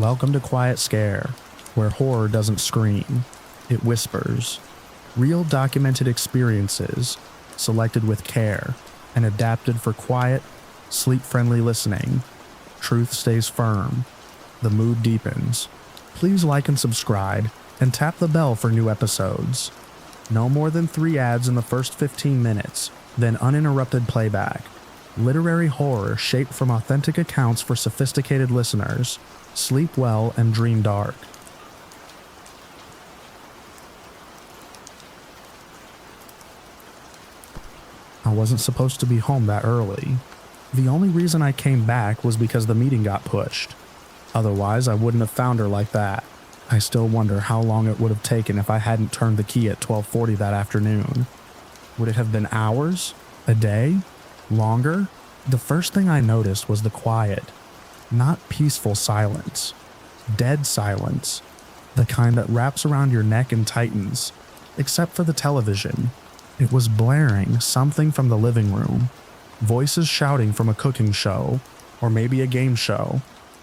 Welcome to Quiet Scare, where horror doesn't scream, it whispers. Real documented experiences, selected with care, and adapted for quiet, sleep-friendly listening. Truth stays firm. The mood deepens. Please like and subscribe, and tap the bell for new episodes. No more than 3 ads in the first 15 minutes, then uninterrupted playback. Literary horror shaped from authentic accounts for sophisticated listeners. Sleep well and dream dark. I wasn't supposed to be home that early. The only reason I came back was because the meeting got pushed. Otherwise, I wouldn't have found her like that. I still wonder how long it would have taken if I hadn't turned the key at 12:40 that afternoon. Would it have been hours? A day? Longer? The first thing I noticed was the quiet. Not peaceful silence. Dead silence. The kind that wraps around your neck and tightens. Except for the television. It was blaring something from the living room. Voices shouting from a cooking show. Or maybe a game show.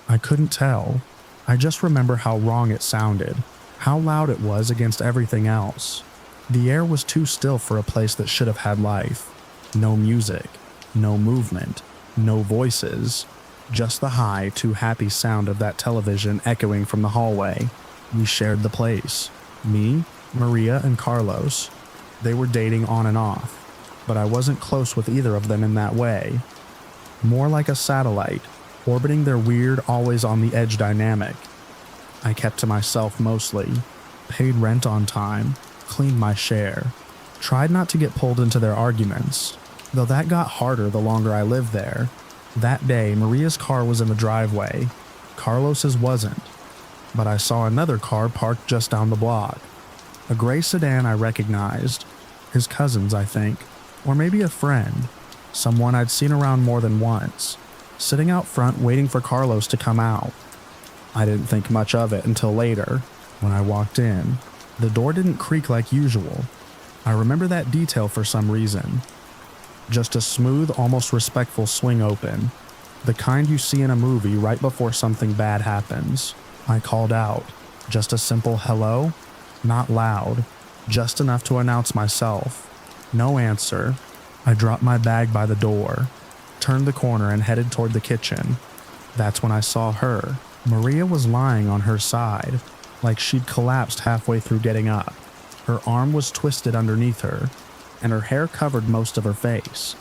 I couldn't tell. I just remember how wrong it sounded. How loud it was against everything else. The air was too still for a place that should have had life. No music. No movement. No voices. Just the high, too happy sound of that television echoing from the hallway. We shared the place. Me, Maria, and Carlos. They were dating on and off, but I wasn't close with either of them in that way. More like a satellite, orbiting their weird, always-on-the-edge dynamic. I kept to myself mostly, paid rent on time, cleaned my share, tried not to get pulled into their arguments, though that got harder the longer I lived there. That day, Maria's car was in the driveway. Carlos's wasn't. But I saw another car parked just down the block. A gray sedan I recognized. His cousin's, I think. Or maybe a friend. Someone I'd seen around more than once. Sitting out front waiting for Carlos to come out. I didn't think much of it until later, when I walked in. The door didn't creak like usual. I remember that detail for some reason. Just a smooth, almost respectful swing open. The kind you see in a movie right before something bad happens. I called out. Just a simple hello? Not loud. Just enough to announce myself. No answer. I dropped my bag by the door, turned the corner and headed toward the kitchen. That's when I saw her. Maria was lying on her side, like she'd collapsed halfway through getting up. Her arm was twisted underneath her, and her hair covered most of her face.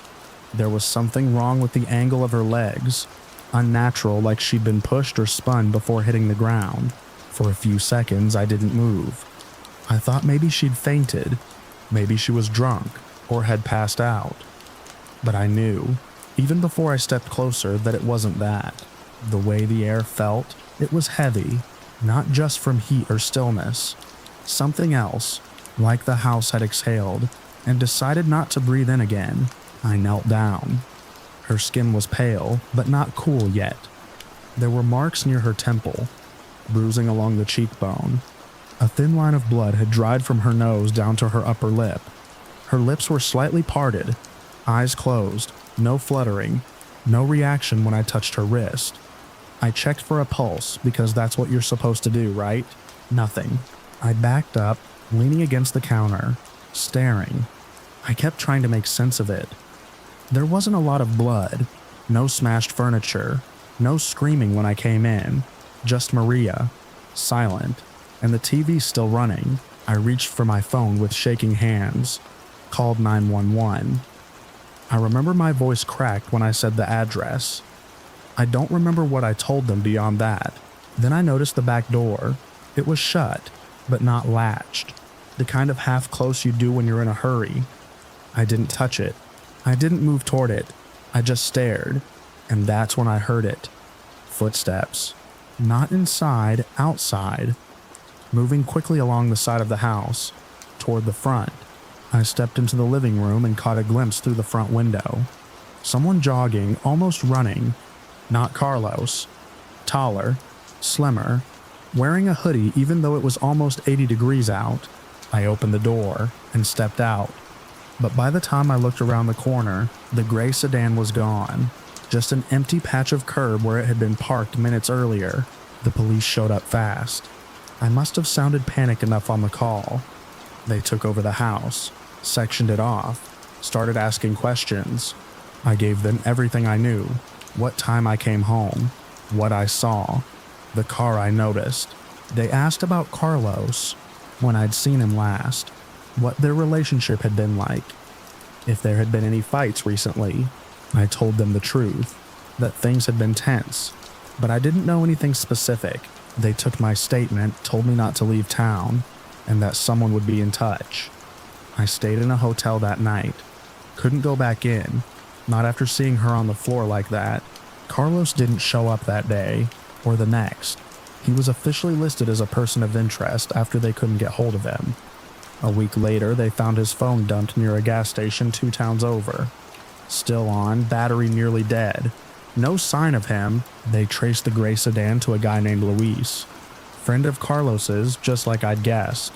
There was something wrong with the angle of her legs, unnatural, like she'd been pushed or spun before hitting the ground. For a few seconds, I didn't move. I thought maybe she'd fainted, maybe she was drunk, or had passed out. But I knew, even before I stepped closer, that it wasn't that. The way the air felt, it was heavy, not just from heat or stillness. Something else, like the house had exhaled, and decided not to breathe in again. I knelt down. Her skin was pale, but not cool yet. There were marks near her temple, bruising along the cheekbone. A thin line of blood had dried from her nose down to her upper lip. Her lips were slightly parted, eyes closed, no fluttering, no reaction when I touched her wrist. I checked for a pulse, because that's what you're supposed to do, right? Nothing. I backed up, leaning against the counter, staring. I kept trying to make sense of it. There wasn't a lot of blood, no smashed furniture, no screaming when I came in, just Maria, silent, and the TV still running. I reached for my phone with shaking hands, called 911. I remember my voice cracked when I said the address. I don't remember what I told them beyond that. Then I noticed the back door. It was shut, but not latched, the kind of half-close you do when you're in a hurry. I didn't touch it. I didn't move toward it. I just stared, and that's when I heard it. Footsteps. Not inside, outside. Moving quickly along the side of the house, toward the front. I stepped into the living room and caught a glimpse through the front window. Someone jogging, almost running. Not Carlos. Taller, slimmer, wearing a hoodie even though it was almost 80 degrees out. I opened the door and stepped out. But by the time I looked around the corner, the gray sedan was gone. Just an empty patch of curb where it had been parked minutes earlier. The police showed up fast. I must have sounded panicked enough on the call. They took over the house, sectioned it off, started asking questions. I gave them everything I knew, what time I came home, what I saw, the car I noticed. They asked about Carlos, when I'd seen him last, what their relationship had been like, if there had been any fights recently. I told them the truth, that things had been tense, but I didn't know anything specific. They took my statement, told me not to leave town, and that someone would be in touch. I stayed in a hotel that night. Couldn't go back in, not after seeing her on the floor like that. Carlos didn't show up that day, or the next. He was officially listed as a person of interest after they couldn't get hold of him. A week later, they found his phone dumped near a gas station 2 towns over. Still on, battery nearly dead. No sign of him. They traced the gray sedan to a guy named Luis. Friend of Carlos's, just like I'd guessed.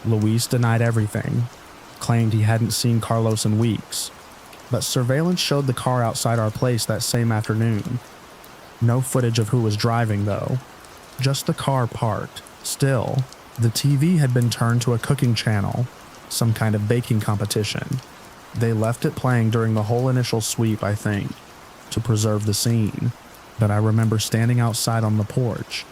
Luis denied everything. Claimed he hadn't seen Carlos in weeks. But surveillance showed the car outside our place that same afternoon. No footage of who was driving, though. Just the car parked. Still, the TV had been turned to a cooking channel, some kind of baking competition. They left it playing during the whole initial sweep, I think, to preserve the scene. But I remember standing outside on the porch,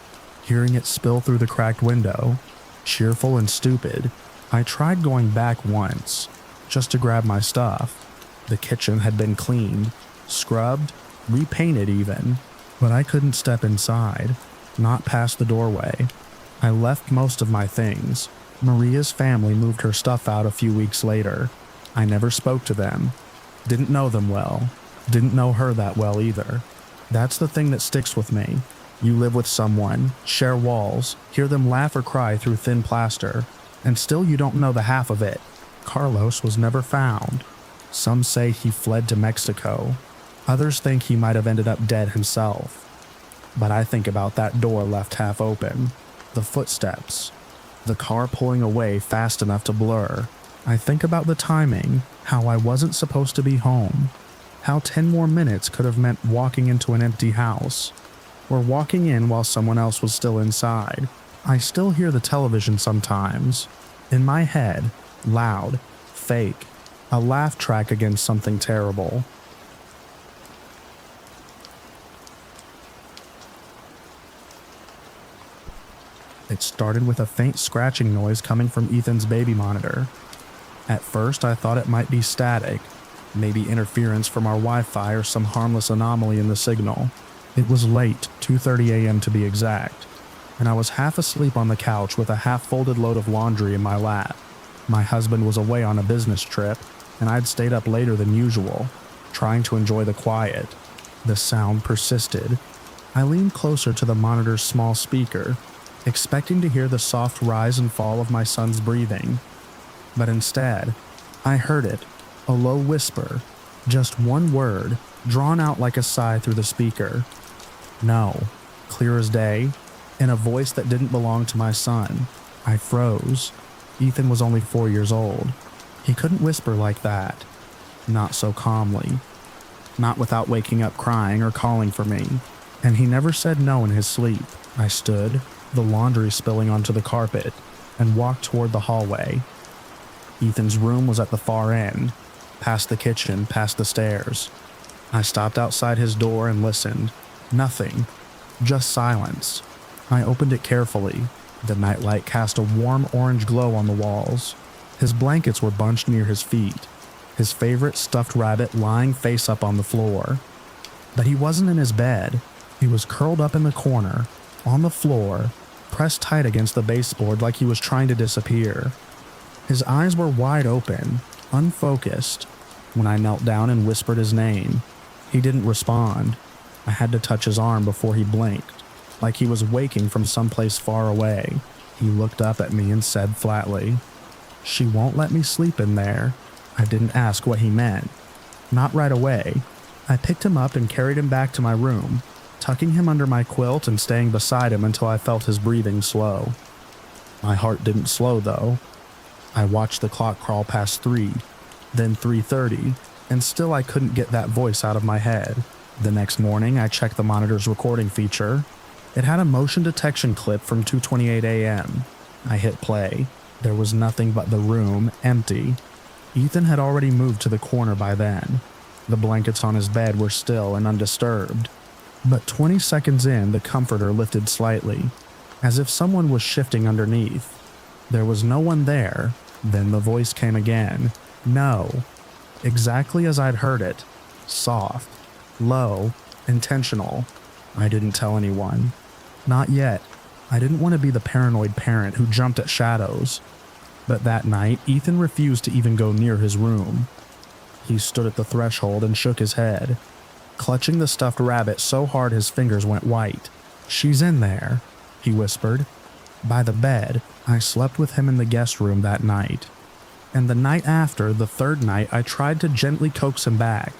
hearing it spill through the cracked window, cheerful and stupid. I tried going back once, just to grab my stuff. The kitchen had been cleaned, scrubbed, repainted even, but I couldn't step inside, not past the doorway. I left most of my things. Maria's family moved her stuff out a few weeks later. I never spoke to them. Didn't know them well. Didn't know her that well either. That's the thing that sticks with me. You live with someone, share walls, hear them laugh or cry through thin plaster, and still you don't know the half of it. Carlos was never found. Some say he fled to Mexico. Others think he might have ended up dead himself. But I think about that door left half open, the footsteps, the car pulling away fast enough to blur. I think about the timing, how I wasn't supposed to be home, how 10 more minutes could have meant walking into an empty house, or walking in while someone else was still inside. I still hear the television sometimes. In my head, loud, fake, a laugh track against something terrible. It started with a faint scratching noise coming from Ethan's baby monitor. At first, I thought it might be static, maybe interference from our Wi-Fi or some harmless anomaly in the signal. It was late, 2:30 a.m. to be exact, and I was half asleep on the couch with a half-folded load of laundry in my lap. My husband was away on a business trip, and I'd stayed up later than usual, trying to enjoy the quiet. The sound persisted. I leaned closer to the monitor's small speaker, expecting to hear the soft rise and fall of my son's breathing. But instead, I heard it, a low whisper, just one word, drawn out like a sigh through the speaker. No, clear as day, in a voice that didn't belong to my son. I froze. Ethan was only 4 years old. He couldn't whisper like that. Not so calmly. Not without waking up crying or calling for me. And he never said no in his sleep. I stood, the laundry spilling onto the carpet, and walked toward the hallway. Ethan's room was at the far end, past the kitchen, past the stairs. I stopped outside his door and listened. Nothing. Just silence. I opened it carefully. The nightlight cast a warm orange glow on the walls. His blankets were bunched near his feet, his favorite stuffed rabbit lying face up on the floor. But he wasn't in his bed. He was curled up in the corner, on the floor, pressed tight against the baseboard like he was trying to disappear. His eyes were wide open, unfocused. When I knelt down and whispered his name, he didn't respond. I had to touch his arm before he blinked, like he was waking from someplace far away. He looked up at me and said flatly, "She won't let me sleep in there." I didn't ask what he meant. Not right away. I picked him up and carried him back to my room, tucking him under my quilt and staying beside him until I felt his breathing slow. My heart didn't slow, though. I watched the clock crawl past 3, then 3:30, and still I couldn't get that voice out of my head. The next morning, I checked the monitor's recording feature. It had a motion detection clip from 2:28 a.m. I hit play. There was nothing but the room, empty. Ethan had already moved to the corner by then. The blankets on his bed were still and undisturbed. But 20 seconds in, the comforter lifted slightly, as if someone was shifting underneath. There was no one there. Then the voice came again. No. Exactly as I'd heard it. Soft. Low. Intentional. I didn't tell anyone. Not yet. I didn't want to be the paranoid parent who jumped at shadows. But that night, Ethan refused to even go near his room. He stood at the threshold and shook his head, clutching the stuffed rabbit so hard his fingers went white. "She's in there," he whispered. By the bed, I slept with him in the guest room that night. And the night after, the third night, I tried to gently coax him back.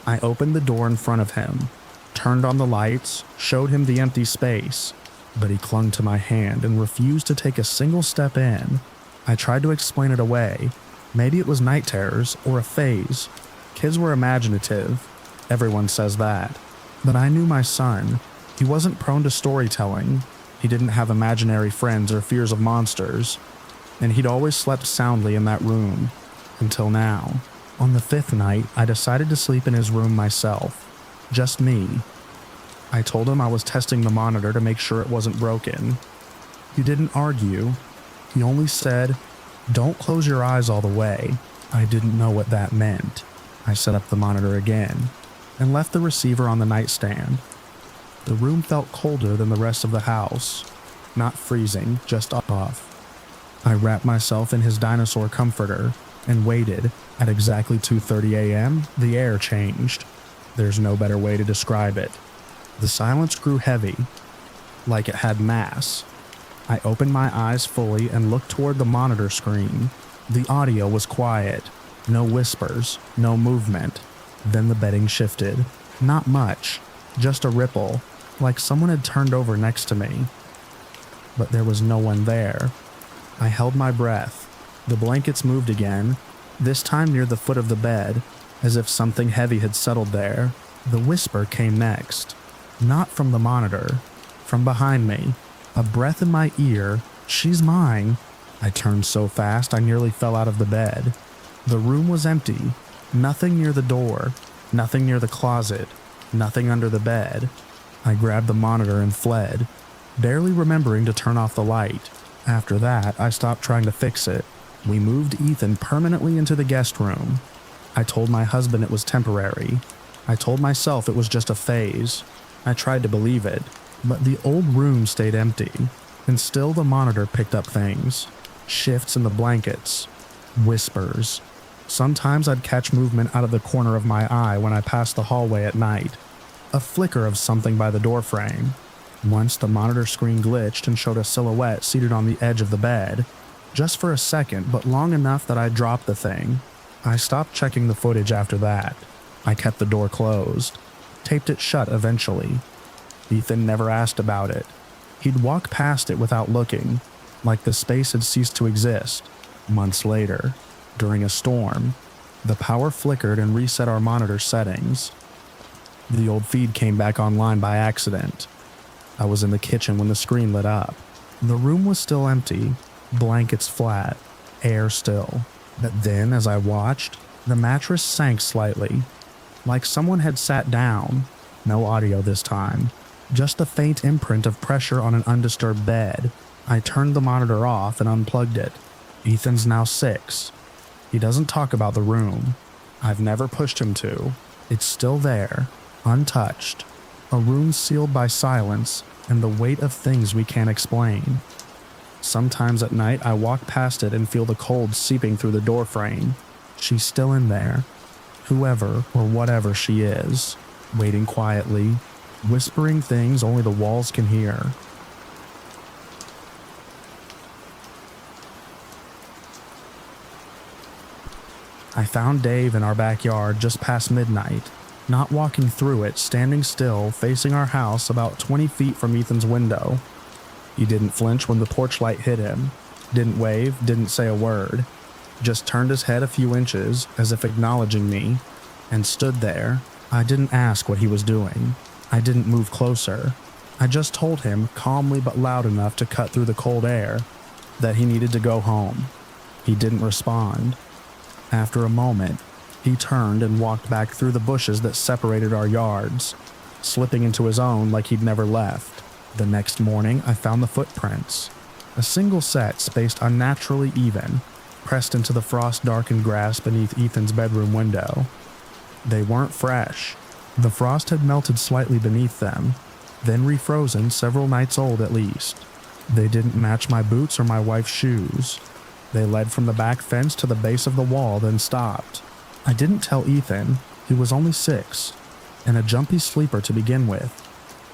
I opened the door in front of him, turned on the lights, showed him the empty space, but he clung to my hand and refused to take a single step in. I tried to explain it away. Maybe it was night terrors or a phase. Kids were imaginative. Everyone says that. But I knew my son. He wasn't prone to storytelling. He didn't have imaginary friends or fears of monsters. And he'd always slept soundly in that room. Until now. On the fifth night, I decided to sleep in his room myself. Just me. I told him I was testing the monitor to make sure it wasn't broken. He didn't argue. He only said, "Don't close your eyes all the way." I didn't know what that meant. I set up the monitor again and left the receiver on the nightstand. The room felt colder than the rest of the house. Not freezing, just off. I wrapped myself in his dinosaur comforter and waited. At exactly 2:30 a.m., the air changed. There's no better way to describe it. The silence grew heavy, like it had mass. I opened my eyes fully and looked toward the monitor screen. The audio was quiet. No whispers, no movement. Then the bedding shifted. Not much, just a ripple, like someone had turned over next to me. But there was no one there. I held my breath. The blankets moved again, this time near the foot of the bed, as if something heavy had settled there. The whisper came next. Not from the monitor, from behind me. A breath in my ear. "She's mine." I turned so fast I nearly fell out of the bed. The room was empty. Nothing near the door. Nothing near the closet. Nothing under the bed. I grabbed the monitor and fled, barely remembering to turn off the light. After that, I stopped trying to fix it. We moved Ethan permanently into the guest room. I told my husband it was temporary. I told myself it was just a phase. I tried to believe it, but the old room stayed empty, and still the monitor picked up things. Shifts in the blankets. Whispers. Sometimes I'd catch movement out of the corner of my eye when I passed the hallway at night. A flicker of something by the doorframe. Once the monitor screen glitched and showed a silhouette seated on the edge of the bed. Just for a second, but long enough that I dropped the thing. I stopped checking the footage after that. I kept the door closed. Taped it shut eventually. Ethan never asked about it. He'd walk past it without looking, like the space had ceased to exist. Months later, during a storm, the power flickered and reset our monitor settings. The old feed came back online by accident. I was in the kitchen when the screen lit up. The room was still empty, blankets flat, air still. But then, as I watched, the mattress sank slightly, like someone had sat down. No audio this time, just a faint imprint of pressure on an undisturbed bed. I turned the monitor off and unplugged it. Ethan's now 6. He doesn't talk about the room. I've never pushed him to. It's still there, untouched. A room sealed by silence and the weight of things we can't explain. Sometimes at night I walk past it and feel the cold seeping through the doorframe. She's still in there. Whoever or whatever she is, waiting quietly, whispering things only the walls can hear. I found Dave in our backyard just past midnight, not walking through it, standing still, facing our house about 20 feet from Ethan's window. He didn't flinch when the porch light hit him, didn't wave, didn't say a word, just turned his head a few inches as if acknowledging me, and stood there. I didn't ask what he was doing. I didn't move closer. I just told him, calmly but loud enough to cut through the cold air, that he needed to go home. He didn't respond. After a moment, he turned and walked back through the bushes that separated our yards, slipping into his own like he'd never left. The next morning, I found the footprints. A single set spaced unnaturally even, pressed into the frost-darkened grass beneath Ethan's bedroom window. They weren't fresh. The frost had melted slightly beneath them, then refrozen several nights old at least. They didn't match my boots or my wife's shoes. They led from the back fence to the base of the wall, then stopped. I didn't tell Ethan. He was only 6, and a jumpy sleeper to begin with.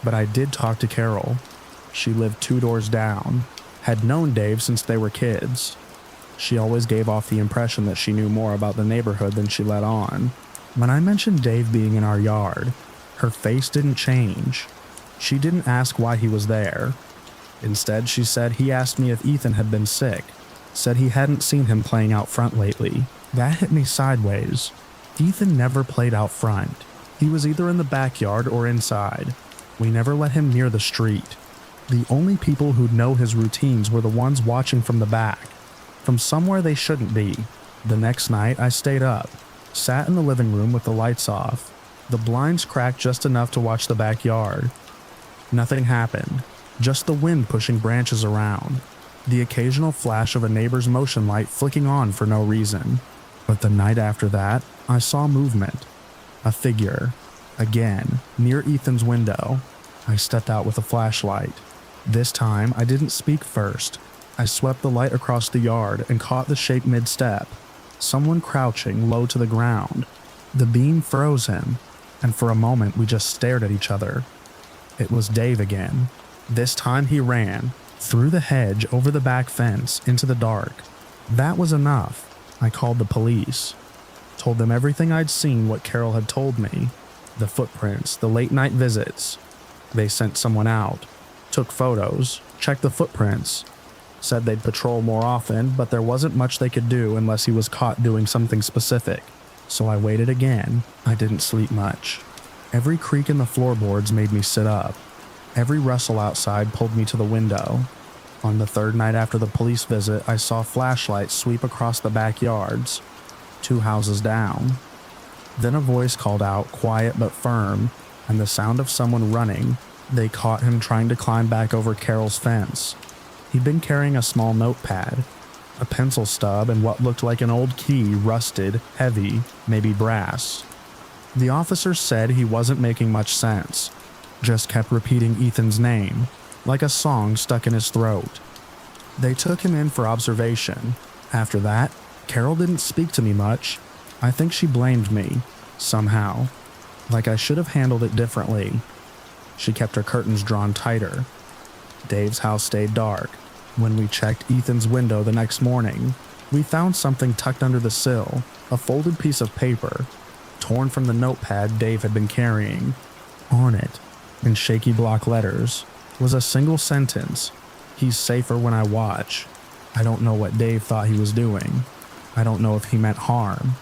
But I did talk to Carol. She lived 2 doors down, had known Dave since they were kids. She always gave off the impression that she knew more about the neighborhood than she let on. When I mentioned Dave being in our yard, her face didn't change. She didn't ask why he was there. Instead, she said he asked me if Ethan had been sick, said he hadn't seen him playing out front lately. That hit me sideways. Ethan never played out front. He was either in the backyard or inside. We never let him near the street. The only people who'd know his routines were the ones watching from the back, from somewhere they shouldn't be. The next night, I stayed up, sat in the living room with the lights off, the blinds cracked just enough to watch the backyard. Nothing happened, just the wind pushing branches around, the occasional flash of a neighbor's motion light flicking on for no reason. But the night after that, I saw movement. A figure. Again, near Ethan's window. I stepped out with a flashlight. This time, I didn't speak first. I swept the light across the yard and caught the shape mid-step. Someone crouching low to the ground. The beam froze him, and for a moment we just stared at each other. It was Dave again. This time he ran, through the hedge, over the back fence, into the dark. That was enough. I called the police. Told them everything I'd seen, what Carol had told me. The footprints, the late-night visits. They sent someone out, took photos, checked the footprints. Said they'd patrol more often, but there wasn't much they could do unless he was caught doing something specific. So I waited again. I didn't sleep much. Every creak in the floorboards made me sit up. Every rustle outside pulled me to the window. On the 3rd night after the police visit, I saw flashlights sweep across the backyards, 2 houses down. Then a voice called out, quiet but firm, and the sound of someone running. They caught him trying to climb back over Carol's fence. He'd been carrying a small notepad, a pencil stub, and what looked like an old key, rusted, heavy, maybe brass. The officer said he wasn't making much sense, just kept repeating Ethan's name, like a song stuck in his throat. They took him in for observation. After that, Carol didn't speak to me much. I think she blamed me, somehow, like I should have handled it differently. She kept her curtains drawn tighter. Dave's house stayed dark. When we checked Ethan's window the next morning, we found something tucked under the sill, a folded piece of paper, torn from the notepad Dave had been carrying. On it, in shaky block letters, was a single sentence: "He's safer when I watch." I don't know what Dave thought he was doing. I don't know if he meant harm,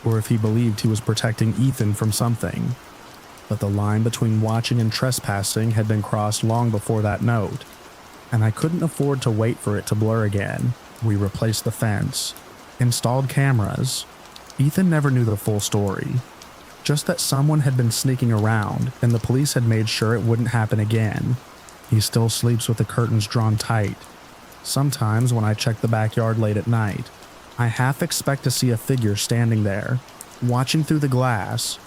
or if he believed he was protecting Ethan from something. But the line between watching and trespassing had been crossed long before that note, and I couldn't afford to wait for it to blur again. We replaced the fence, installed cameras. Ethan never knew the full story, just that someone had been sneaking around, and the police had made sure it wouldn't happen again. He still sleeps with the curtains drawn tight. Sometimes when I check the backyard late at night, I half expect to see a figure standing there, watching through the glass.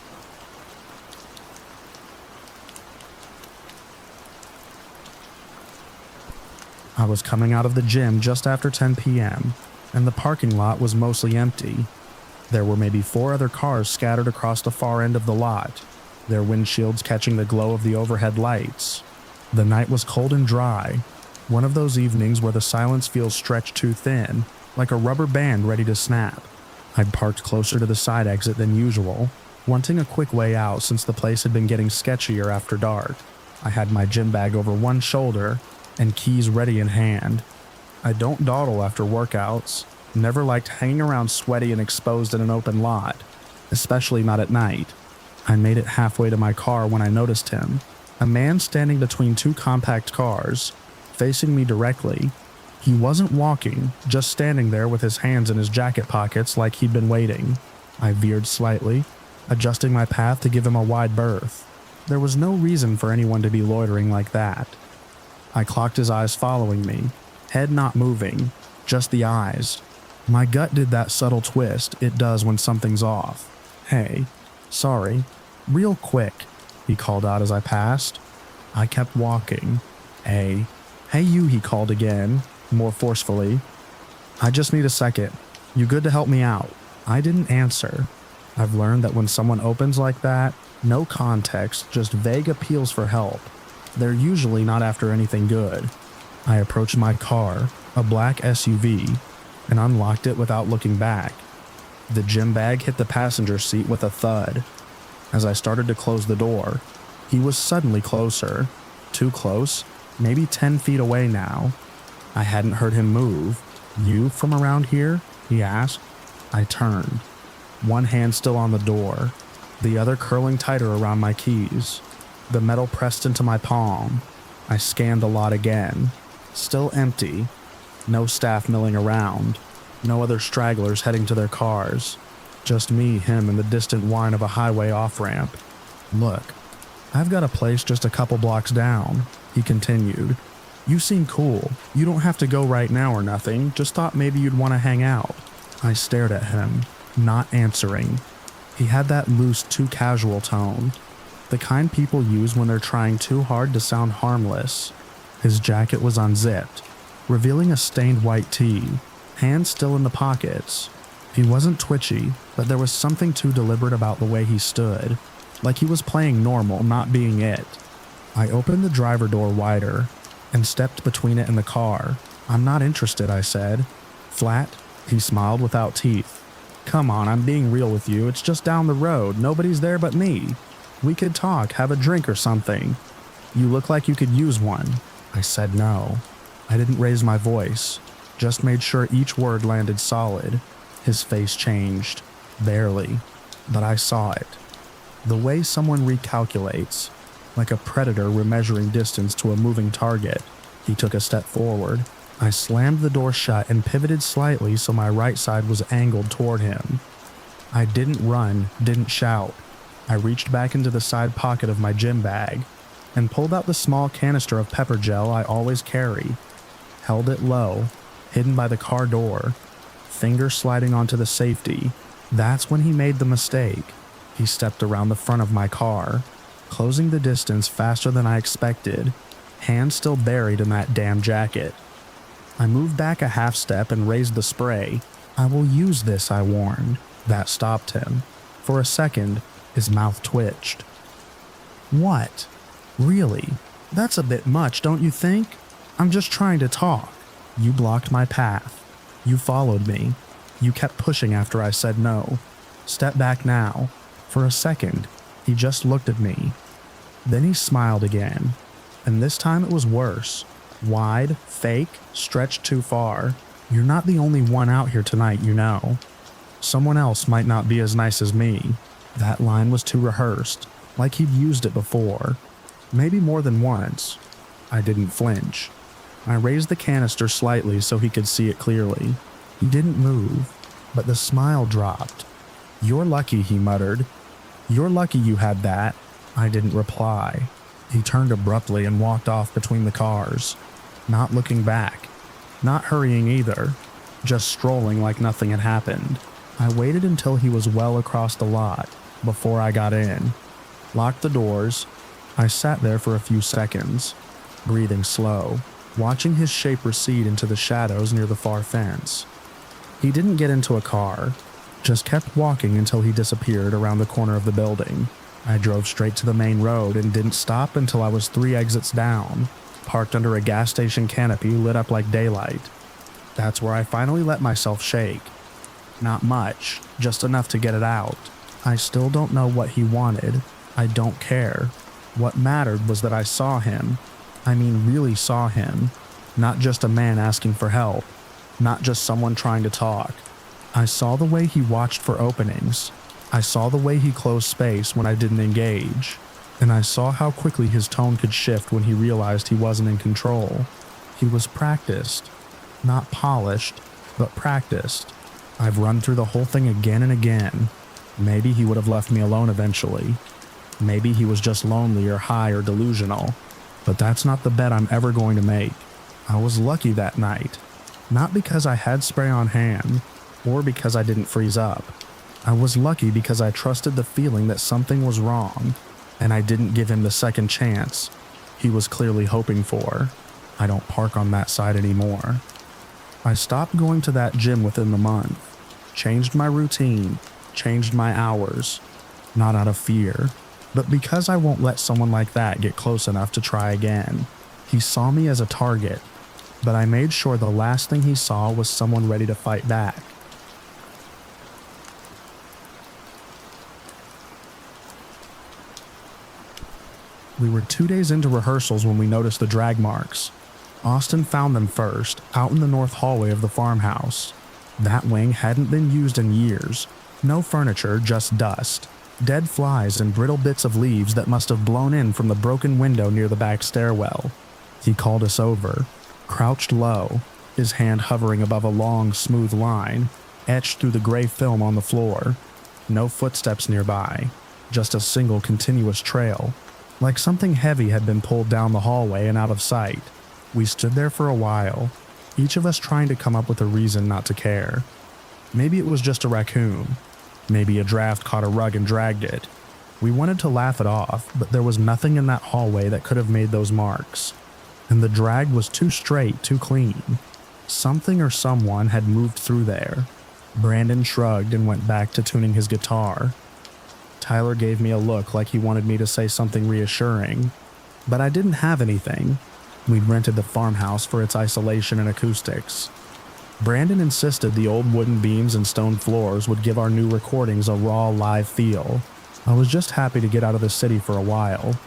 I was coming out of the gym just after 10 p.m., and the parking lot was mostly empty. There were maybe 4 other cars scattered across the far end of the lot, their windshields catching the glow of the overhead lights. The night was cold and dry, one of those evenings where the silence feels stretched too thin, like a rubber band ready to snap. I'd parked closer to the side exit than usual, wanting a quick way out since the place had been getting sketchier after dark. I had my gym bag over one shoulder and keys ready in hand. I don't dawdle after workouts, never liked hanging around sweaty and exposed in an open lot, especially not at night. I made it halfway to my car when I noticed him. A man standing between two compact cars, facing me directly. He wasn't walking, just standing there with his hands in his jacket pockets like he'd been waiting. I veered slightly, adjusting my path to give him a wide berth. There was no reason for anyone to be loitering like that. I clocked his eyes following me, head not moving, just the eyes. My gut did that subtle twist it does when something's off. "Hey, sorry, real quick," he called out as I passed. I kept walking. Hey you," he called again, more forcefully. "I just need a second. You good to help me out?" I didn't answer. I've learned that when someone opens like that, no context, just vague appeals for help. They're usually not after anything good. I approached my car, a black SUV, and unlocked it without looking back. The gym bag hit the passenger seat with a thud. As I started to close the door, he was suddenly closer. Too close, maybe 10 feet away now. I hadn't heard him move. "You from around here?" he asked. I turned, one hand still on the door, the other curling tighter around my keys. The metal pressed into my palm. I scanned the lot again. Still empty. No staff milling around. No other stragglers heading to their cars. Just me, him, and the distant whine of a highway off-ramp. "Look, I've got a place just a couple blocks down," he continued. "You seem cool. You don't have to go right now or nothing. Just thought maybe you'd want to hang out." I stared at him, not answering. He had that loose, too casual tone. The kind people use when they're trying too hard to sound harmless. His jacket was unzipped, revealing a stained white tee, hands still in the pockets. He wasn't twitchy, but there was something too deliberate about the way he stood, like he was playing normal, not being it. I opened the driver door wider and stepped between it and the car. "I'm not interested," I said. "Flat?" He smiled without teeth. "Come on, I'm being real with you. It's just down the road. Nobody's there but me. We could talk, have a drink or something. You look like you could use one." I said no. I didn't raise my voice, just made sure each word landed solid. His face changed, barely, but I saw it. The way someone recalculates, like a predator remeasuring distance to a moving target. He took a step forward. I slammed the door shut and pivoted slightly so my right side was angled toward him. I didn't run, didn't shout. I reached back into the side pocket of my gym bag and pulled out the small canister of pepper gel I always carry. Held it low, hidden by the car door, finger sliding onto the safety. That's when he made the mistake. He stepped around the front of my car, closing the distance faster than I expected, hand still buried in that damn jacket. I moved back a half step and raised the spray. "I will use this," I warned. That stopped him. For a second, his mouth twitched. "What? Really? That's a bit much, don't you think? I'm just trying to talk." "You blocked my path. You followed me. You kept pushing after I said no. Step back now." For a second, he just looked at me. Then he smiled again. And this time it was worse. Wide, fake, stretched too far. "You're not the only one out here tonight, you know. Someone else might not be as nice as me." That line was too rehearsed, like he'd used it before. Maybe more than once. I didn't flinch. I raised the canister slightly so he could see it clearly. He didn't move, but the smile dropped. "You're lucky," he muttered. "You're lucky you had that." I didn't reply. He turned abruptly and walked off between the cars, not looking back, not hurrying either, just strolling like nothing had happened. I waited until he was well across the lot before I got in, locked the doors. I sat there for a few seconds, breathing slow, watching his shape recede into the shadows near the far fence. He didn't get into a car, just kept walking until he disappeared around the corner of the building. I drove straight to the main road and didn't stop until I was 3 exits down, parked under a gas station canopy lit up like daylight. That's where I finally let myself shake. Not much, just enough to get it out. I still don't know what he wanted. I don't care. What mattered was that I saw him. I mean, really saw him. Not just a man asking for help. Not just someone trying to talk. I saw the way he watched for openings. I saw the way he closed space when I didn't engage. and I saw how quickly his tone could shift when he realized he wasn't in control. He was practiced. Not polished, but practiced. I've run through the whole thing again and again. Maybe he would have left me alone eventually. Maybe he was just lonely or high or delusional. But that's not the bet I'm ever going to make. I was lucky that night. Not because I had spray on hand, or because I didn't freeze up. I was lucky because I trusted the feeling that something was wrong, and I didn't give him the second chance he was clearly hoping for. I don't park on that side anymore. I stopped going to that gym within the month, changed my routine, changed my hours, not out of fear, but because I won't let someone like that get close enough to try again. He saw me as a target, but I made sure the last thing he saw was someone ready to fight back. We were 2 days into rehearsals when we noticed the drag marks. Austin found them first, out in the north hallway of the farmhouse. That wing hadn't been used in years. No furniture, just dust. Dead flies and brittle bits of leaves that must have blown in from the broken window near the back stairwell. He called us over, crouched low, his hand hovering above a long, smooth line, etched through the gray film on the floor. No footsteps nearby, just a single continuous trail. Like something heavy had been pulled down the hallway and out of sight. We stood there for a while, each of us trying to come up with a reason not to care. Maybe it was just a raccoon. Maybe a draft caught a rug and dragged it. We wanted to laugh it off, but there was nothing in that hallway that could have made those marks. And the drag was too straight, too clean. Something or someone had moved through there. Brandon shrugged and went back to tuning his guitar. Tyler gave me a look like he wanted me to say something reassuring, but I didn't have anything. We'd rented the farmhouse for its isolation and acoustics. Brandon insisted the old wooden beams and stone floors would give our new recordings a raw, live feel. I was just happy to get out of the city for a while.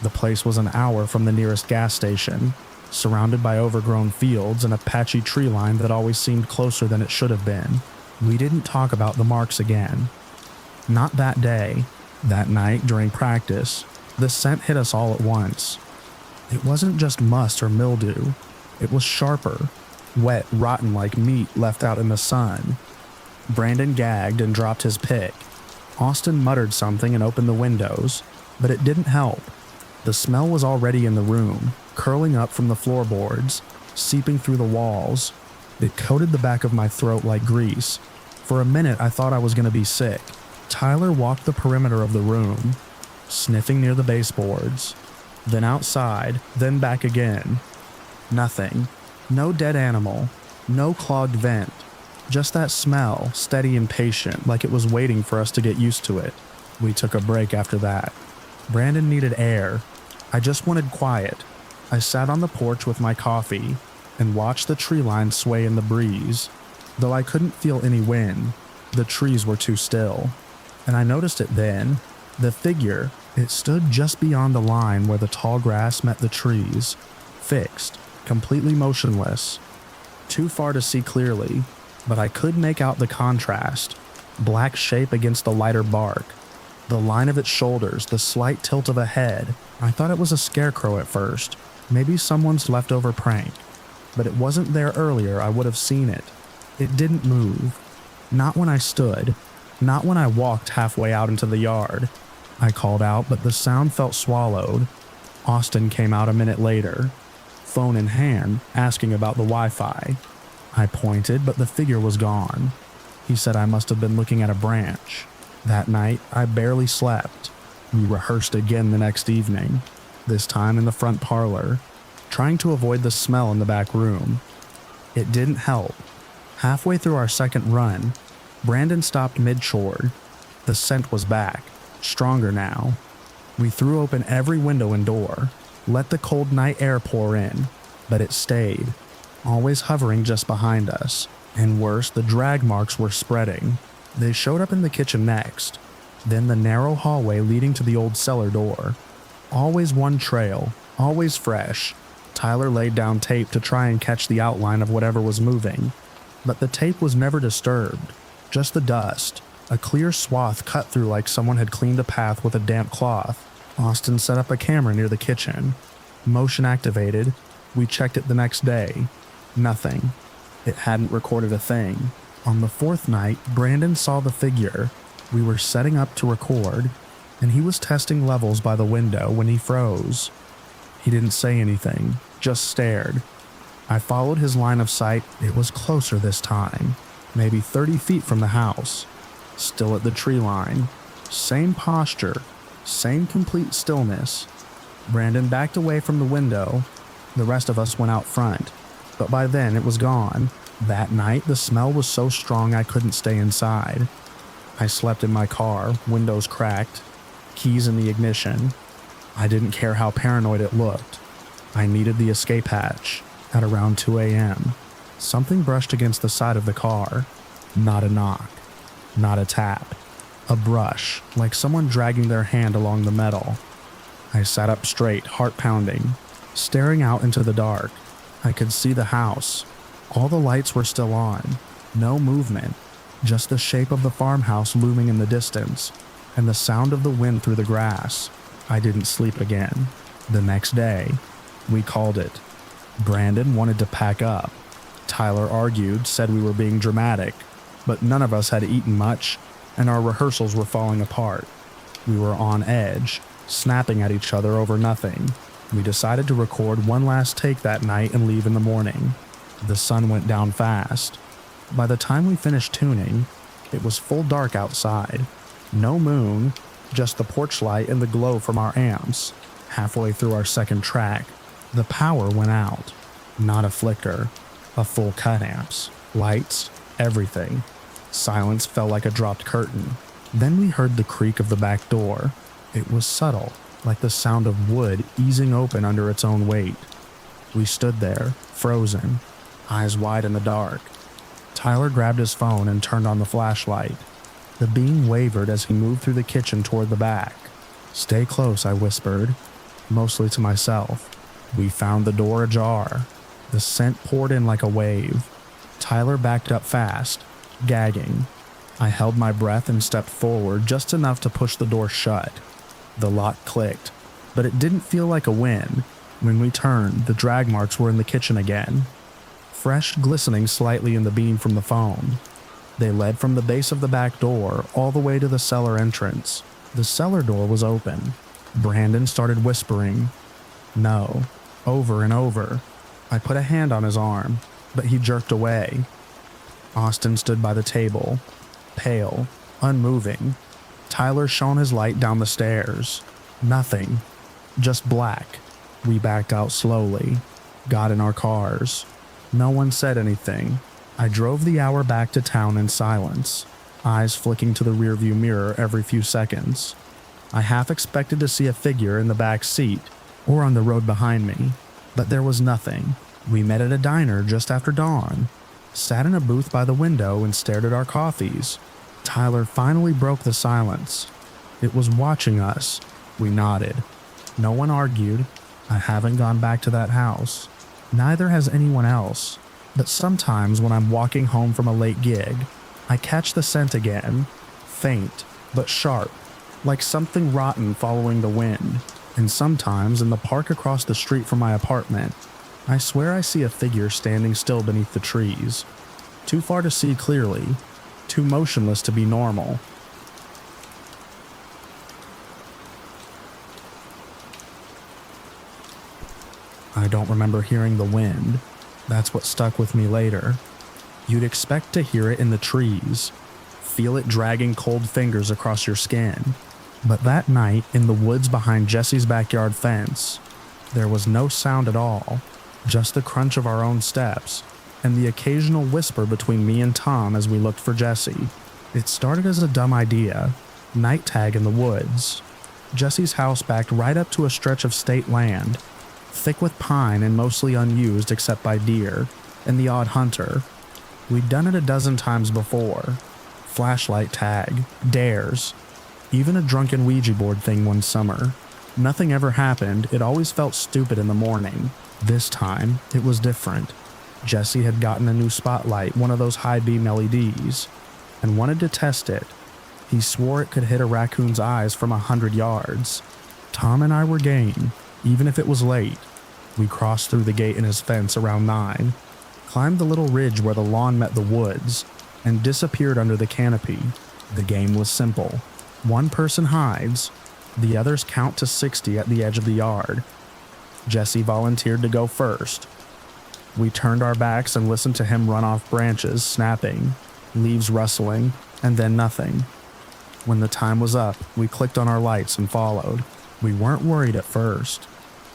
The place was an hour from the nearest gas station, surrounded by overgrown fields and a patchy tree line that always seemed closer than it should have been. We didn't talk about the marks again. Not that day. That night, during practice, the scent hit us all at once. It wasn't just must or mildew. It was sharper, wet, rotten like meat left out in the sun. Brandon gagged and dropped his pick. Austin muttered something and opened the windows, but it didn't help. The smell was already in the room, curling up from the floorboards, seeping through the walls. It coated the back of my throat like grease. For a minute, I thought I was going to be sick. Tyler walked the perimeter of the room, sniffing near the baseboards, then outside, then back again. Nothing. No dead animal. No clogged vent. Just that smell, steady and patient, like it was waiting for us to get used to it. We took a break after that. Brandon needed air. I just wanted quiet. I sat on the porch with my coffee and watched the tree line sway in the breeze. Though I couldn't feel any wind, the trees were too still. And I noticed it then. The figure, it stood just beyond the line where the tall grass met the trees, fixed, completely motionless. Too far to see clearly, but I could make out the contrast. Black shape against the lighter bark. The line of its shoulders, the slight tilt of a head. I thought it was a scarecrow at first, maybe someone's leftover prank. But it wasn't there earlier, I would have seen it. It didn't move. Not when I stood. Not when I walked halfway out into the yard. I called out, but the sound felt swallowed. Austin came out a minute later, phone in hand, asking about the Wi-Fi. I pointed, but the figure was gone. He said I must have been looking at a branch. That night, I barely slept. We rehearsed again the next evening, this time in the front parlor, trying to avoid the smell in the back room. It didn't help. Halfway through our second run, Brandon stopped mid-chord. The scent was back, stronger now. We threw open every window and door, let the cold night air pour in, but it stayed, always hovering just behind us. And worse, the drag marks were spreading. They showed up in the kitchen next, then the narrow hallway leading to the old cellar door. Always one trail, always fresh. Tyler laid down tape to try and catch the outline of whatever was moving, but the tape was never disturbed. Just the dust, a clear swath cut through like someone had cleaned a path with a damp cloth. Austin set up a camera near the kitchen. Motion activated. We checked it the next day. Nothing. It hadn't recorded a thing. On the fourth night, Brandon saw the figure. We were setting up to record, and he was testing levels by the window when he froze. He didn't say anything, just stared. I followed his line of sight. It was closer this time, maybe 30 feet from the house. Still at the tree line. Same posture, same complete stillness. Brandon backed away from the window. The rest of us went out front, but by then it was gone. That night, the smell was so strong I couldn't stay inside. I slept in my car, windows cracked, keys in the ignition. I didn't care how paranoid it looked. I needed the escape hatch. At around 2 a.m., something brushed against the side of the car. Not a knock, not a tap. A brush, like someone dragging their hand along the metal. I sat up straight, heart pounding, staring out into the dark. I could see the house. All the lights were still on. No movement. Just the shape of the farmhouse looming in the distance, and the sound of the wind through the grass. I didn't sleep again. The next day, we called it. Brandon wanted to pack up. Tyler argued, said we were being dramatic, but none of us had eaten much, and our rehearsals were falling apart. We were on edge, snapping at each other over nothing. We decided to record one last take that night and leave in the morning. The sun went down fast. By the time we finished tuning, it was full dark outside. No moon, just the porch light and the glow from our amps. Halfway through our second track, the power went out. Not a flicker, a full cut amps, lights, everything. Silence fell like a dropped curtain. Then we heard the creak of the back door. It was subtle, like the sound of wood easing open under its own weight. We stood there, frozen, eyes wide in the dark. Tyler grabbed his phone and turned on the flashlight. The beam wavered as he moved through the kitchen toward the back. "Stay close," I whispered, mostly to myself. We found the door ajar. The scent poured in like a wave. Tyler backed up fast, gagging. I held my breath and stepped forward just enough to push the door shut. The lock clicked, but it didn't feel like a win. When we turned, the drag marks were in the kitchen again, fresh, glistening slightly in the beam from the phone. They led from the base of the back door all the way to the cellar entrance. The cellar door was open. Brandon started whispering, "No," over and over. I put a hand on his arm, but he jerked away. Austin stood by the table, pale, unmoving. Tyler shone his light down the stairs. Nothing. Just black. We backed out slowly, got in our cars. No one said anything. I drove the hour back to town in silence, eyes flicking to the rearview mirror every few seconds. I half expected to see a figure in the back seat or on the road behind me, but there was nothing. We met at a diner just after dawn, sat in a booth by the window and stared at our coffees. Tyler finally broke the silence. It was watching us. We nodded. No one argued. I haven't gone back to that house. Neither has anyone else. But sometimes when I'm walking home from a late gig, I catch the scent again, faint but sharp, like something rotten following the wind. And sometimes in the park across the street from my apartment, I swear I see a figure standing still beneath the trees. Too far to see clearly, too motionless to be normal. I don't remember hearing the wind. That's what stuck with me later. You'd expect to hear it in the trees, feel it dragging cold fingers across your skin. But that night, in the woods behind Jesse's backyard fence, there was no sound at all, just the crunch of our own steps, and the occasional whisper between me and Tom as we looked for Jesse. It started as a dumb idea, night tag in the woods. Jesse's house backed right up to a stretch of state land, thick with pine and mostly unused except by deer and the odd hunter. We'd done it a dozen times before. Flashlight tag, dares, even a drunken Ouija board thing one summer. Nothing ever happened. It always felt stupid in the morning. This time, it was different. Jesse had gotten a new spotlight, one of those high beam LEDs, and wanted to test it. He swore it could hit a raccoon's eyes from 100 yards. Tom and I were game, even if it was late. We crossed through the gate in his fence around 9, climbed the little ridge where the lawn met the woods, and disappeared under the canopy. The game was simple. One person hides, the others count to 60 at the edge of the yard. Jesse volunteered to go first. We turned our backs and listened to him run off branches, snapping, leaves rustling, and then nothing. When the time was up, we clicked on our lights and followed. We weren't worried at first.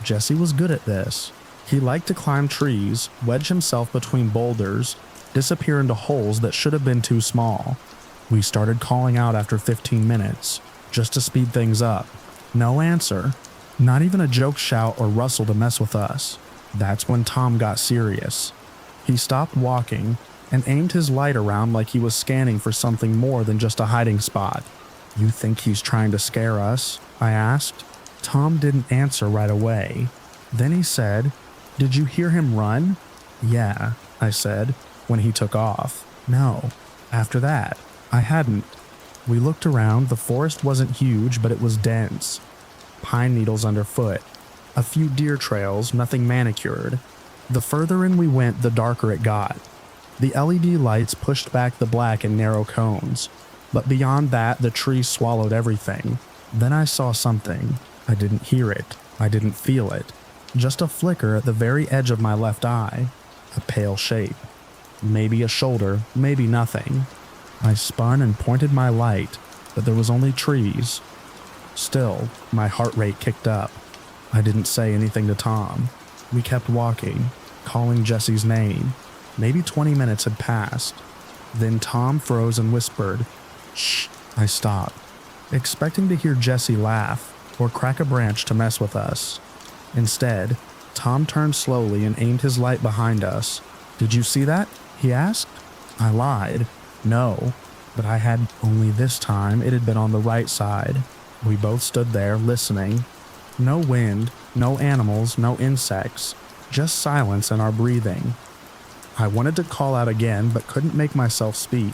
Jesse was good at this. He liked to climb trees, wedge himself between boulders, disappear into holes that should have been too small. We started calling out after 15 minutes, just to speed things up. No answer. Not even a joke shout or rustle to mess with us. That's when Tom got serious. He stopped walking and aimed his light around like he was scanning for something more than just a hiding spot. "You think he's trying to scare us?" I asked. Tom didn't answer right away. Then he said, "Did you hear him run?" "Yeah," I said, when he took off. "No." After that, I hadn't. We looked around. The forest wasn't huge, but it was dense. Pine needles underfoot. A few deer trails, nothing manicured. The further in we went, the darker it got. The LED lights pushed back the black in narrow cones, but beyond that, the trees swallowed everything. Then I saw something. I didn't hear it. I didn't feel it. Just a flicker at the very edge of my left eye. A pale shape. Maybe a shoulder, maybe nothing. I spun and pointed my light, but there was only trees. Still, my heart rate kicked up. I didn't say anything to Tom. We kept walking, calling Jesse's name. Maybe 20 minutes had passed. Then Tom froze and whispered, "Shh." I stopped, expecting to hear Jesse laugh or crack a branch to mess with us. Instead, Tom turned slowly and aimed his light behind us. "Did you see that?" he asked. I lied. No, but I had. Only this time it had been on the right side. We both stood there, listening. No wind, no animals, no insects, just silence and our breathing. I wanted to call out again, but couldn't make myself speak.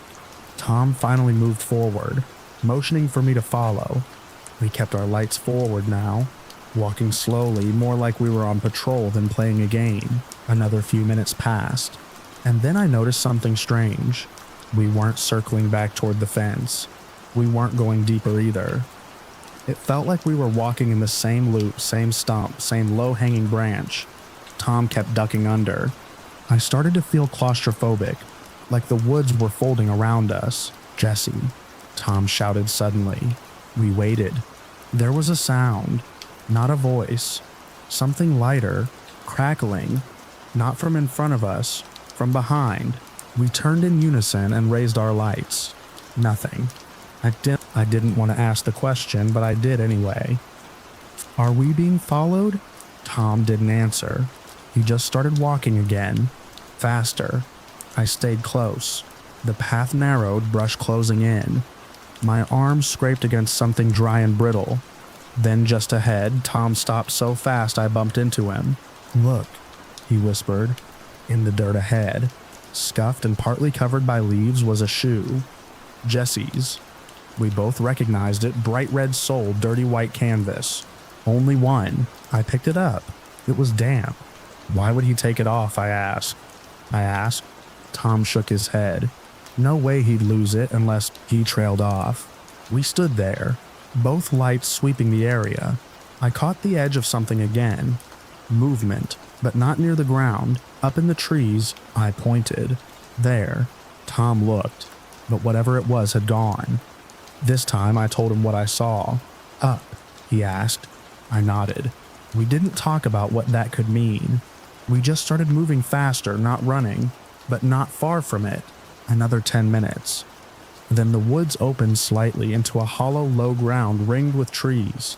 Tom finally moved forward, motioning for me to follow. We kept our lights forward now, walking slowly, more like we were on patrol than playing a game. Another few minutes passed, and then I noticed something strange. We weren't circling back toward the fence. We weren't going deeper either. It felt like we were walking in the same loop, same stump, same low-hanging branch. Tom kept ducking under. I started to feel claustrophobic, like the woods were folding around us. "Jesse," Tom shouted suddenly. We waited. There was a sound, not a voice. Something lighter, crackling, not from in front of us, from behind. We turned in unison and raised our lights. Nothing. I didn't want to ask the question, but I did anyway. "Are we being followed?" Tom didn't answer. He just started walking again, faster. I stayed close. The path narrowed, brush closing in. My arm scraped against something dry and brittle. Then just ahead, Tom stopped so fast I bumped into him. "Look," he whispered. In the dirt ahead, scuffed and partly covered by leaves, was a shoe. Jesse's. We both recognized it, bright red sole, dirty white canvas. Only one. I picked it up. It was damp. "Why would he take it off?" I asked. Tom shook his head. No way he'd lose it unless he trailed off. We stood there, both lights sweeping the area. I caught the edge of something again. Movement, but not near the ground. Up in the trees, I pointed. There. Tom looked, but whatever it was had gone. This time I told him what I saw. "Up?" he asked. I nodded. We didn't talk about what that could mean. We just started moving faster, not running, but not far from it. Another 10 minutes. Then the woods opened slightly into a hollow, low ground ringed with trees.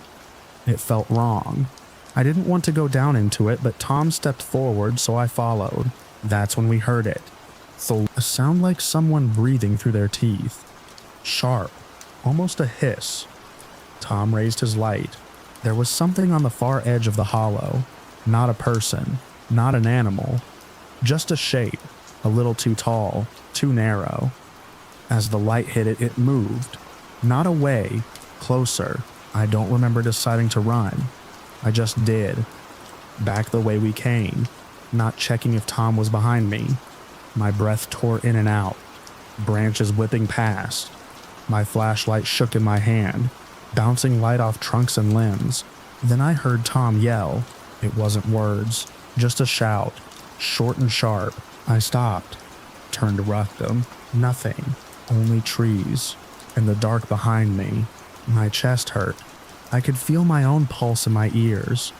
It felt wrong. I didn't want to go down into it, but Tom stepped forward, so I followed. That's when we heard it. A sound like someone breathing through their teeth. Sharp. Almost a hiss. Tom raised his light. There was something on the far edge of the hollow. Not a person. Not an animal. Just a shape. A little too tall. Too narrow. As the light hit it, it moved. Not away. Closer. I don't remember deciding to run. I just did. Back the way we came, not checking if Tom was behind me. My breath tore in and out, branches whipping past. My flashlight shook in my hand, bouncing light off trunks and limbs. Then I heard Tom yell. It wasn't words, just a shout, short and sharp. I stopped, turned to rectum. Nothing, only trees, and the dark behind me. My chest hurt. I could feel my own pulse in my ears.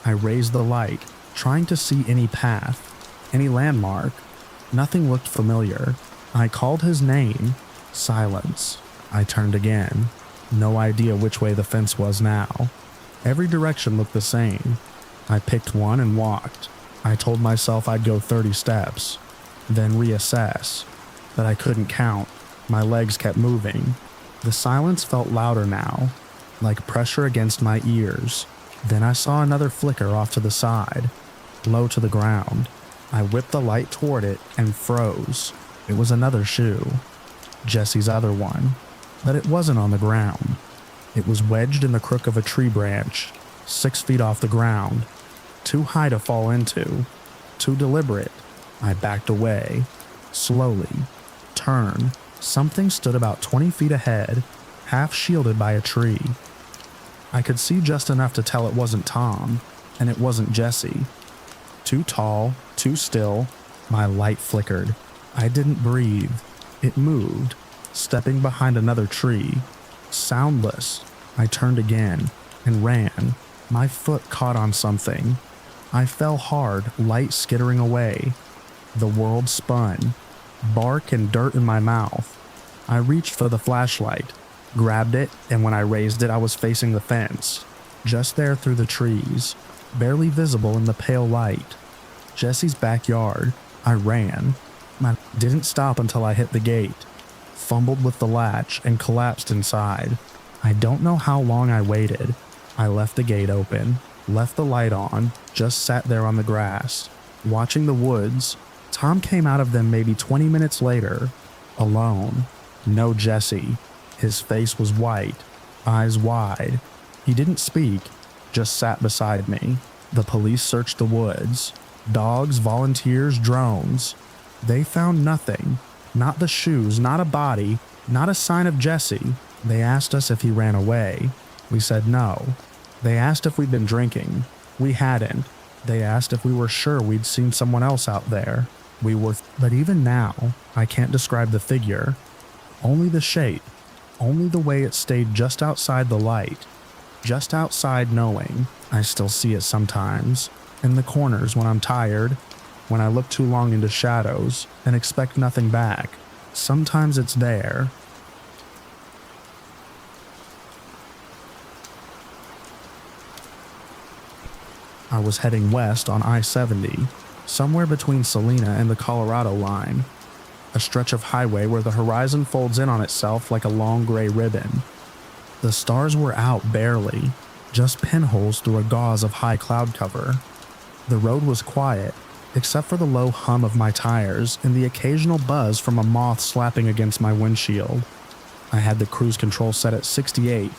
I raised the light, trying to see any path, any landmark. Nothing looked familiar. I called his name. Silence. I turned again. No idea which way the fence was now. Every direction looked the same. I picked one and walked. I told myself I'd go 30 steps, then reassess. But I couldn't count. My legs kept moving. The silence felt louder now, like pressure against my ears. Then I saw another flicker off to the side, low to the ground. I whipped the light toward it and froze. It was another shoe. Jesse's other one. But it wasn't on the ground. It was wedged in the crook of a tree branch, 6 feet off the ground. Too high to fall into. Too deliberate. I backed away. Slowly. Turned. Something stood about 20 feet ahead, half shielded by a tree. I could see just enough to tell it wasn't Tom, and it wasn't Jesse. Too tall, too still. My light flickered. I didn't breathe. It moved, stepping behind another tree. Soundless. I turned again and ran. My foot caught on something. I fell hard, light skittering away. The world spun. Bark and dirt in my mouth. I reached for the flashlight, grabbed it, and when I raised it, I was facing the fence. Just there through the trees, barely visible in the pale light. Jesse's backyard. I ran. I didn't stop until I hit the gate, fumbled with the latch, and collapsed inside. I don't know how long I waited. I left the gate open, left the light on, just sat there on the grass, watching the woods. Tom came out of them maybe 20 minutes later, alone. No Jesse. His face was white, eyes wide. He didn't speak, just sat beside me. The police searched the woods. Dogs, volunteers, drones. They found nothing. Not the shoes, not a body, not a sign of Jesse. They asked us if he ran away. We said no. They asked if we'd been drinking. We hadn't. They asked if we were sure we'd seen someone else out there. We were, but even now, I can't describe the figure. Only the shape. Only the way it stayed just outside the light. Just outside, knowing. I still see it sometimes. In the corners when I'm tired. When I look too long into shadows and expect nothing back. Sometimes it's there. I was heading west on I-70, somewhere between Salina and the Colorado line. A stretch of highway where the horizon folds in on itself like a long gray ribbon. The stars were out barely, just pinholes through a gauze of high cloud cover. The road was quiet, except for the low hum of my tires and the occasional buzz from a moth slapping against my windshield. I had the cruise control set at 68,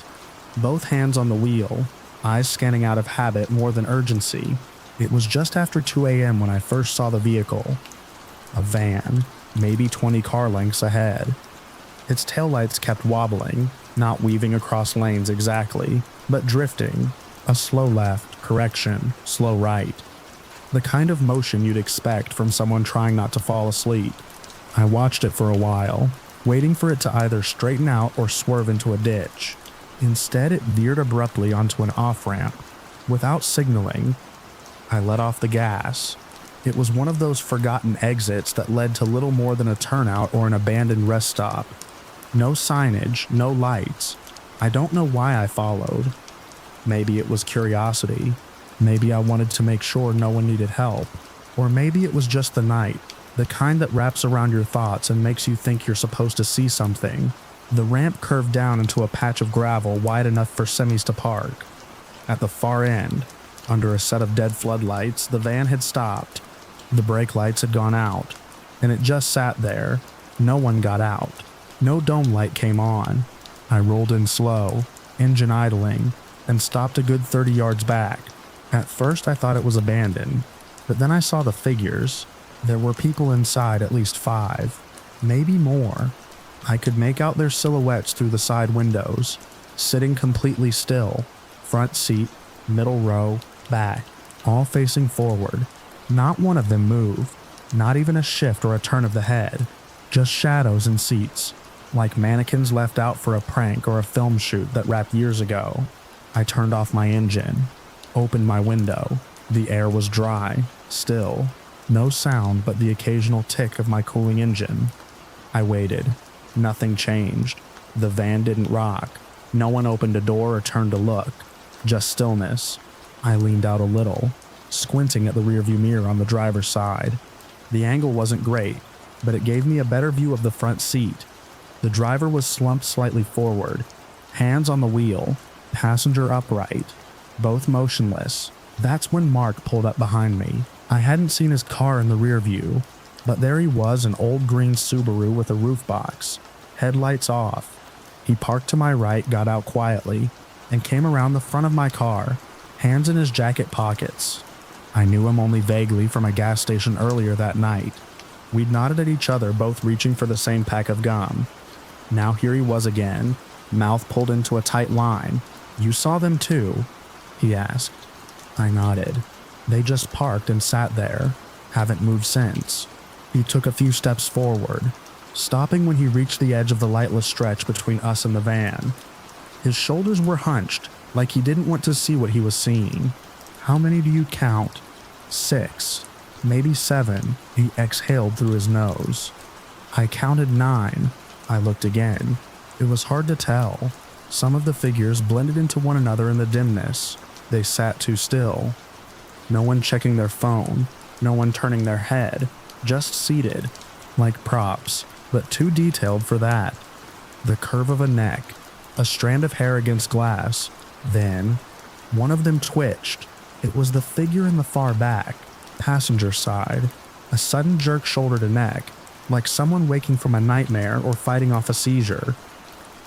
both hands on the wheel, eyes scanning out of habit more than urgency. It was just after 2 a.m. when I first saw the vehicle. A van, maybe 20 car lengths ahead. Its taillights kept wobbling, not weaving across lanes exactly, but drifting. A slow left, correction, slow right. The kind of motion you'd expect from someone trying not to fall asleep. I watched it for a while, waiting for it to either straighten out or swerve into a ditch. Instead, it veered abruptly onto an off-ramp, without signaling. I let off the gas. It was one of those forgotten exits that led to little more than a turnout or an abandoned rest stop. No signage, no lights. I don't know why I followed. Maybe it was curiosity. Maybe I wanted to make sure no one needed help. Or maybe it was just the night, the kind that wraps around your thoughts and makes you think you're supposed to see something. The ramp curved down into a patch of gravel wide enough for semis to park. At the far end, under a set of dead floodlights, the van had stopped. The brake lights had gone out, and it just sat there. No one got out. No dome light came on. I rolled in slow, engine idling, and stopped a good 30 yards back. At first I thought it was abandoned, but then I saw the figures. There were people inside, at least 5, maybe more. I could make out their silhouettes through the side windows, sitting completely still, front seat, middle row, back, all facing forward. Not one of them moved, not even a shift or a turn of the head, just shadows in seats, like mannequins left out for a prank or a film shoot that wrapped years ago. I turned off my engine, opened my window. The air was dry, still, no sound but the occasional tick of my cooling engine. I waited. Nothing changed. The van didn't rock. No one opened a door or turned to look. Just stillness. I leaned out a little, squinting at the rearview mirror on the driver's side. The angle wasn't great, but it gave me a better view of the front seat. The driver was slumped slightly forward, hands on the wheel, passenger upright, both motionless. That's when Mark pulled up behind me. I hadn't seen his car in the rear view, but there he was, an old green Subaru with a roof box, headlights off. He parked to my right, got out quietly, and came around the front of my car, hands in his jacket pockets. I knew him only vaguely from a gas station earlier that night. We'd nodded at each other, both reaching for the same pack of gum. Now here he was again, mouth pulled into a tight line. "You saw them too?" he asked. I nodded. They just parked and sat there, haven't moved since. He took a few steps forward, stopping when he reached the edge of the lightless stretch between us and the van. His shoulders were hunched, like he didn't want to see what he was seeing. "How many do you count?" "6, maybe 7, he exhaled through his nose. I counted 9. I looked again. It was hard to tell. Some of the figures blended into one another in the dimness. They sat too still. No one checking their phone, no one turning their head, just seated, like props, but too detailed for that. The curve of a neck, a strand of hair against glass. Then, one of them twitched. It was the figure in the far back, passenger side. A sudden jerk shoulder to neck, like someone waking from a nightmare or fighting off a seizure.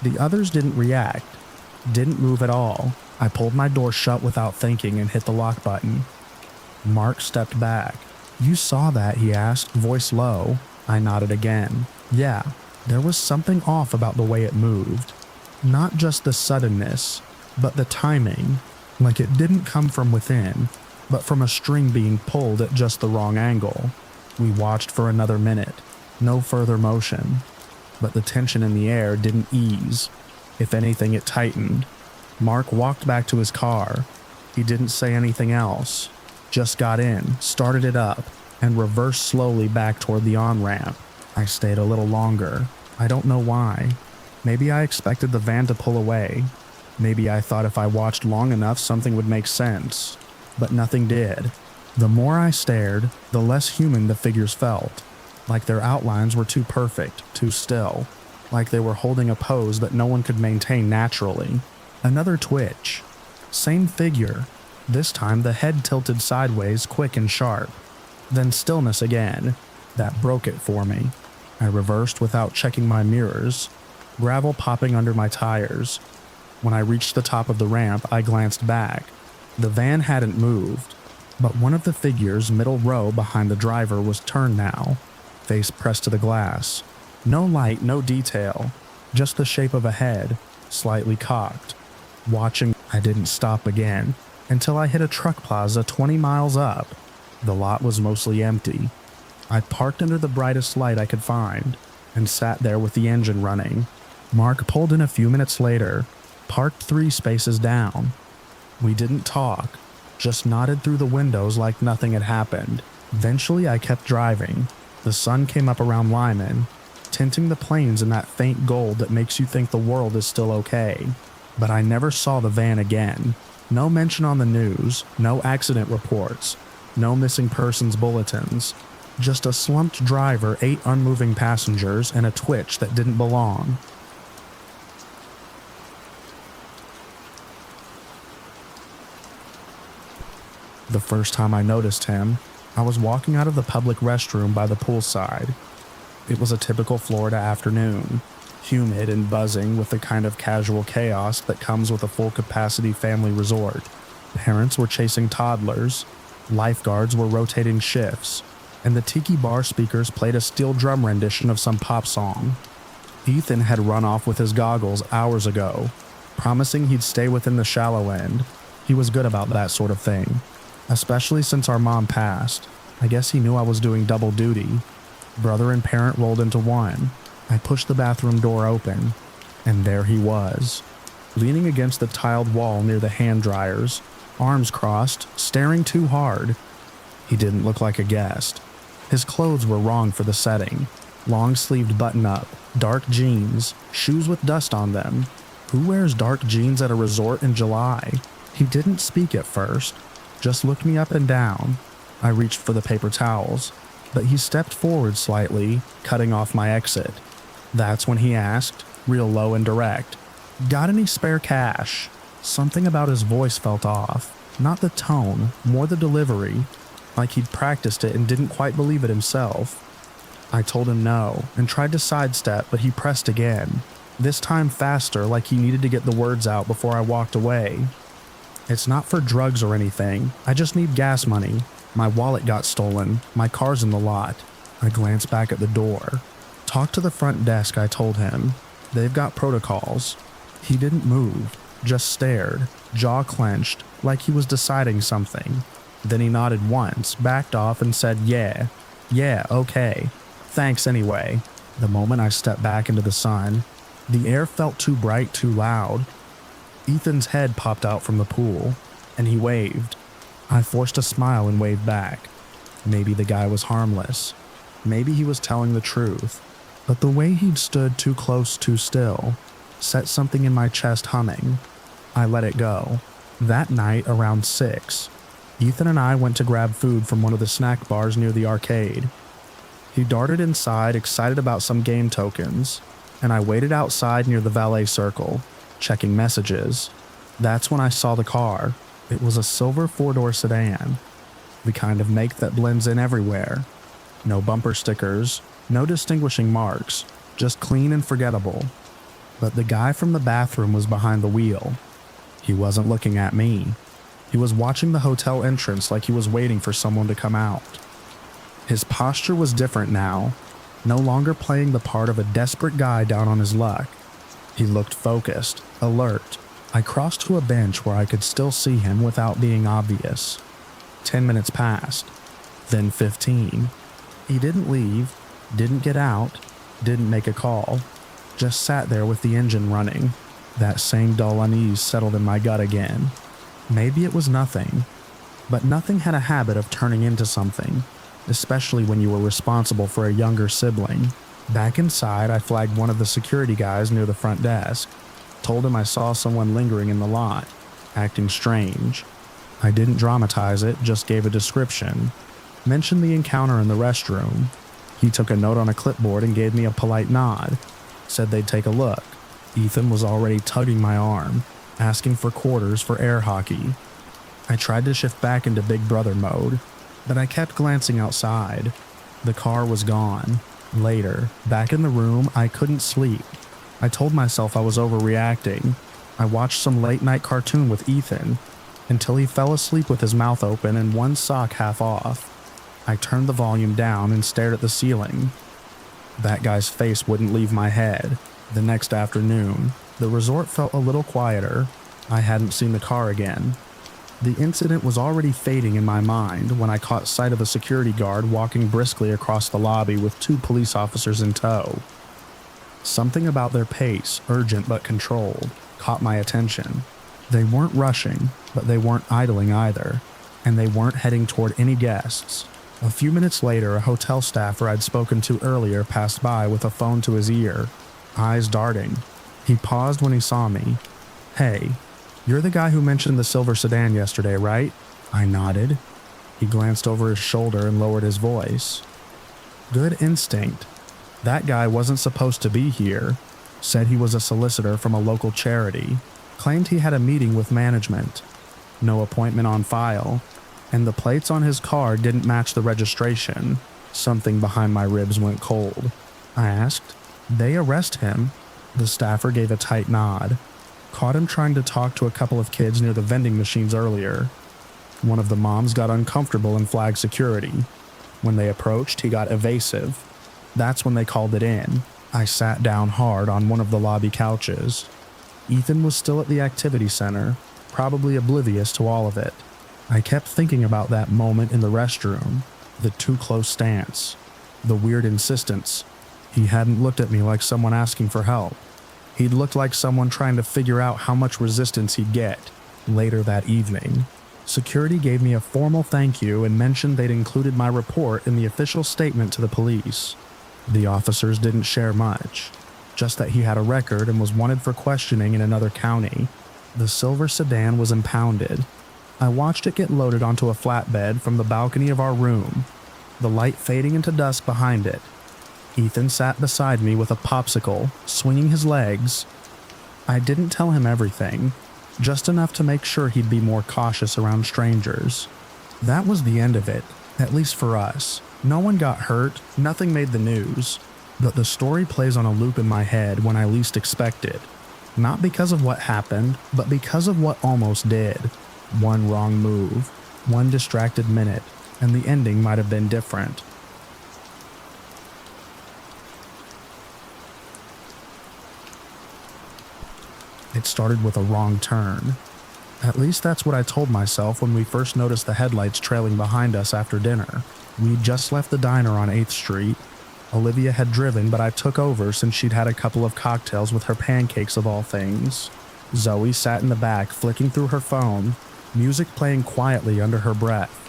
The others didn't react, didn't move at all. I pulled my door shut without thinking and hit the lock button. Mark stepped back. "You saw that?" he asked, voice low. I nodded again. Yeah, there was something off about the way it moved. Not just the suddenness, but the timing. Like it didn't come from within, but from a string being pulled at just the wrong angle. We watched for another minute. No further motion. But the tension in the air didn't ease. If anything, it tightened. Mark walked back to his car. He didn't say anything else. Just got in, started it up, and reversed slowly back toward the on-ramp. I stayed a little longer. I don't know why. Maybe I expected the van to pull away. Maybe I thought if I watched long enough something would make sense. But nothing did. The more I stared, the less human the figures felt. Like their outlines were too perfect, too still. Like they were holding a pose that no one could maintain naturally. Another twitch. Same figure. This time the head tilted sideways, quick and sharp. Then stillness again. That broke it for me. I reversed without checking my mirrors. Gravel popping under my tires. When I reached the top of the ramp, I glanced back. The van hadn't moved, but one of the figures middle row behind the driver was turned now, face pressed to the glass. No light, no detail, just the shape of a head, slightly cocked. Watching, I didn't stop again until I hit a truck plaza 20 miles up. The lot was mostly empty. I parked under the brightest light I could find and sat there with the engine running. Mark pulled in a few minutes later, parked 3 spaces down. We didn't talk, just nodded through the windows like nothing had happened. Eventually I kept driving. The sun came up around Lyman, tinting the plains in that faint gold that makes you think the world is still okay. But I never saw the van again. No mention on the news, no accident reports, no missing persons bulletins. Just a slumped driver, 8 unmoving passengers, and a twitch that didn't belong. The first time I noticed him, I was walking out of the public restroom by the poolside. It was a typical Florida afternoon. humid and buzzing with the kind of casual chaos that comes with a full-capacity family resort. Parents were chasing toddlers, lifeguards were rotating shifts, and the tiki bar speakers played a steel drum rendition of some pop song. Ethan had run off with his goggles hours ago, promising he'd stay within the shallow end. He was good about that sort of thing, especially since our mom passed. I guess he knew I was doing double duty. Brother and parent rolled into one. I pushed the bathroom door open, and there he was, leaning against the tiled wall near the hand dryers, arms crossed, staring too hard. He didn't look like a guest. His clothes were wrong for the setting. Long-sleeved button-up, dark jeans, shoes with dust on them. Who wears dark jeans at a resort in July? He didn't speak at first, just looked me up and down. I reached for the paper towels, but he stepped forward slightly, cutting off my exit. That's when he asked, real low and direct, "Got any spare cash?" Something about his voice felt off. Not the tone, more the delivery, like he'd practiced it and didn't quite believe it himself. I told him no, and tried to sidestep, but he pressed again, this time faster, like he needed to get the words out before I walked away. "It's not for drugs or anything, I just need gas money. My wallet got stolen, my car's in the lot." I glanced back at the door. "Talk to the front desk," I told him. "They've got protocols." He didn't move, just stared, jaw clenched, like he was deciding something. Then he nodded once, backed off, and said, Yeah, okay. Thanks anyway." The moment I stepped back into the sun, the air felt too bright, too loud. Ethan's head popped out from the pool, and he waved. I forced a smile and waved back. Maybe the guy was harmless. Maybe he was telling the truth. But the way he'd stood too close, too still, set something in my chest humming. I let it go. That night, around 6, Ethan and I went to grab food from one of the snack bars near the arcade. He darted inside, excited about some game tokens, and I waited outside near the valet circle, checking messages. That's when I saw the car. It was a silver 4-door sedan, the kind of make that blends in everywhere. No bumper stickers, no distinguishing marks, just clean and forgettable. But the guy from the bathroom was behind the wheel. He wasn't looking at me. He was watching the hotel entrance like he was waiting for someone to come out. His posture was different now, no longer playing the part of a desperate guy down on his luck. He looked focused, alert. I crossed to a bench where I could still see him without being obvious. 10 minutes passed, then 15. He didn't leave, didn't get out, didn't make a call, just sat there with the engine running. That same dull unease settled in my gut again. Maybe it was nothing, but nothing had a habit of turning into something, especially when you were responsible for a younger sibling. Back inside, I flagged one of the security guys near the front desk, told him I saw someone lingering in the lot, acting strange. I didn't dramatize it, just gave a description. Mentioned the encounter in the restroom. He took a note on a clipboard and gave me a polite nod. Said they'd take a look. Ethan was already tugging my arm, asking for quarters for air hockey. I tried to shift back into Big Brother mode, but I kept glancing outside. The car was gone. Later, back in the room, I couldn't sleep. I told myself I was overreacting. I watched some late-night cartoon with Ethan, until he fell asleep with his mouth open and one sock half off. I turned the volume down and stared at the ceiling. That guy's face wouldn't leave my head. The next afternoon, the resort felt a little quieter. I hadn't seen the car again. The incident was already fading in my mind when I caught sight of a security guard walking briskly across the lobby with 2 police officers in tow. Something about their pace, urgent but controlled, caught my attention. They weren't rushing, but they weren't idling either, and they weren't heading toward any guests. A few minutes later, a hotel staffer I'd spoken to earlier passed by with a phone to his ear, eyes darting. He paused when he saw me. "Hey, you're the guy who mentioned the silver sedan yesterday, right?" I nodded. He glanced over his shoulder and lowered his voice. "Good instinct. That guy wasn't supposed to be here. Said he was a solicitor from a local charity. Claimed he had a meeting with management. No appointment on file. And the plates on his car didn't match the registration." Something behind my ribs went cold. I asked, "They arrest him?" The staffer gave a tight nod. Caught him trying to talk to a couple of kids near the vending machines earlier. One of the moms got uncomfortable and flagged security. When they approached, he got evasive. That's when they called it in. I sat down hard on one of the lobby couches. Ethan was still at the activity center, probably oblivious to all of it. I kept thinking about that moment in the restroom, the too close stance, the weird insistence. He hadn't looked at me like someone asking for help. He'd looked like someone trying to figure out how much resistance he'd get. Later that evening, security gave me a formal thank you and mentioned they'd included my report in the official statement to the police. The officers didn't share much, just that he had a record and was wanted for questioning in another county. The silver sedan was impounded. I watched it get loaded onto a flatbed from the balcony of our room, the light fading into dusk behind it. Ethan sat beside me with a popsicle, swinging his legs. I didn't tell him everything, just enough to make sure he'd be more cautious around strangers. That was the end of it, at least for us. No one got hurt, nothing made the news, but the story plays on a loop in my head when I least expect it. Not because of what happened, but because of what almost did. One wrong move, one distracted minute, and the ending might have been different. It started with a wrong turn. At least that's what I told myself when we first noticed the headlights trailing behind us after dinner. We'd just left the diner on 8th Street. Olivia had driven, but I took over since she'd had a couple of cocktails with her pancakes of all things. Zoe sat in the back flicking through her phone, music playing quietly under her breath.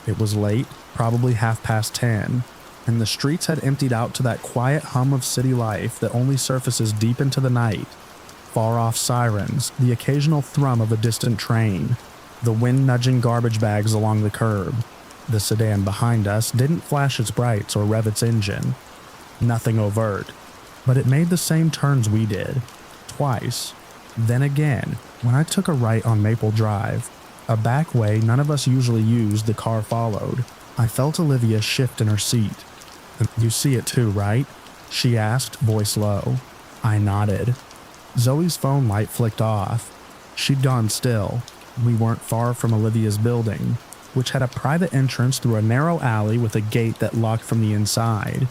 It was late, probably 10:30, and the streets had emptied out to that quiet hum of city life that only surfaces deep into the night. Far-off sirens, the occasional thrum of a distant train, the wind nudging garbage bags along the curb. The sedan behind us didn't flash its brights or rev its engine. Nothing overt, but it made the same turns we did, twice. Then again, when I took a right on Maple Drive, a back way none of us usually used, the car followed. I felt Olivia shift in her seat. "You see it too, right?" she asked, voice low. I nodded. Zoe's phone light flicked off. She'd gone still. We weren't far from Olivia's building, which had a private entrance through a narrow alley with a gate that locked from the inside.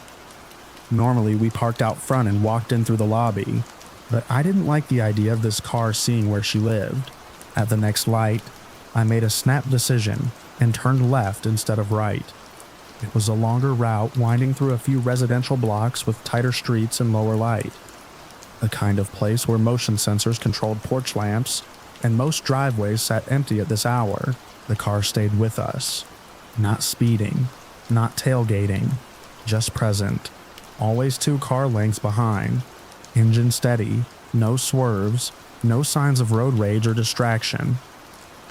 Normally, we parked out front and walked in through the lobby, but I didn't like the idea of this car seeing where she lived. At the next light, I made a snap decision and turned left instead of right. It was a longer route winding through a few residential blocks with tighter streets and lower light. The kind of place where motion sensors controlled porch lamps, and most driveways sat empty at this hour. The car stayed with us. Not speeding, not tailgating, just present. Always 2 car lengths behind. Engine steady, no swerves, no signs of road rage or distraction.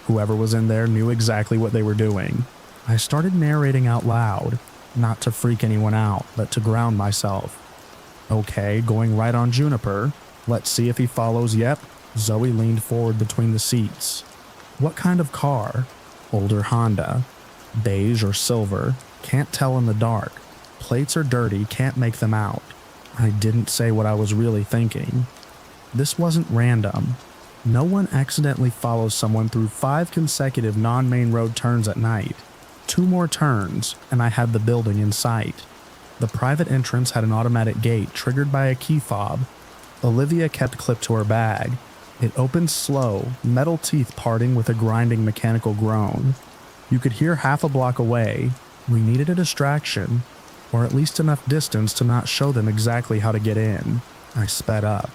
Whoever was in there knew exactly what they were doing. I started narrating out loud, not to freak anyone out, but to ground myself. Okay, going right on Juniper. Let's see if he follows. Yep. Zoe leaned forward between the seats. What kind of car? Older Honda. Beige or silver. Can't tell in the dark. Plates are dirty, can't make them out. I didn't say what I was really thinking. This wasn't random. No one accidentally follows someone through 5 consecutive non-main road turns at night. 2 more turns, and I had the building in sight. The private entrance had an automatic gate triggered by a key fob. Olivia kept clipped to her bag. It opened slow, metal teeth parting with a grinding mechanical groan. You could hear half a block away. We needed a distraction, or at least enough distance to not show them exactly how to get in. I sped up.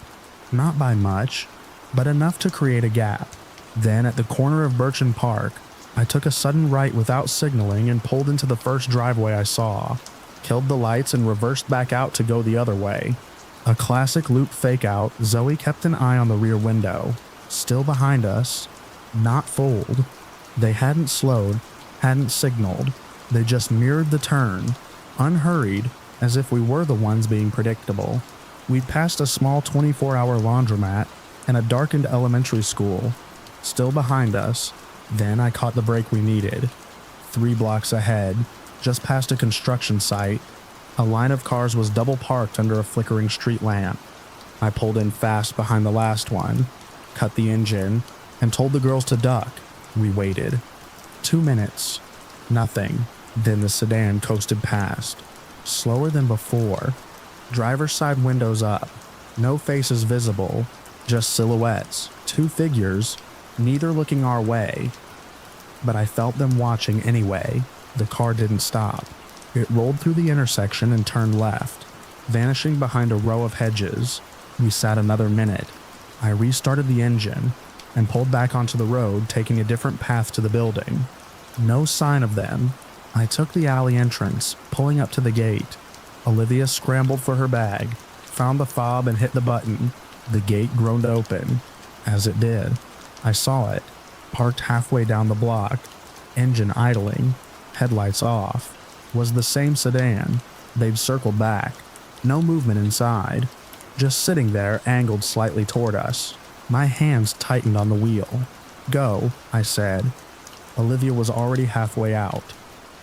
Not by much, but enough to create a gap. Then, at the corner of Birch and Park, I took a sudden right without signaling and pulled into the first driveway I saw. Killed the lights and reversed back out to go the other way. A classic loop fake-out. Zoe kept an eye on the rear window. Still behind us. Not fooled. They hadn't slowed, hadn't signaled. They just mirrored the turn, unhurried, as if we were the ones being predictable. We'd passed a small 24-hour laundromat and a darkened elementary school. Still behind us. Then I caught the break we needed. 3 blocks ahead, just past a construction site, a line of cars was double parked under a flickering street lamp. I pulled in fast behind the last one, cut the engine, and told the girls to duck. We waited. 2 minutes. Nothing. Then the sedan coasted past. Slower than before. Driver's side windows up. No faces visible. Just silhouettes. 2 figures, neither looking our way. But I felt them watching anyway. The car didn't stop. It rolled through the intersection and turned left, vanishing behind a row of hedges. We sat another minute. I restarted the engine and pulled back onto the road, taking a different path to the building. No sign of them. I took the alley entrance, pulling up to the gate. Olivia scrambled for her bag, found the fob and hit the button. The gate groaned open. As it did, I saw it, parked halfway down the block, engine idling, headlights off. Was the same sedan. They'd circled back. No movement inside. Just sitting there, angled slightly toward us. My hands tightened on the wheel. "Go," I said. Olivia was already halfway out.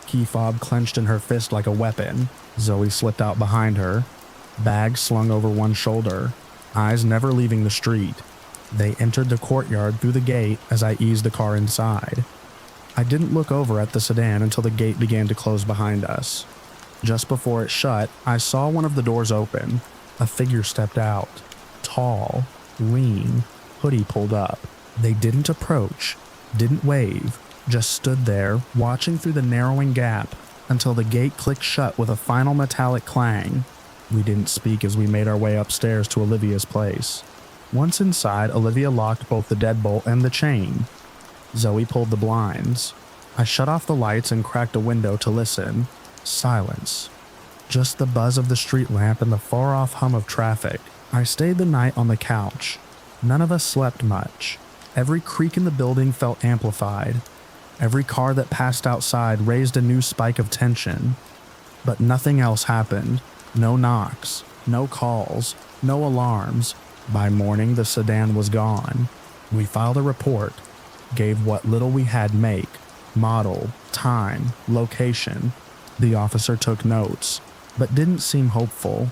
Key fob clenched in her fist like a weapon. Zoe slipped out behind her, bag slung over one shoulder, eyes never leaving the street. They entered the courtyard through the gate as I eased the car inside. I didn't look over at the sedan until the gate began to close behind us. Just before it shut, I saw one of the doors open. A figure stepped out. Tall, lean, hoodie pulled up. They didn't approach, didn't wave, just stood there, watching through the narrowing gap until the gate clicked shut with a final metallic clang. We didn't speak as we made our way upstairs to Olivia's place. Once inside, Olivia locked both the deadbolt and the chain. Zoe pulled the blinds. I shut off the lights and cracked a window to listen. Silence. Just the buzz of the street lamp and the far-off hum of traffic. I stayed the night on the couch. None of us slept much. Every creak in the building felt amplified. Every car that passed outside raised a new spike of tension. But nothing else happened. No knocks, no calls, no alarms. By morning, the sedan was gone. We filed a report, gave what little we had make, model, time, location. The officer took notes, but didn't seem hopeful.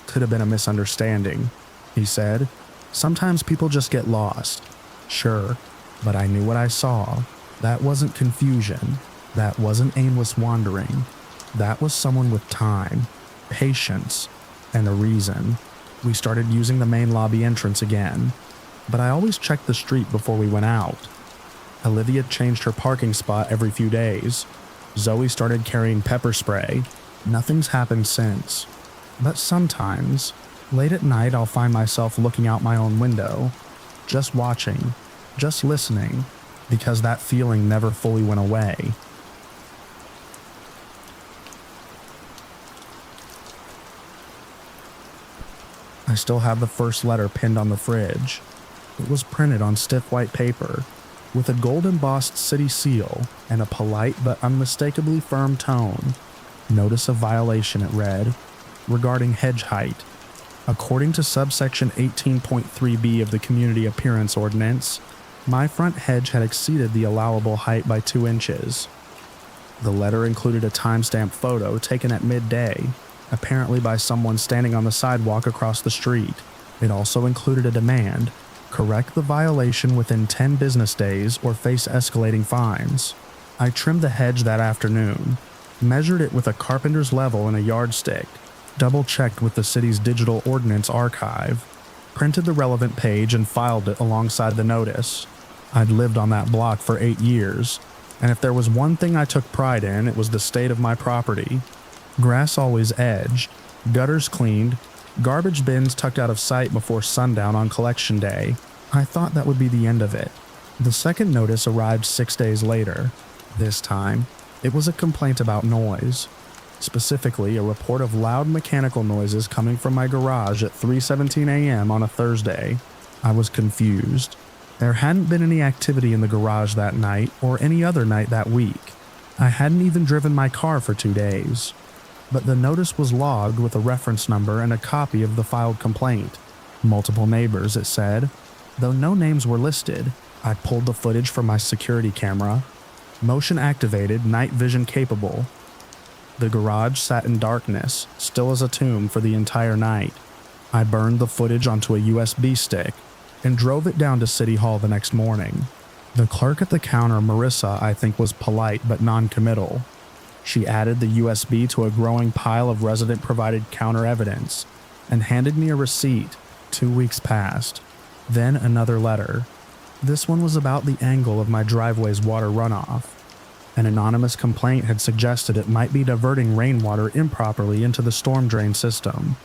Could have been a misunderstanding, he said. Sometimes people just get lost. Sure, but I knew what I saw. That wasn't confusion. That wasn't aimless wandering. That was someone with time, patience, and a reason. We started using the main lobby entrance again, but I always checked the street before we went out. Olivia changed her parking spot every few days. Zoe started carrying pepper spray. Nothing's happened since. But sometimes, late at night, I'll find myself looking out my own window, just watching, just listening, because that feeling never fully went away. I still have the first letter pinned on the fridge. It was printed on stiff white paper, with a gold embossed city seal and a polite but unmistakably firm tone. Notice of violation, it read, regarding hedge height. According to subsection 18.3b of the Community Appearance Ordinance, my front hedge had exceeded the allowable height by 2 inches. The letter included a timestamp photo taken at midday, apparently by someone standing on the sidewalk across the street. It also included a demand: correct the violation within 10 business days or face escalating fines. I trimmed the hedge that afternoon, measured it with a carpenter's level and a yardstick, double-checked with the city's digital ordinance archive, printed the relevant page and filed it alongside the notice. I'd lived on that block for 8 years, and if there was one thing I took pride in, it was the state of my property. Grass always edged, gutters cleaned, garbage bins tucked out of sight before sundown on collection day. I thought that would be the end of it. The second notice arrived 6 days later. This time, it was a complaint about noise. Specifically, a report of loud mechanical noises coming from my garage at 3:17 a.m. on a Thursday. I was confused. There hadn't been any activity in the garage that night or any other night that week. I hadn't even driven my car for 2 days. But the notice was logged with a reference number and a copy of the filed complaint. Multiple neighbors, it said. Though no names were listed, I pulled the footage from my security camera. Motion activated, night vision capable. The garage sat in darkness, still as a tomb for the entire night. I burned the footage onto a USB stick and drove it down to City Hall the next morning. The clerk at the counter, Marissa, I think was polite but non-committal. She added the USB to a growing pile of resident-provided counter evidence and handed me a receipt. 2 weeks passed. Then another letter. This one was about the angle of my driveway's water runoff. An anonymous complaint had suggested it might be diverting rainwater improperly into the storm drain system.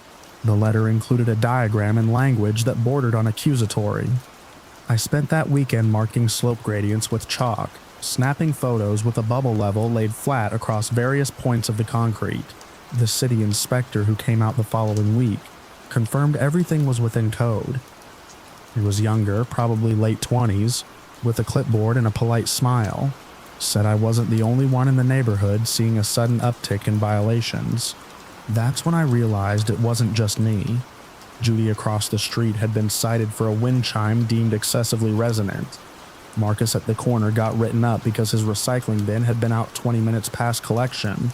The letter included a diagram and language that bordered on accusatory. I spent that weekend marking slope gradients with chalk, snapping photos with a bubble level laid flat across various points of the concrete. The city inspector, who came out the following week, confirmed everything was within code. He was younger, probably late 20s, with a clipboard and a polite smile. Said I wasn't the only one in the neighborhood seeing a sudden uptick in violations. That's when I realized it wasn't just me. Judy across the street had been cited for a wind chime deemed excessively resonant. Marcus at the corner got written up because his recycling bin had been out 20 minutes past collection.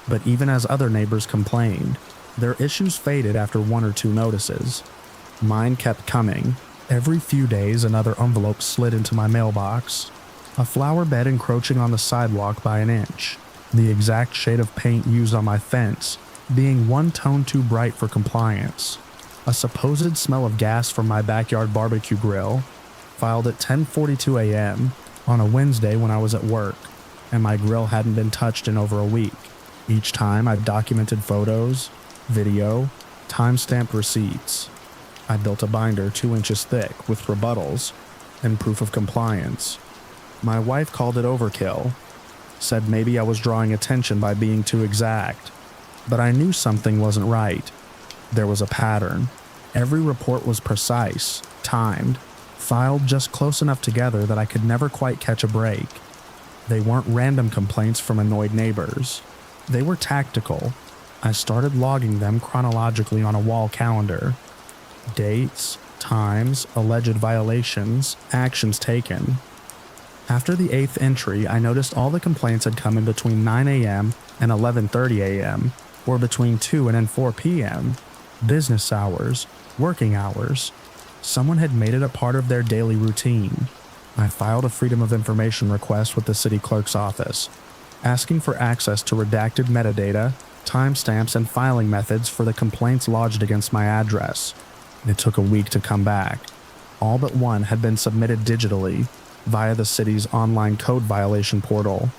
But even as other neighbors complained, their issues faded after 1 or 2 notices. Mine kept coming. Every few days another envelope slid into my mailbox. A flower bed encroaching on the sidewalk by an inch. The exact shade of paint used on my fence being 1 tone too bright for compliance. A supposed smell of gas from my backyard barbecue grill, filed at 10:42 a.m. on a Wednesday when I was at work, and my grill hadn't been touched in over a week. Each time I've documented photos, video, time-stamped receipts. I built a binder 2 inches thick with rebuttals and proof of compliance. My wife called it overkill, said maybe I was drawing attention by being too exact, but I knew something wasn't right. There was a pattern. Every report was precise, timed, filed just close enough together that I could never quite catch a break. They weren't random complaints from annoyed neighbors. They were tactical. I started logging them chronologically on a wall calendar. Dates, times, alleged violations, actions taken. After the 8th entry, I noticed all the complaints had come in between 9 a.m. and 11:30 a.m., or between 2 and 4 p.m. Business hours, working hours. Someone had made it a part of their daily routine. I filed a Freedom of Information request with the city clerk's office, asking for access to redacted metadata, timestamps, and filing methods for the complaints lodged against my address. It took a week to come back. All but one had been submitted digitally via the city's online code violation portal,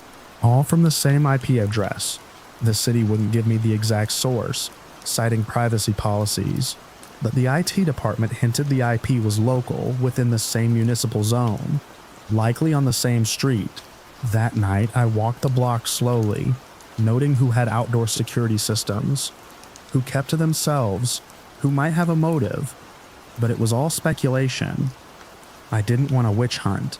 all from the same IP address. The city wouldn't give me the exact source, citing privacy policies, but the IT department hinted the IP was local within the same municipal zone, likely on the same street. That night, I walked the block slowly, noting who had outdoor security systems, who kept to themselves, who might have a motive, but it was all speculation. I didn't want a witch hunt.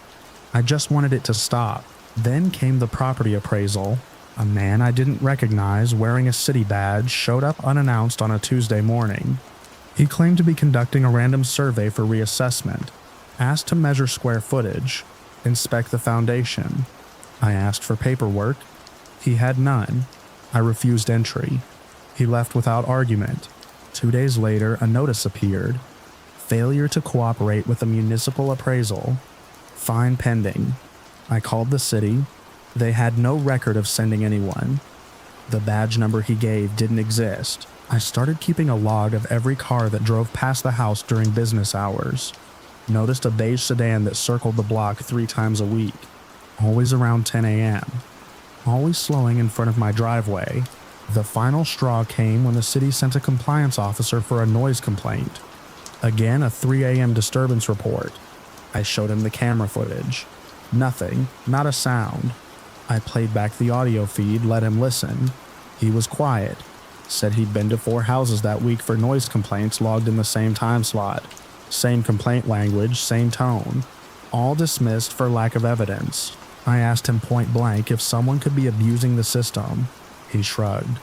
I just wanted it to stop. Then came the property appraisal. A man I didn't recognize wearing a city badge showed up unannounced on a Tuesday morning. He claimed to be conducting a random survey for reassessment, asked to measure square footage, inspect the foundation. I asked for paperwork. He had none. I refused entry. He left without argument. 2 days later, a notice appeared. Failure to cooperate with a municipal appraisal. Fine pending. I called the city. They had no record of sending anyone. The badge number he gave didn't exist. I started keeping a log of every car that drove past the house during business hours. Noticed a beige sedan that circled the block 3 times a week, always around 10 a.m., always slowing in front of my driveway. The final straw came when the city sent a compliance officer for a noise complaint. Again, a 3 a.m. disturbance report. I showed him the camera footage. Nothing, not a sound. I played back the audio feed, let him listen. He was quiet. Said he'd been to 4 houses that week for noise complaints logged in the same time slot. Same complaint language, same tone. All dismissed for lack of evidence. I asked him point blank if someone could be abusing the system. He shrugged.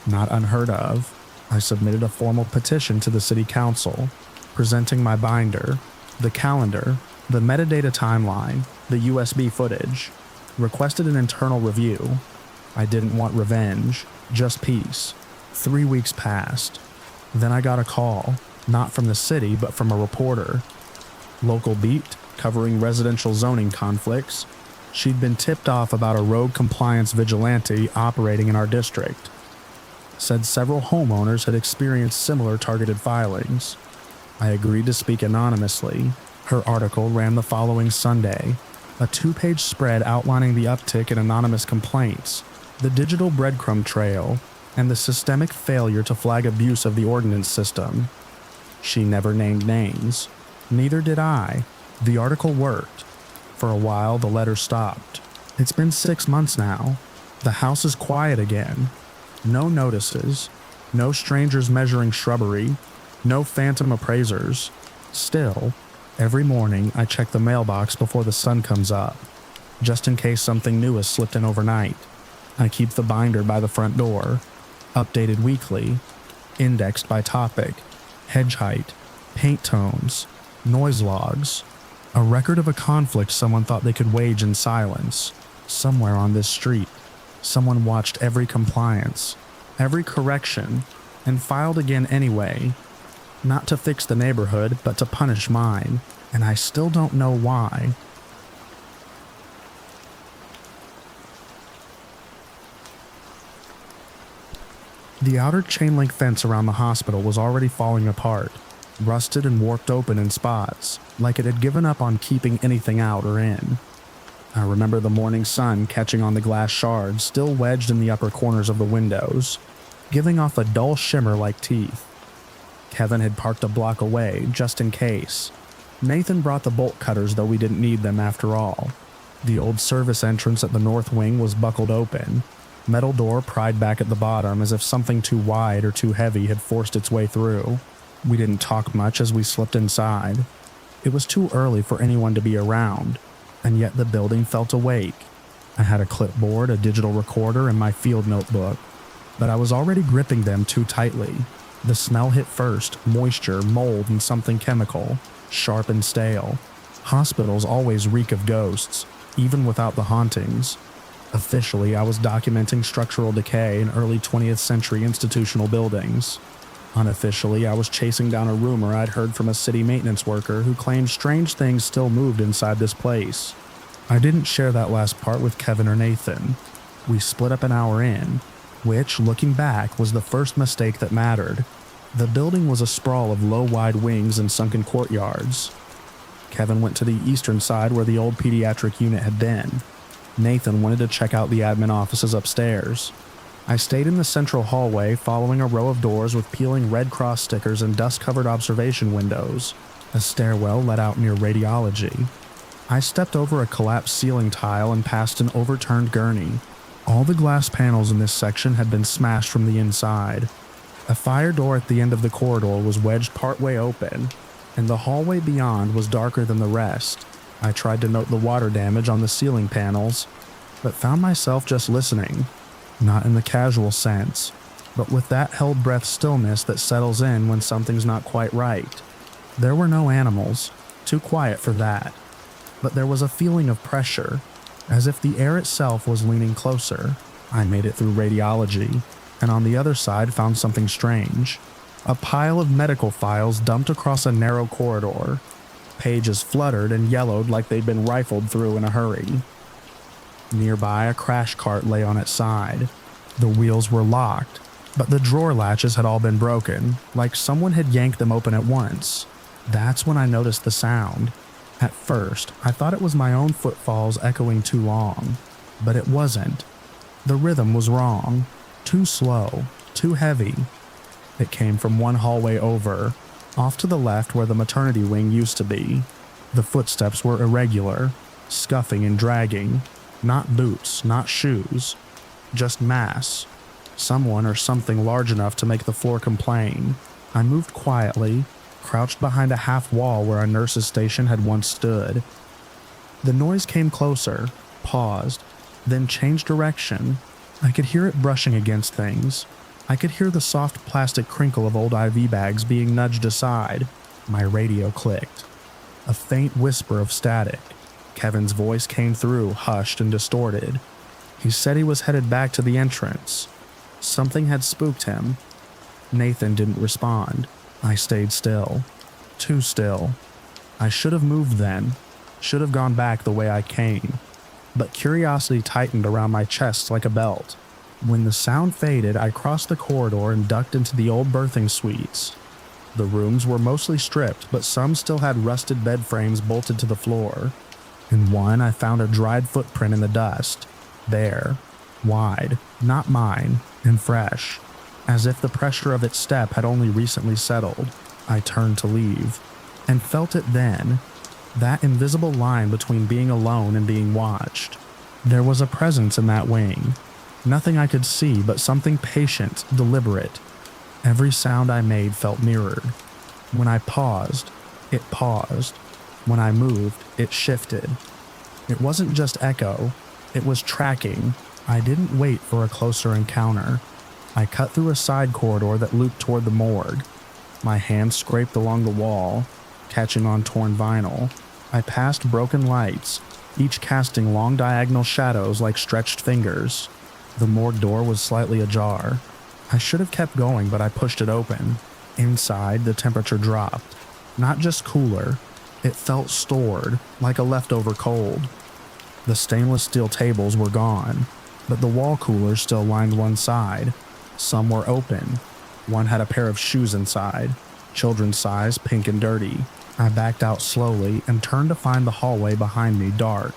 Not unheard of. I submitted a formal petition to the city council, presenting my binder, the calendar, the metadata timeline, the USB footage. Requested an internal review. I didn't want revenge, just peace. 3 weeks passed. Then I got a call, not from the city, but from a reporter. Local beat, covering residential zoning conflicts. She'd been tipped off about a rogue compliance vigilante operating in our district. Said several homeowners had experienced similar targeted filings. I agreed to speak anonymously. Her article ran the following Sunday, a 2-page spread outlining the uptick in anonymous complaints, the digital breadcrumb trail, and the systemic failure to flag abuse of the ordinance system. She never named names. Neither did I. The article worked. For a while, the letter stopped. It's been 6 months now. The house is quiet again. No notices. No strangers measuring shrubbery. No phantom appraisers. Still, every morning I check the mailbox before the sun comes up, just in case something new has slipped in overnight. I keep the binder by the front door, updated weekly, indexed by topic, hedge height, paint tones, noise logs, a record of a conflict someone thought they could wage in silence. Somewhere on this street, someone watched every compliance, every correction, and filed again anyway. Not to fix the neighborhood, but to punish mine, and I still don't know why. The outer chain link fence around the hospital was already falling apart, rusted and warped open in spots, like it had given up on keeping anything out or in. I remember the morning sun catching on the glass shards still wedged in the upper corners of the windows, giving off a dull shimmer like teeth. Kevin had parked a block away, just in case. Nathan brought the bolt cutters, though we didn't need them after all. The old service entrance at the north wing was buckled open, metal door pried back at the bottom as if something too wide or too heavy had forced its way through. We didn't talk much as we slipped inside. It was too early for anyone to be around, and yet the building felt awake. I had a clipboard, a digital recorder, and my field notebook, but I was already gripping them too tightly. The smell hit first, moisture, mold, and something chemical, sharp and stale. Hospitals always reek of ghosts, even without the hauntings. Officially, I was documenting structural decay in early 20th century institutional buildings. Unofficially, I was chasing down a rumor I'd heard from a city maintenance worker who claimed strange things still moved inside this place. I didn't share that last part with Kevin or Nathan. We split up an hour in, which, looking back, was the first mistake that mattered. The building was a sprawl of low, wide wings and sunken courtyards. Kevin went to the eastern side where the old pediatric unit had been. Nathan wanted to check out the admin offices upstairs. I stayed in the central hallway, following a row of doors with peeling Red Cross stickers and dust-covered observation windows. A stairwell led out near radiology. I stepped over a collapsed ceiling tile and past an overturned gurney. All the glass panels in this section had been smashed from the inside. A fire door at the end of the corridor was wedged partway open, and the hallway beyond was darker than the rest. I tried to note the water damage on the ceiling panels, but found myself just listening. Not in the casual sense, but with that held breath stillness that settles in when something's not quite right. There were no animals, too quiet for that, but there was a feeling of pressure, as if the air itself was leaning closer. I made it through radiology, and on the other side found something strange. A pile of medical files dumped across a narrow corridor. Pages fluttered and yellowed like they'd been rifled through in a hurry. Nearby, a crash cart lay on its side. The wheels were locked, but the drawer latches had all been broken, like someone had yanked them open at once. That's when I noticed the sound. At first, I thought it was my own footfalls echoing too long, but it wasn't. The rhythm was wrong. Too slow, too heavy. It came from one hallway over, off to the left where the maternity wing used to be. The footsteps were irregular, scuffing and dragging. Not boots, not shoes, just mass. Someone or something large enough to make the floor complain. I moved quietly, crouched behind a half wall where a nurse's station had once stood. The noise came closer, paused, then changed direction. I could hear it brushing against things. I could hear the soft plastic crinkle of old IV bags being nudged aside. My radio clicked. A faint whisper of static. Kevin's voice came through, hushed and distorted. He said he was headed back to the entrance. Something had spooked him. Nathan didn't respond. I stayed still. Too still. I should have moved then. Should have gone back the way I came. But curiosity tightened around my chest like a belt. When the sound faded, I crossed the corridor and ducked into the old birthing suites. The rooms were mostly stripped, but some still had rusted bed frames bolted to the floor. In one, I found a dried footprint in the dust. Bare, wide, not mine, and fresh. As if the pressure of its step had only recently settled. I turned to leave, and felt it then. That invisible line between being alone and being watched. There was a presence in that wing. Nothing I could see, but something patient, deliberate. Every sound I made felt mirrored. When I paused, it paused. When I moved, it shifted. It wasn't just echo, it was tracking. I didn't wait for a closer encounter. I cut through a side corridor that looped toward the morgue. My hand scraped along the wall, catching on torn vinyl. I passed broken lights, each casting long diagonal shadows like stretched fingers. The morgue door was slightly ajar. I should have kept going, but I pushed it open. Inside, the temperature dropped. Not just cooler, it felt stored, like a leftover cold. The stainless steel tables were gone, but the wall coolers still lined one side. Some were open. One had a pair of shoes inside, children's size, pink and dirty. I backed out slowly and turned to find the hallway behind me dark.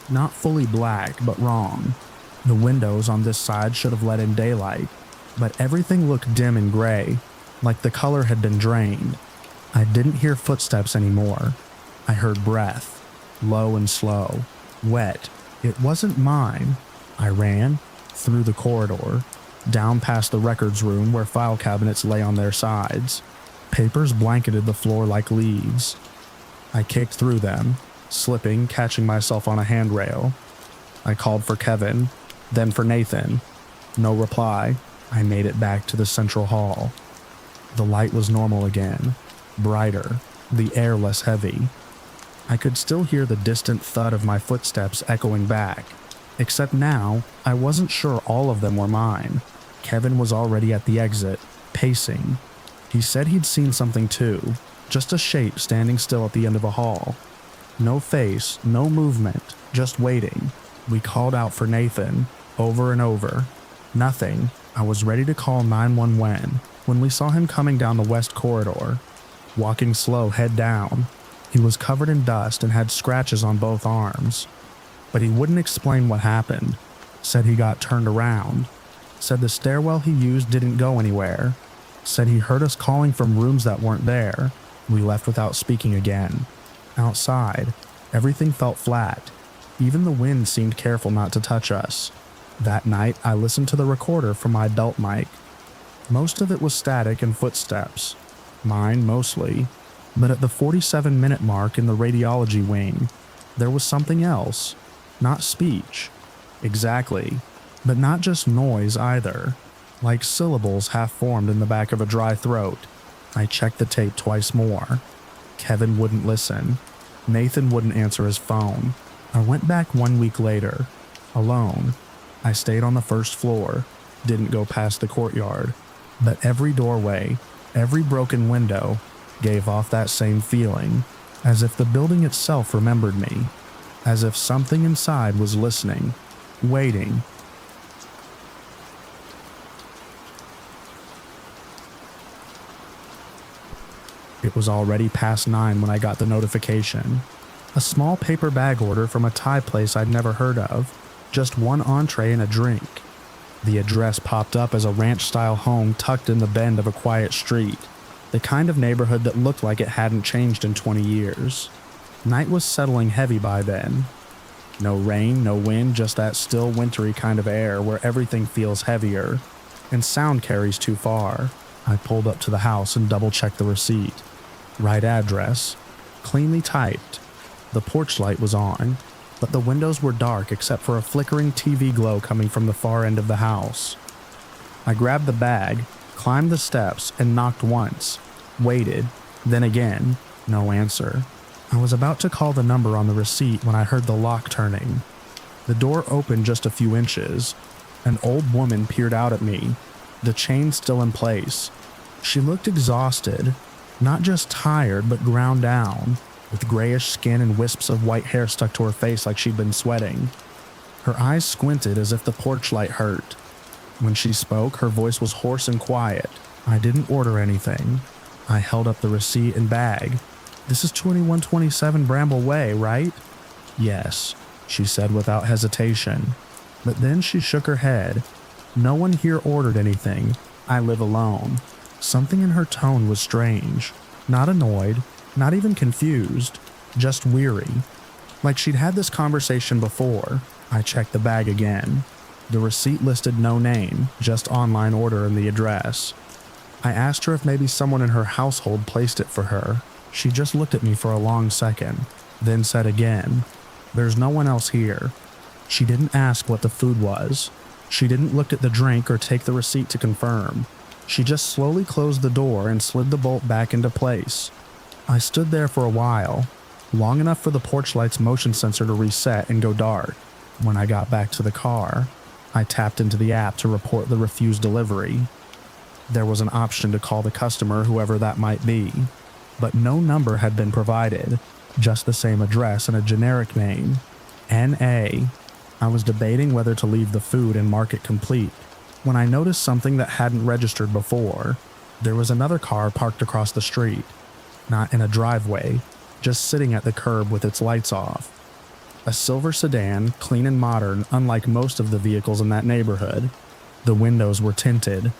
Not fully black, but wrong. The windows on this side should have let in daylight, but everything looked dim and gray, like the color had been drained. I didn't hear footsteps anymore. I heard breath, low and slow, wet. It wasn't mine. I ran, through the corridor, down past the records room where file cabinets lay on their sides. Papers blanketed the floor like leaves. I kicked through them, slipping, catching myself on a handrail. I called for Kevin, then for Nathan. No reply. I made it back to the central hall. The light was normal again, brighter, the air less heavy. I could still hear the distant thud of my footsteps echoing back, except now I wasn't sure all of them were mine. Kevin was already at the exit, pacing. He said he'd seen something too, just a shape standing still at the end of a hall. No face, no movement, just waiting. We called out for Nathan, over and over. Nothing. I was ready to call 911 when we saw him coming down the west corridor, walking slow, head down. He was covered in dust and had scratches on both arms. But he wouldn't explain what happened. Said he got turned around. Said the stairwell he used didn't go anywhere. Said he heard us calling from rooms that weren't there. We left without speaking again. Outside, everything felt flat. Even the wind seemed careful not to touch us. That night, I listened to the recorder from my belt mic. Most of it was static and footsteps. Mine mostly. But at the 47-minute mark in the radiology wing, there was something else. Not speech. Exactly. But not just noise either. Like syllables half-formed in the back of a dry throat. I checked the tape twice more. Kevin wouldn't listen. Nathan wouldn't answer his phone. I went back 1 week later. Alone. I stayed on the first floor. Didn't go past the courtyard. But every doorway, every broken window, gave off that same feeling. As if the building itself remembered me. As if something inside was listening. Waiting. It was already past 9 when I got the notification. A small paper bag order from a Thai place I'd never heard of. Just one entree and a drink. The address popped up as a ranch-style home tucked in the bend of a quiet street. The kind of neighborhood that looked like it hadn't changed in 20 years. Night was settling heavy by then. No rain, no wind, just that still wintry kind of air where everything feels heavier. And sound carries too far. I pulled up to the house and double-checked the receipt. Right address. Cleanly typed. The porch light was on, but the windows were dark except for a flickering TV glow coming from the far end of the house. I grabbed the bag, climbed the steps, and knocked once. Waited, then again. No answer. I was about to call the number on the receipt when I heard the lock turning. The door opened just a few inches. An old woman peered out at me, the chain still in place, She looked exhausted, not just tired, but ground down, with grayish skin and wisps of white hair stuck to her face like she'd been sweating. Her eyes squinted as if the porch light hurt. When she spoke, her voice was hoarse and quiet. I didn't order anything. I held up the receipt and bag. This is 2127 Bramble Way, right? Yes, she said without hesitation. But then she shook her head. No one here ordered anything. I live alone. Something in her tone was strange. Not annoyed, not even confused, just weary. Like she'd had this conversation before. I checked the bag again. The receipt listed no name, just online order and the address. I asked her if maybe someone in her household placed it for her. She just looked at me for a long second, then said again, "There's no one else here." She didn't ask what the food was. She didn't look at the drink or take the receipt to confirm. She just slowly closed the door and slid the bolt back into place. I stood there for a while, long enough for the porch light's motion sensor to reset and go dark. When I got back to the car, I tapped into the app to report the refused delivery. There was an option to call the customer, whoever that might be, but no number had been provided, just the same address and a generic name, N.A. I was debating whether to leave the food and mark it complete, when I noticed something that hadn't registered before. There was another car parked across the street, not in a driveway, just sitting at the curb with its lights off. A silver sedan, clean and modern, unlike most of the vehicles in that neighborhood. The windows were tinted.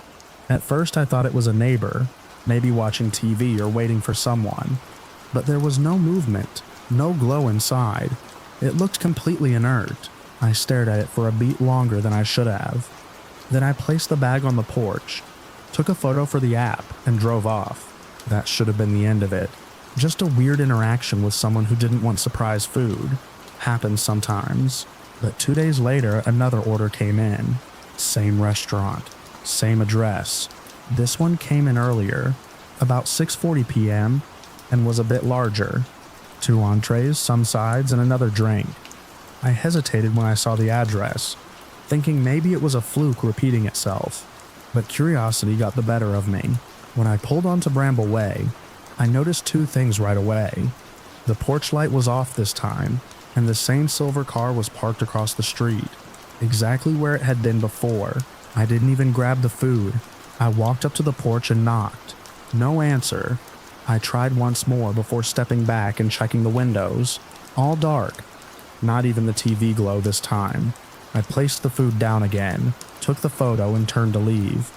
At first I thought it was a neighbor, maybe watching TV or waiting for someone. But there was no movement, no glow inside. It looked completely inert. I stared at it for a beat longer than I should have. Then I placed the bag on the porch, took a photo for the app, and drove off. That should have been the end of it. Just a weird interaction with someone who didn't want surprise food. Happens sometimes. But 2 days later, another order came in. Same restaurant, same address. This one came in earlier, about 6:40 p.m., and was a bit larger. 2 entrees, some sides, and another drink. I hesitated when I saw the address, thinking maybe it was a fluke repeating itself. But curiosity got the better of me. When I pulled onto Bramble Way, I noticed 2 things right away. The porch light was off this time, and the same silver car was parked across the street, exactly where it had been before. I didn't even grab the food. I walked up to the porch and knocked. No answer. I tried once more before stepping back and checking the windows. All dark. Not even the TV glow this time. I placed the food down again, took the photo, and turned to leave.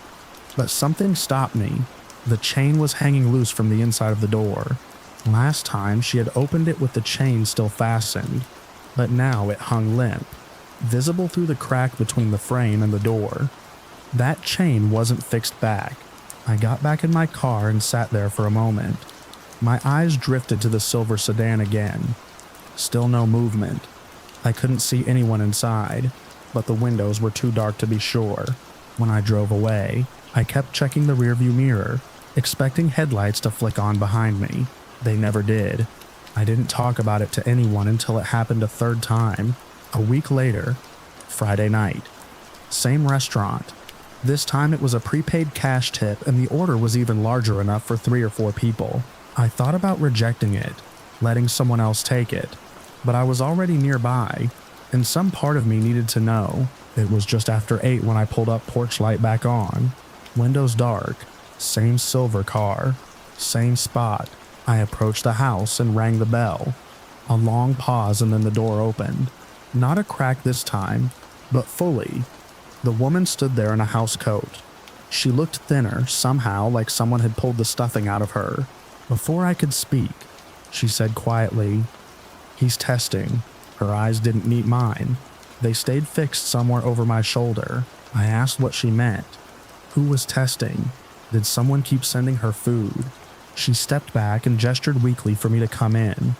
But something stopped me. The chain was hanging loose from the inside of the door. Last time, she had opened it with the chain still fastened, but now it hung limp, visible through the crack between the frame and the door. That chain wasn't fixed back. I got back in my car and sat there for a moment. My eyes drifted to the silver sedan again. Still no movement. I couldn't see anyone inside, but the windows were too dark to be sure. When I drove away, I kept checking the rearview mirror, expecting headlights to flick on behind me. They never did. I didn't talk about it to anyone until it happened a 3rd time, a week later, Friday night. Same restaurant. This time it was a prepaid cash tip, and the order was even larger enough for 3 or 4 people. I thought about rejecting it, letting someone else take it, but I was already nearby, and some part of me needed to know. It was just after 8 when I pulled up, porch light back on. Windows dark, same silver car, same spot. I approached the house and rang the bell. A long pause, and then the door opened. Not a crack this time, but fully. The woman stood there in a house coat. She looked thinner, somehow, like someone had pulled the stuffing out of her. Before I could speak, she said quietly, "He's testing." Her eyes didn't meet mine. They stayed fixed somewhere over my shoulder. I asked what she meant. Who was testing? Did someone keep sending her food? She stepped back and gestured weakly for me to come in.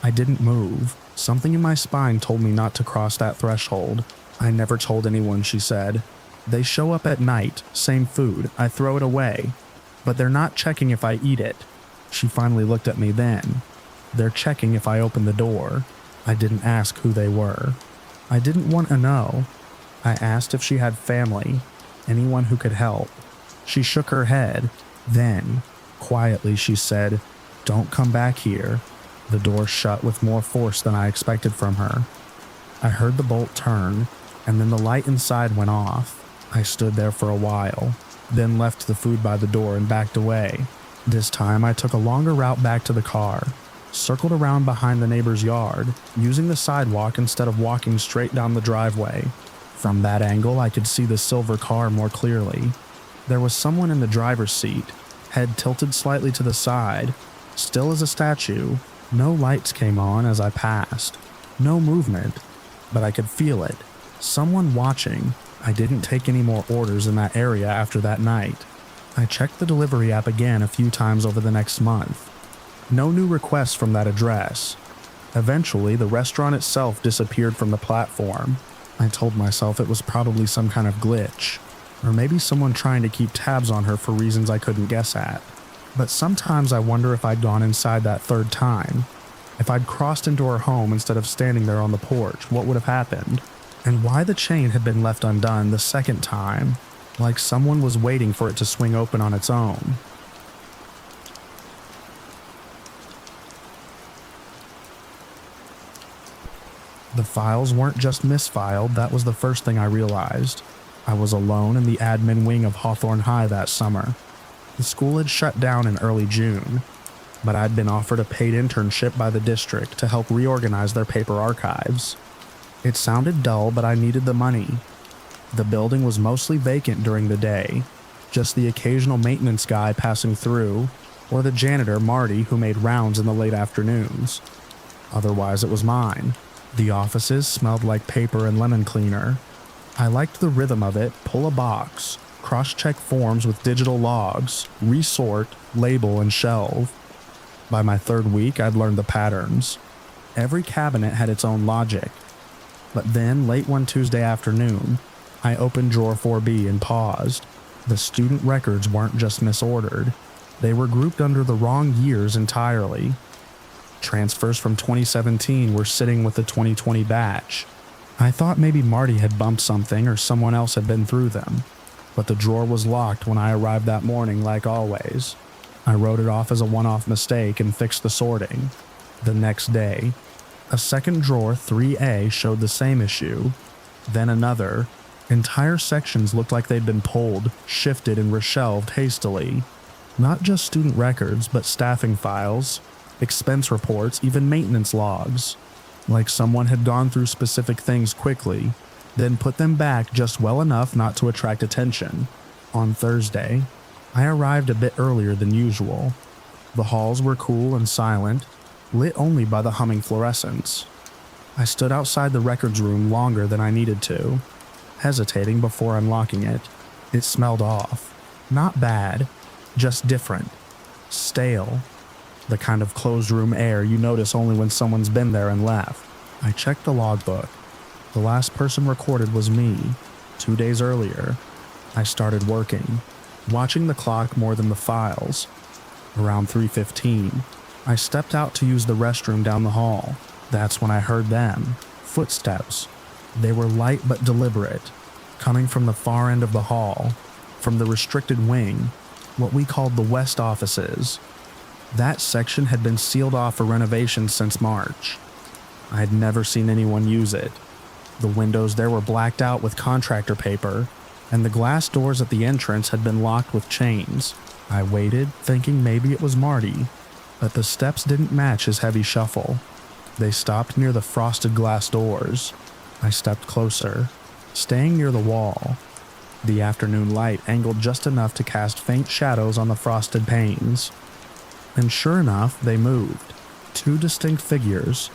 I didn't move. Something in my spine told me not to cross that threshold. "I never told anyone," she said. "They show up at night, same food, I throw it away. But they're not checking if I eat it." She finally looked at me then. "They're checking if I open the door." I didn't ask who they were. I didn't want to know. I asked if she had family, anyone who could help. She shook her head. Then, quietly, she said, "Don't come back here." The door shut with more force than I expected from her. I heard the bolt turn, and then the light inside went off. I stood there for a while, then left the food by the door and backed away. This time I took a longer route back to the car, circled around behind the neighbor's yard, using the sidewalk instead of walking straight down the driveway. From that angle, I could see the silver car more clearly. There was someone in the driver's seat, head tilted slightly to the side, still as a statue. No lights came on as I passed. No movement, but I could feel it. Someone watching. I didn't take any more orders in that area after that night. I checked the delivery app again a few times over the next month. No new requests from that address. Eventually, the restaurant itself disappeared from the platform. I told myself it was probably some kind of glitch, or maybe someone trying to keep tabs on her for reasons I couldn't guess at. But sometimes I wonder if I'd gone inside that third time. If I'd crossed into her home instead of standing there on the porch, what would have happened? And why the chain had been left undone the second time, like someone was waiting for it to swing open on its own. The files weren't just misfiled, that was the first thing I realized. I was alone in the admin wing of Hawthorne High that summer. The school had shut down in early June, but I'd been offered a paid internship by the district to help reorganize their paper archives. It sounded dull, but I needed the money. The building was mostly vacant during the day, just the occasional maintenance guy passing through, or the janitor, Marty, who made rounds in the late afternoons. Otherwise, it was mine. The offices smelled like paper and lemon cleaner. I liked the rhythm of it: pull a box, cross-check forms with digital logs, resort, label, and shelve. By my third week, I'd learned the patterns. Every cabinet had its own logic. But then, late one Tuesday afternoon, I opened drawer 4B and paused. The student records weren't just misordered. They were grouped under the wrong years entirely. Transfers from 2017 were sitting with the 2020 batch. I thought maybe Marty had bumped something or someone else had been through them. But the drawer was locked when I arrived that morning, like always. I wrote it off as a one-off mistake and fixed the sorting. The next day, a second drawer, 3A, showed the same issue. Then another. Entire sections looked like they'd been pulled, shifted, and reshelved hastily. Not just student records, but staffing files, expense reports, even maintenance logs. Like someone had gone through specific things quickly, then put them back just well enough not to attract attention. On Thursday, I arrived a bit earlier than usual. The halls were cool and silent, lit only by the humming fluorescents. I stood outside the records room longer than I needed to, hesitating before unlocking it. It smelled off. Not bad, just different. Stale. The kind of closed room air you notice only when someone's been there and left. I checked the logbook. The last person recorded was me, 2 days earlier. I started working, watching the clock more than the files. Around 3:15, I stepped out to use the restroom down the hall. That's when I heard them. Footsteps. They were light but deliberate, coming from the far end of the hall, from the restricted wing, what we called the West offices. That section had been sealed off for renovations since March. I had never seen anyone use it. The windows there were blacked out with contractor paper, and the glass doors at the entrance had been locked with chains. I waited, thinking maybe it was Marty, but the steps didn't match his heavy shuffle. They stopped near the frosted glass doors. I stepped closer, staying near the wall. The afternoon light angled just enough to cast faint shadows on the frosted panes. And sure enough, they moved. 2 distinct figures.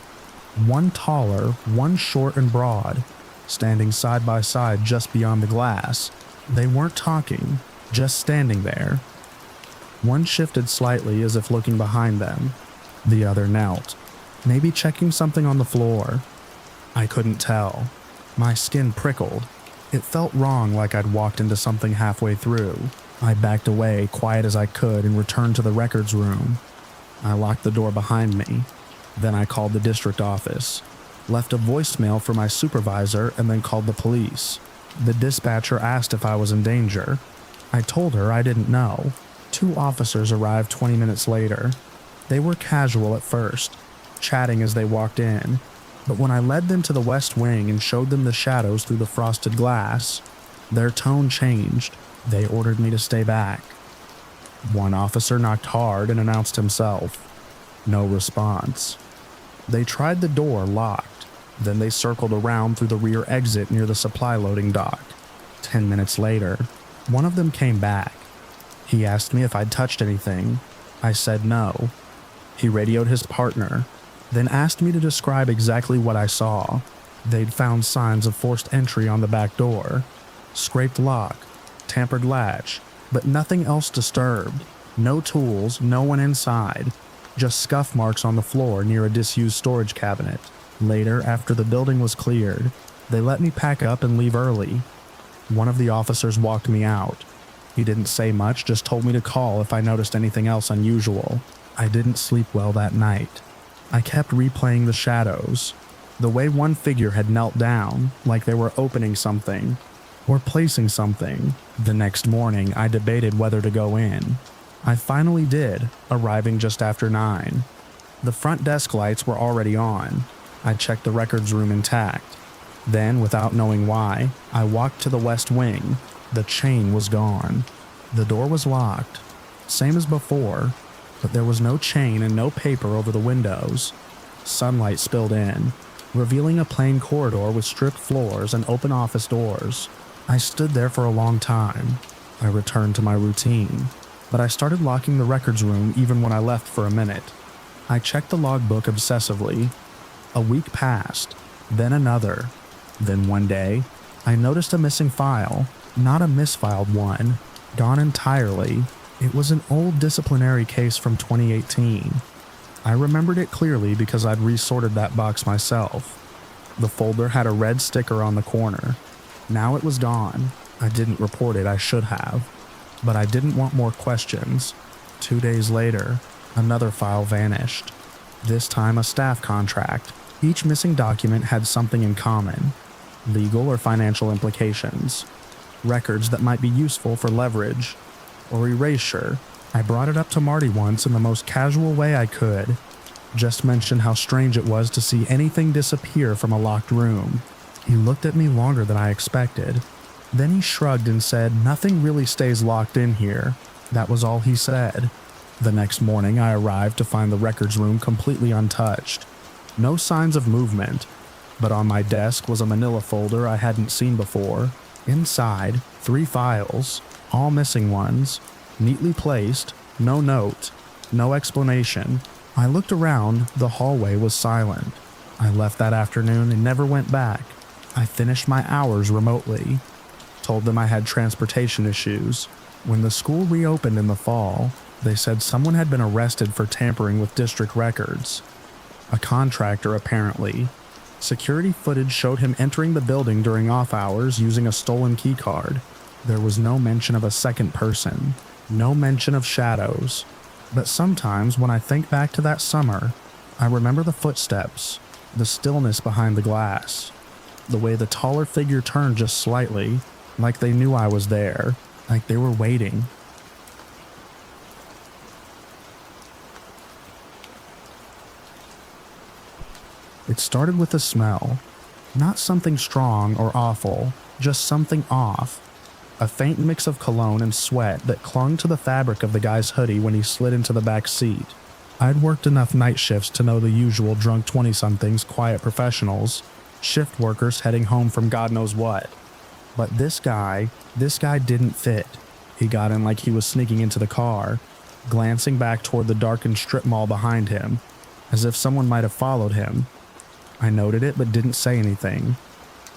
One taller, one short and broad, standing side by side just beyond the glass. They weren't talking, just standing there. One shifted slightly as if looking behind them. The other knelt, maybe checking something on the floor. I couldn't tell. My skin prickled. It felt wrong, like I'd walked into something halfway through. I backed away, quiet as I could, and returned to the records room. I locked the door behind me. Then I called the district office, left a voicemail for my supervisor, and then called the police. The dispatcher asked if I was in danger. I told her I didn't know. Two officers arrived 20 minutes later. They were casual at first, chatting as they walked in, but when I led them to the west wing and showed them the shadows through the frosted glass, their tone changed. They ordered me to stay back. One officer knocked hard and announced himself. No response. They tried the door, locked. Then they circled around through the rear exit near the supply loading dock. 10 minutes later, one of them came back. He asked me if I'd touched anything. I said no. He radioed his partner, then asked me to describe exactly what I saw. They'd found signs of forced entry on the back door, scraped lock, tampered latch, but nothing else disturbed. No tools, no one inside, just scuff marks on the floor near a disused storage cabinet. Later, after the building was cleared, they let me pack up and leave early. One of the officers walked me out. He didn't say much, just told me to call if I noticed anything else unusual. I didn't sleep well that night. I kept replaying the shadows, the way one figure had knelt down, like they were opening something, or placing something. The next morning, I debated whether to go in. I finally did, arriving just after 9. The front desk lights were already on. I checked the records room intact. Then, without knowing why, I walked to the west wing. The chain was gone. The door was locked, same as before, but there was no chain and no paper over the windows. Sunlight spilled in, revealing a plain corridor with stripped floors and open office doors. I stood there for a long time. I returned to my routine, but I started locking the records room even when I left for a minute. I checked the logbook obsessively. A week passed, then another. Then one day, I noticed a missing file, not a misfiled one, gone entirely. It was an old disciplinary case from 2018. I remembered it clearly because I'd resorted that box myself. The folder had a red sticker on the corner. Now it was gone. I didn't report it, I should have. But I didn't want more questions. 2 days later, another file vanished. This time a staff contract. Each missing document had something in common. Legal or financial implications. Records that might be useful for leverage. Or erasure. I brought it up to Marty once in the most casual way I could. Just mentioned how strange it was to see anything disappear from a locked room. He looked at me longer than I expected. Then he shrugged and said, "Nothing really stays locked in here." That was all he said. The next morning I arrived to find the records room completely untouched. No signs of movement, but on my desk was a manila folder I hadn't seen before. Inside, 3 files, all missing ones, neatly placed, no note, no explanation. I looked around, the hallway was silent. I left that afternoon and never went back. I finished my hours remotely. Told them I had transportation issues. When the school reopened in the fall, they said someone had been arrested for tampering with district records. A contractor, apparently. Security footage showed him entering the building during off hours using a stolen keycard. There was no mention of a second person, no mention of shadows. But sometimes when I think back to that summer, I remember the footsteps, the stillness behind the glass, the way the taller figure turned just slightly, like they knew I was there, like they were waiting. It started with a smell. Not something strong or awful, just something off. A faint mix of cologne and sweat that clung to the fabric of the guy's hoodie when he slid into the back seat. I'd worked enough night shifts to know the usual drunk 20-somethings, quiet professionals, shift workers heading home from God knows what. But this guy didn't fit. He got in like he was sneaking into the car, glancing back toward the darkened strip mall behind him, as if someone might have followed him. I noted it but didn't say anything.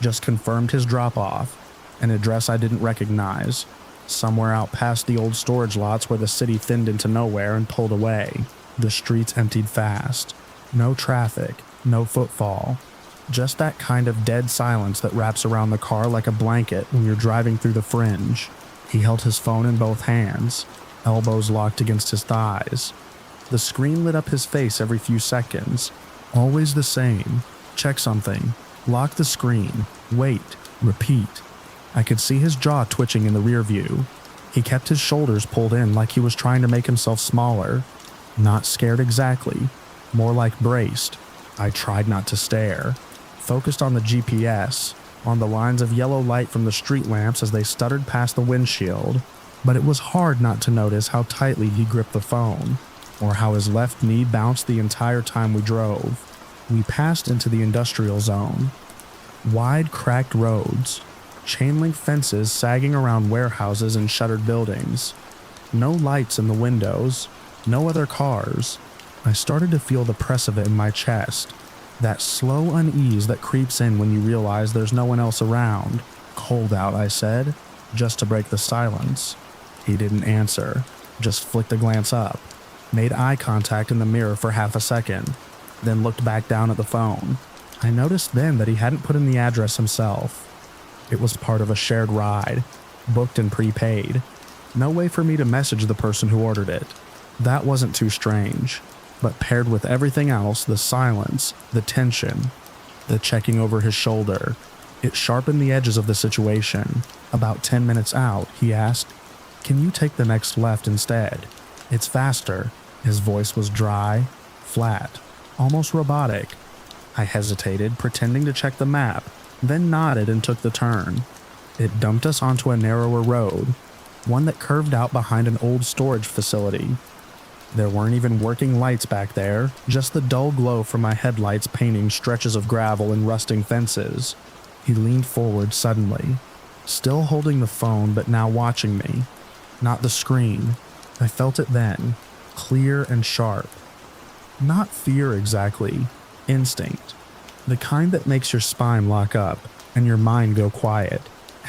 Just confirmed his drop-off, an address I didn't recognize, somewhere out past the old storage lots where the city thinned into nowhere and pulled away. The streets emptied fast. No traffic, no footfall. Just that kind of dead silence that wraps around the car like a blanket when you're driving through the fringe. He held his phone in both hands, elbows locked against his thighs. The screen lit up his face every few seconds. Always the same. Check something. Lock the screen. Wait. Repeat. I could see his jaw twitching in the rear view. He kept his shoulders pulled in like he was trying to make himself smaller. Not scared exactly, more like braced. I tried not to stare, focused on the GPS, on the lines of yellow light from the street lamps as they stuttered past the windshield, but it was hard not to notice how tightly he gripped the phone, or how his left knee bounced the entire time we drove. We passed into the industrial zone. Wide, cracked roads, chain-link fences sagging around warehouses and shuttered buildings. No lights in the windows, no other cars. I started to feel the press of it in my chest, that slow unease that creeps in when you realize there's no one else around. "Cold out," I said, just to break the silence. He didn't answer, just flicked a glance up, made eye contact in the mirror for half a second, then looked back down at the phone. I noticed then that he hadn't put in the address himself. It was part of a shared ride, booked and prepaid. No way for me to message the person who ordered it. That wasn't too strange, but paired with everything else, the silence, the tension, the checking over his shoulder, it sharpened the edges of the situation. About 10 minutes out, he asked, "Can you take the next left instead? It's faster." His voice was dry, flat, almost robotic. I hesitated, pretending to check the map, then nodded and took the turn. It dumped us onto a narrower road, one that curved out behind an old storage facility. There weren't even working lights back there, just the dull glow from my headlights painting stretches of gravel and rusting fences. He leaned forward suddenly, still holding the phone but now watching me. Not the screen. I felt it then, clear and sharp. Not fear exactly, instinct. The kind that makes your spine lock up and your mind go quiet.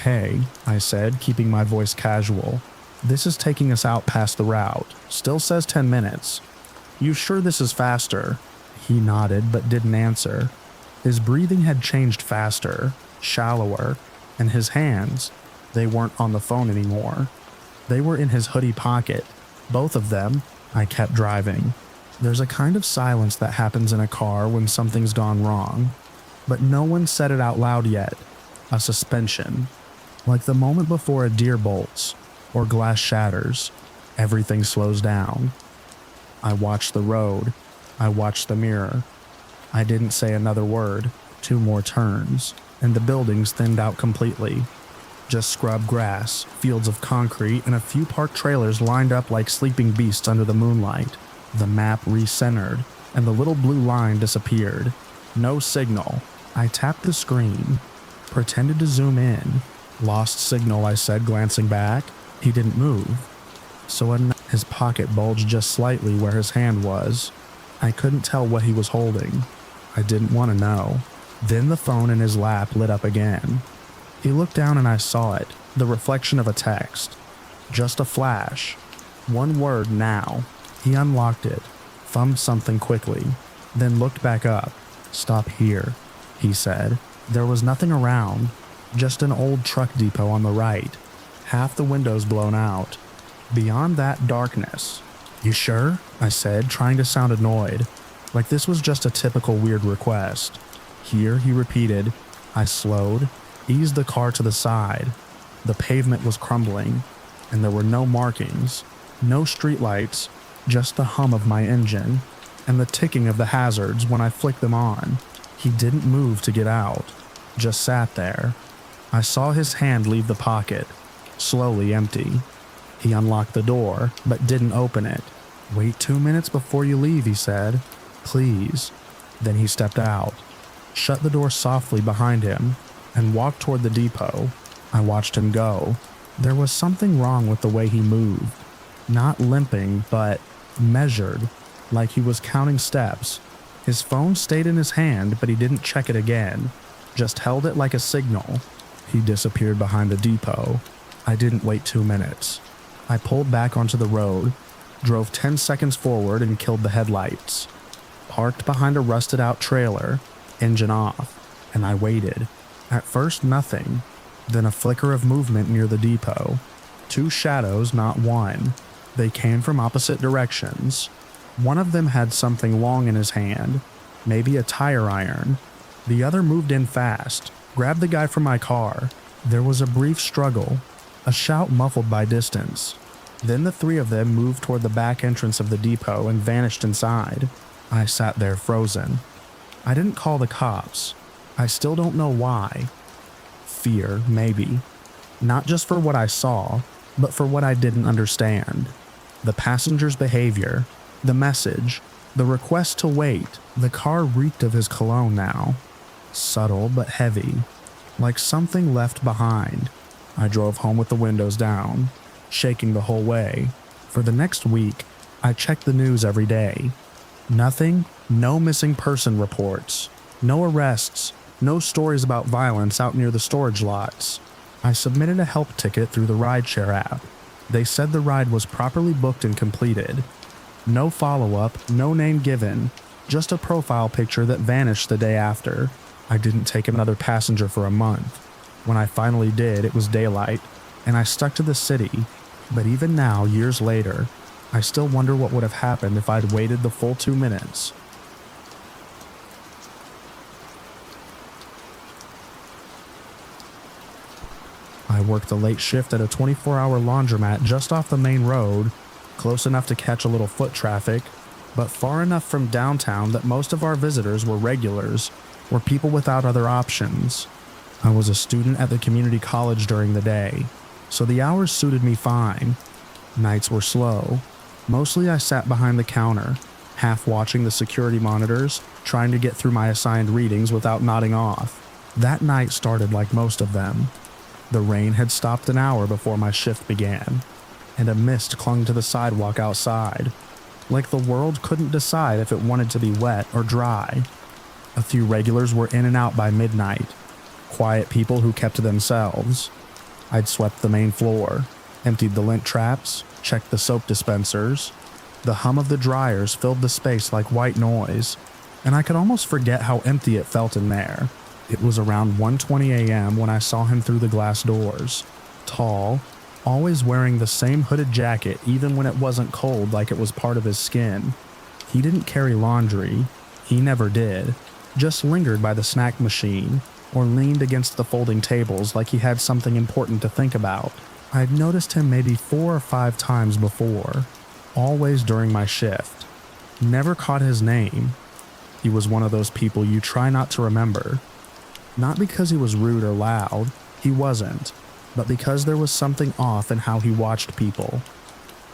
"Hey," I said, keeping my voice casual. "This is taking us out past the route. Still says 10 minutes. You sure this is faster?" He nodded but didn't answer. His breathing had changed faster, shallower, and his hands, they weren't on the phone anymore. They were in his hoodie pocket. Both of them. I kept driving. There's a kind of silence that happens in a car when something's gone wrong, but no one said it out loud yet. A suspension. Like the moment before a deer bolts, or glass shatters, everything slows down. I watched the road. I watched the mirror. I didn't say another word. 2 more turns, and the buildings thinned out completely. Just scrub grass, fields of concrete, and a few parked trailers lined up like sleeping beasts under the moonlight. The map recentered, and the little blue line disappeared. No signal. I tapped the screen, pretended to zoom in. "Lost signal," I said, glancing back. He didn't move. So his pocket bulged just slightly where his hand was. I couldn't tell what he was holding. I didn't want to know. Then the phone in his lap lit up again. He looked down and I saw it, the reflection of a text. Just a flash. One word, "now." He unlocked it, thumbed something quickly, then looked back up. "Stop here," he said. There was nothing around, just an old truck depot on the right, half the windows blown out. Beyond that, darkness. "You sure?" I said, trying to sound annoyed, like this was just a typical weird request. "Here," he repeated. I slowed, eased the car to the side. The pavement was crumbling, and there were no markings, no streetlights, just the hum of my engine, and the ticking of the hazards when I flicked them on. He didn't move to get out, just sat there. I saw his hand leave the pocket, slowly empty. He unlocked the door, but didn't open it. "Wait 2 minutes before you leave," he said. "Please." Then he stepped out, shut the door softly behind him, and walked toward the depot. I watched him go. There was something wrong with the way he moved. Not limping, but measured, like he was counting steps. His phone stayed in his hand, but he didn't check it again, just held it like a signal. He disappeared behind the depot. I didn't wait 2 minutes. I pulled back onto the road, drove 10 seconds forward and killed the headlights. Parked behind a rusted-out trailer, engine off, and I waited. At first, nothing. Then a flicker of movement near the depot. 2 shadows, not one. They came from opposite directions. One of them had something long in his hand, maybe a tire iron. The other moved in fast, grabbed the guy from my car. There was a brief struggle, a shout muffled by distance. Then the three of them moved toward the back entrance of the depot and vanished inside. I sat there frozen. I didn't call the cops. I still don't know why. Fear, maybe. Not just for what I saw, but for what I didn't understand. The passenger's behavior, the message, the request to wait. The car reeked of his cologne now. Subtle but heavy, like something left behind. I drove home with the windows down, shaking the whole way. For the next week, I checked the news every day. Nothing, no missing person reports, no arrests, no stories about violence out near the storage lots. I submitted a help ticket through the rideshare app. They said the ride was properly booked and completed. No follow-up, no name given, just a profile picture that vanished the day after. I didn't take another passenger for a month. When I finally did, it was daylight, and I stuck to the city. But even now, years later, I still wonder what would have happened if I'd waited the full 2 minutes. I worked a late shift at a 24-hour laundromat just off the main road, close enough to catch a little foot traffic, but far enough from downtown that most of our visitors were regulars or people without other options. I was a student at the community college during the day, so the hours suited me fine. Nights were slow. Mostly I sat behind the counter, half watching the security monitors, trying to get through my assigned readings without nodding off. That night started like most of them. The rain had stopped an hour before my shift began, and a mist clung to the sidewalk outside, like the world couldn't decide if it wanted to be wet or dry. A few regulars were in and out by midnight, quiet people who kept to themselves. I'd swept the main floor, emptied the lint traps, checked the soap dispensers. The hum of the dryers filled the space like white noise, and I could almost forget how empty it felt in there. It was around 1:20 a.m. when I saw him through the glass doors. Tall, always wearing the same hooded jacket even when it wasn't cold like it was part of his skin. He didn't carry laundry. He never did. Just lingered by the snack machine or leaned against the folding tables like he had something important to think about. I'd noticed him maybe 4 or 5 times before, always during my shift. Never caught his name. He was one of those people you try not to remember. Not because he was rude or loud, he wasn't, but because there was something off in how he watched people.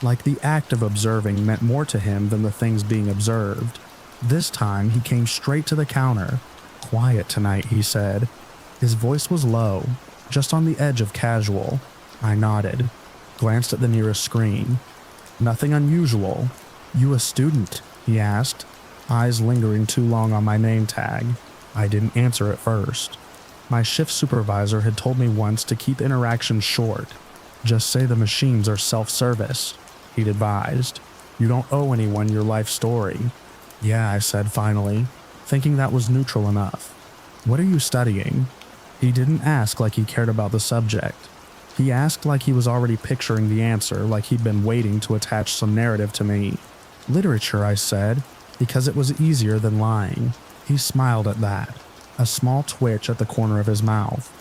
Like the act of observing meant more to him than the things being observed. This time he came straight to the counter. "Quiet tonight," he said. His voice was low, just on the edge of casual. I nodded, glanced at the nearest screen. "Nothing unusual." "You a student?" he asked, eyes lingering too long on my name tag. I didn't answer at first. My shift supervisor had told me once to keep interactions short. "Just say the machines are self-service," he'd advised. "You don't owe anyone your life story." "Yeah," I said finally, thinking that was neutral enough. "What are you studying?" He didn't ask like he cared about the subject. He asked like he was already picturing the answer, like he'd been waiting to attach some narrative to me. "Literature," I said, because it was easier than lying. He smiled at that, a small twitch at the corner of his mouth.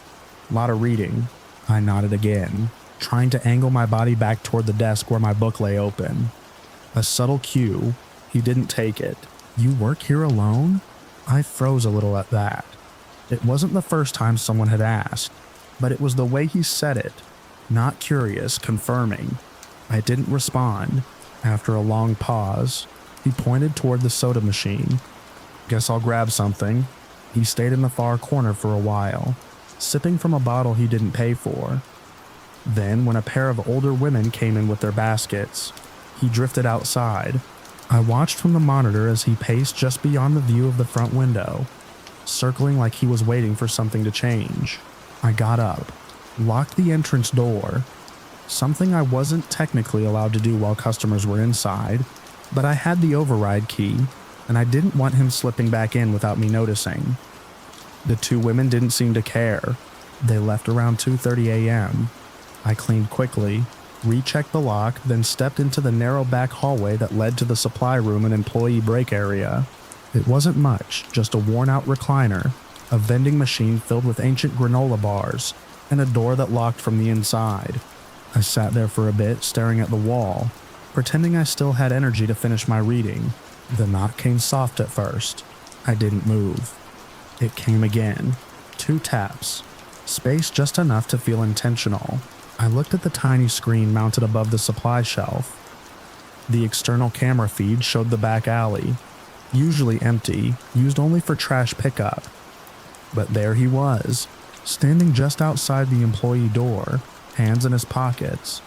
"Lot of reading." I nodded again, trying to angle my body back toward the desk where my book lay open. A subtle cue. He didn't take it. "You work here alone?" I froze a little at that. It wasn't the first time someone had asked, but it was the way he said it. Not curious, confirming. I didn't respond. After a long pause, he pointed toward the soda machine. "Guess I'll grab something." He stayed in the far corner for a while, sipping from a bottle he didn't pay for. Then, when a pair of older women came in with their baskets, he drifted outside. I watched from the monitor as he paced just beyond the view of the front window, circling like he was waiting for something to change. I got up, locked the entrance door, something I wasn't technically allowed to do while customers were inside, but I had the override key, and I didn't want him slipping back in without me noticing. The 2 women didn't seem to care. They left around 2:30 a.m. I cleaned quickly, rechecked the lock, then stepped into the narrow back hallway that led to the supply room and employee break area. It wasn't much, just a worn-out recliner, a vending machine filled with ancient granola bars, and a door that locked from the inside. I sat there for a bit, staring at the wall, pretending I still had energy to finish my reading. The knock came soft at first. I didn't move. It came again. 2 taps. Space just enough to feel intentional. I looked at the tiny screen mounted above the supply shelf. The external camera feed showed the back alley, usually empty, used only for trash pickup. But there he was, standing just outside the employee door, hands in his pockets,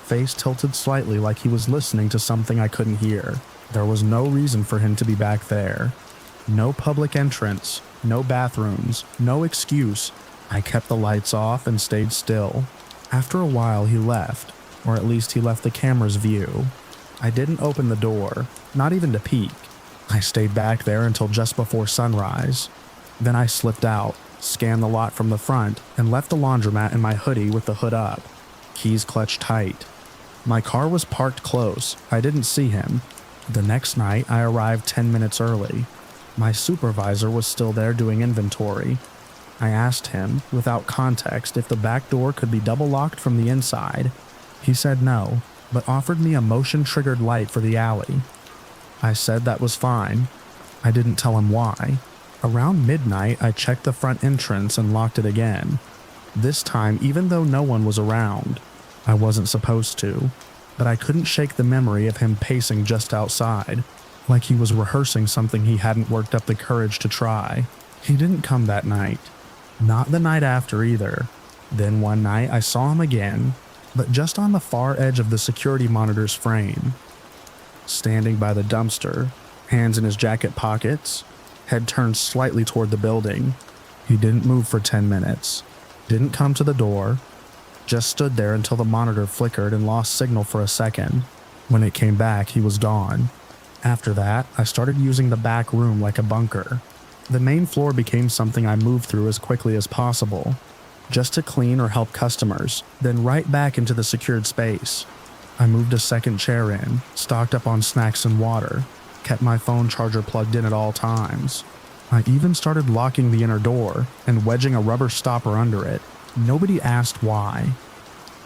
face tilted slightly like he was listening to something I couldn't hear. There was no reason for him to be back there. No public entrance, no bathrooms, no excuse. I kept the lights off and stayed still. After a while he left, or at least he left the camera's view. I didn't open the door, not even to peek. I stayed back there until just before sunrise. Then I slipped out, scanned the lot from the front, and left the laundromat in my hoodie with the hood up, keys clutched tight. My car was parked close. I didn't see him. The next night, I arrived 10 minutes early. My supervisor was still there doing inventory. I asked him, without context, if the back door could be double locked from the inside. He said no, but offered me a motion-triggered light for the alley. I said that was fine. I didn't tell him why. Around midnight, I checked the front entrance and locked it again. This time, even though no one was around. I wasn't supposed to, but I couldn't shake the memory of him pacing just outside, like he was rehearsing something he hadn't worked up the courage to try. He didn't come that night. Not the night after either. Then one night I saw him again, but just on the far edge of the security monitor's frame. Standing by the dumpster, hands in his jacket pockets, head turned slightly toward the building. He didn't move for 10 minutes, didn't come to the door, just stood there until the monitor flickered and lost signal for a second. When it came back, he was gone. After that, I started using the back room like a bunker. The main floor became something I moved through as quickly as possible, just to clean or help customers, then right back into the secured space. I moved a second chair in, stocked up on snacks and water, kept my phone charger plugged in at all times. I even started locking the inner door and wedging a rubber stopper under it. Nobody asked why.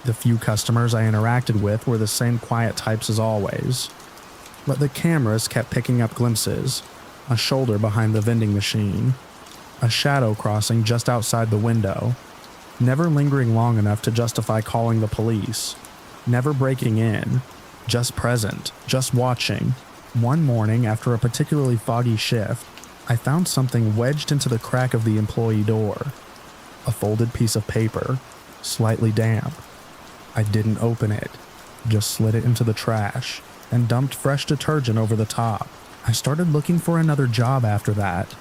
The few customers I interacted with were the same quiet types as always. But the cameras kept picking up glimpses. A shoulder behind the vending machine. A shadow crossing just outside the window. Never lingering long enough to justify calling the police. Never breaking in. Just present. Just watching. One morning, after a particularly foggy shift, I found something wedged into the crack of the employee door. A folded piece of paper, slightly damp. I didn't open it, just slid it into the trash and dumped fresh detergent over the top. I started looking for another job after that.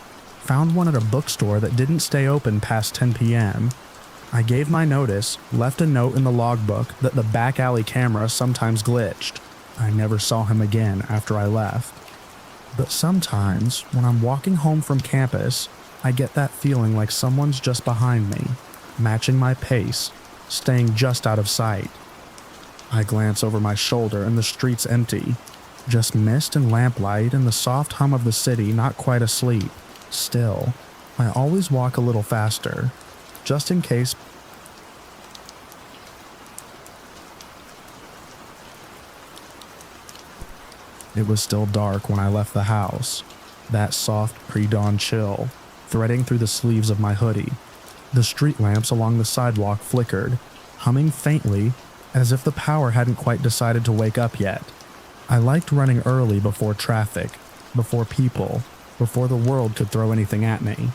Found one at a bookstore that didn't stay open past 10 p.m. I gave my notice, left a note in the logbook that the back alley camera sometimes glitched. I never saw him again after I left. But sometimes, when I'm walking home from campus, I get that feeling like someone's just behind me, matching my pace, staying just out of sight. I glance over my shoulder and the street's empty. Just mist and lamplight and the soft hum of the city not quite asleep. Still, I always walk a little faster, just in case. It was still dark when I left the house, that soft pre-dawn chill threading through the sleeves of my hoodie. The street lamps along the sidewalk flickered, humming faintly as if the power hadn't quite decided to wake up yet. I liked running early before traffic, before people, before the world could throw anything at me.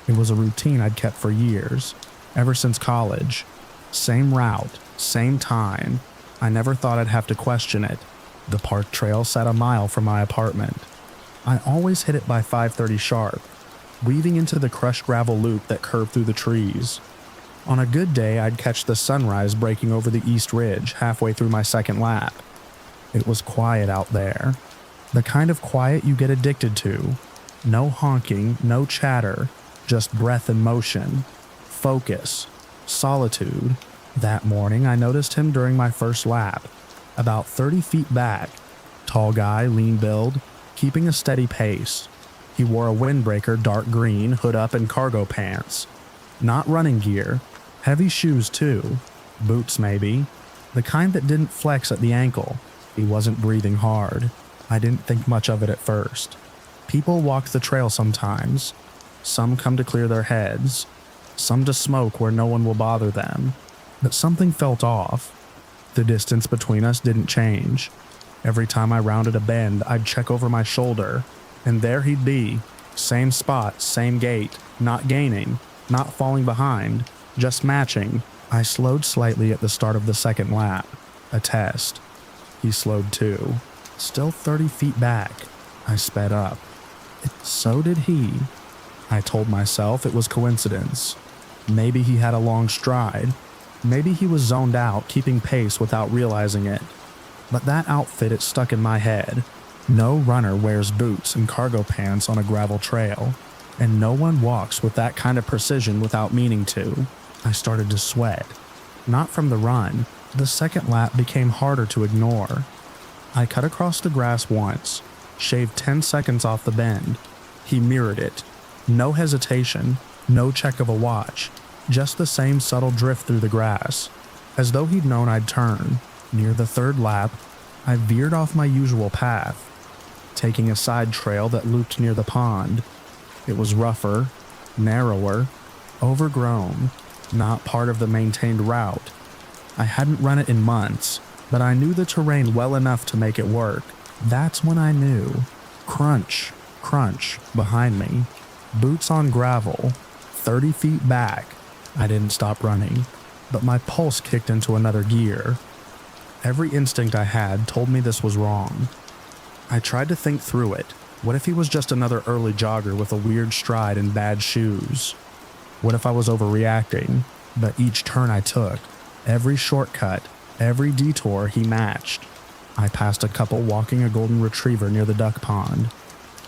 It was a routine I'd kept for years, ever since college. Same route, same time. I never thought I'd have to question it. The park trail sat a mile from my apartment. I always hit it by 5:30 sharp, weaving into the crushed gravel loop that curved through the trees. On a good day, I'd catch the sunrise breaking over the east ridge halfway through my second lap. It was quiet out there. The kind of quiet you get addicted to. No honking, no chatter, just breath and motion. Focus. Solitude. That morning, I noticed him during my first lap, about 30 feet back. Tall guy, lean build, keeping a steady pace. He wore a windbreaker dark green, hood up and cargo pants. Not running gear. Heavy shoes too. Boots maybe. The kind that didn't flex at the ankle. He wasn't breathing hard. I didn't think much of it at first. People walk the trail sometimes. Some come to clear their heads. Some to smoke where no one will bother them. But something felt off. The distance between us didn't change. Every time I rounded a bend, I'd check over my shoulder, and there he'd be. Same spot, same gait, not gaining, not falling behind, just matching. I slowed slightly at the start of the second lap. A test. He slowed too. Still 30 feet back. I sped up. So did he. I told myself it was coincidence. Maybe he had a long stride. Maybe he was zoned out, keeping pace without realizing it. But that outfit, it stuck in my head. No runner wears boots and cargo pants on a gravel trail, and no one walks with that kind of precision without meaning to. I started to sweat. Not from the run. The second lap became harder to ignore. I cut across the grass once, shaved 10 seconds off the bend. He mirrored it. No hesitation, no check of a watch, just the same subtle drift through the grass, as though he'd known I'd turn. Near the third lap, I veered off my usual path, taking a side trail that looped near the pond. It was rougher, narrower, overgrown, not part of the maintained route. I hadn't run it in months, but I knew the terrain well enough to make it work. That's when I knew. Crunch, crunch, behind me. Boots on gravel, 30 feet back. I didn't stop running, but my pulse kicked into another gear. Every instinct I had told me this was wrong. I tried to think through it. What if he was just another early jogger with a weird stride and bad shoes? What if I was overreacting? But each turn I took, every shortcut, every detour, he matched. I passed a couple walking a golden retriever near the duck pond.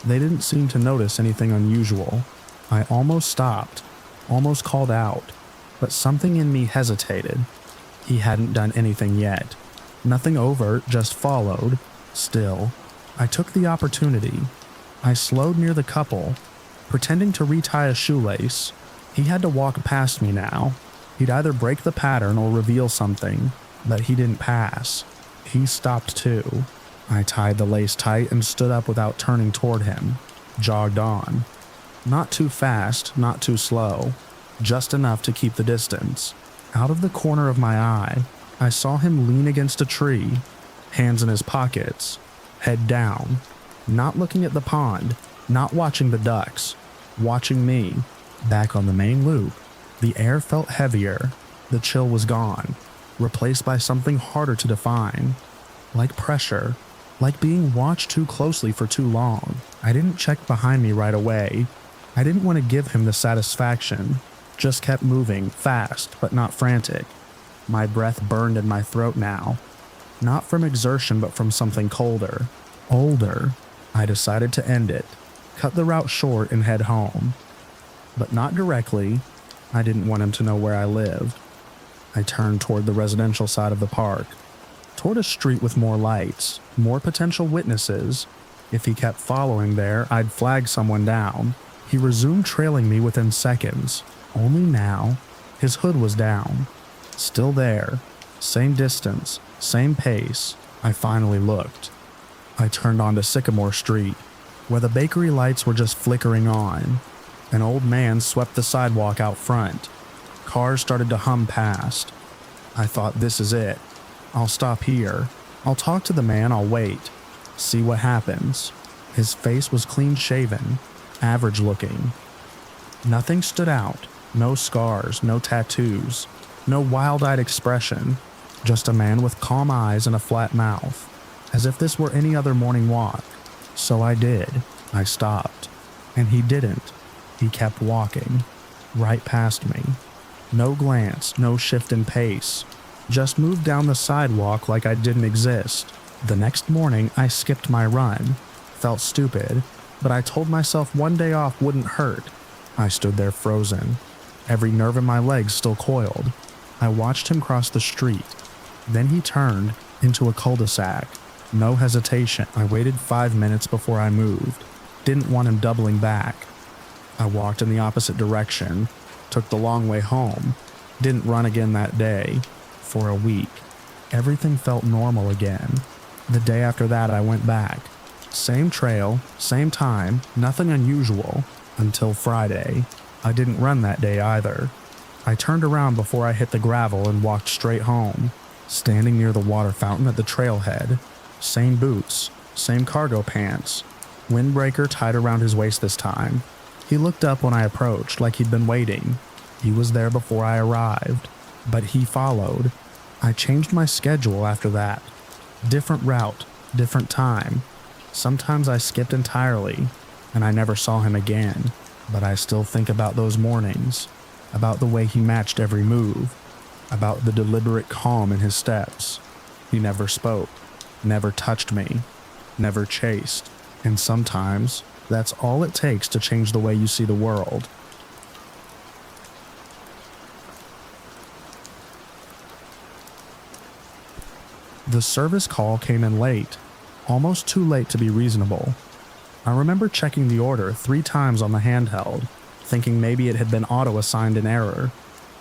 They didn't seem to notice anything unusual. I almost stopped, almost called out, but something in me hesitated. He hadn't done anything yet. Nothing overt, just followed. Still, I took the opportunity. I slowed near the couple, pretending to retie a shoelace. He had to walk past me now. He'd either break the pattern or reveal something, but he didn't pass. He stopped too. I tied the lace tight and stood up without turning toward him. Jogged on. Not too fast, not too slow. Just enough to keep the distance. Out of the corner of my eye, I saw him lean against a tree, hands in his pockets, head down, not looking at the pond, not watching the ducks, watching me. Back on the main loop, the air felt heavier. The chill was gone, replaced by something harder to define. Like pressure, like being watched too closely for too long. I didn't check behind me right away. I didn't want to give him the satisfaction. Just kept moving, fast, but not frantic. My breath burned in my throat now. Not from exertion, but from something colder. Older. I decided to end it. Cut the route short and head home. But not directly. I didn't want him to know where I lived. I turned toward the residential side of the park. Toward a street with more lights, more potential witnesses. If he kept following there, I'd flag someone down. He resumed trailing me within seconds. Only now, his hood was down. Still there. Same distance, same pace. I finally looked. I turned onto Sycamore Street, where the bakery lights were just flickering on. An old man swept the sidewalk out front. Cars started to hum past. I thought, this is it. I'll stop here. I'll talk to the man, I'll wait. See what happens. His face was clean shaven, average looking. Nothing stood out. No scars, no tattoos, no wild-eyed expression. Just a man with calm eyes and a flat mouth. As if this were any other morning walk. So I did. I stopped. And he didn't. He kept walking. Right past me. No glance, no shift in pace. Just moved down the sidewalk like I didn't exist. The next morning, I skipped my run. Felt stupid, but I told myself one day off wouldn't hurt. I stood there frozen. Every nerve in my legs still coiled. I watched him cross the street. Then he turned into a cul-de-sac. No hesitation. I waited 5 minutes before I moved. Didn't want him doubling back. I walked in the opposite direction. Took the long way home. Didn't run again that day. For a week. Everything felt normal again. The day after that, I went back. Same trail, same time, nothing unusual, until Friday. I didn't run that day either. I turned around before I hit the gravel and walked straight home, standing near the water fountain at the trailhead. Same boots, same cargo pants, windbreaker tied around his waist this time. He looked up when I approached like he'd been waiting. He was there before I arrived, but he followed. I changed my schedule after that. Different route, different time. Sometimes I skipped entirely, and I never saw him again, but I still think about those mornings, about the way he matched every move, about the deliberate calm in his steps. He never spoke, never touched me, never chased, and sometimes that's all it takes to change the way you see the world. The service call came in late, almost too late to be reasonable. I remember checking the order 3 times on the handheld, thinking maybe it had been auto-assigned in error,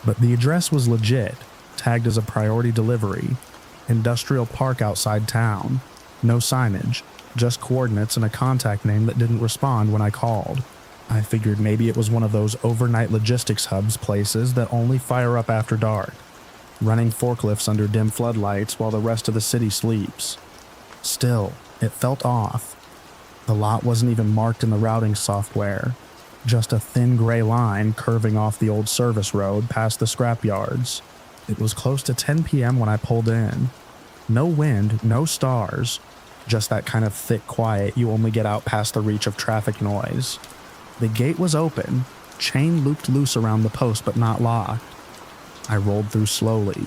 but the address was legit, tagged as a priority delivery, industrial park outside town, no signage, just coordinates and a contact name that didn't respond when I called. I figured maybe it was one of those overnight logistics hubs places that only fire up after dark, running forklifts under dim floodlights while the rest of the city sleeps. Still, it felt off. The lot wasn't even marked in the routing software, just a thin gray line curving off the old service road past the scrapyards. It was close to 10 p.m. when I pulled in. No wind, no stars, just that kind of thick quiet you only get out past the reach of traffic noise. The gate was open, chain looped loose around the post but not locked. I rolled through slowly,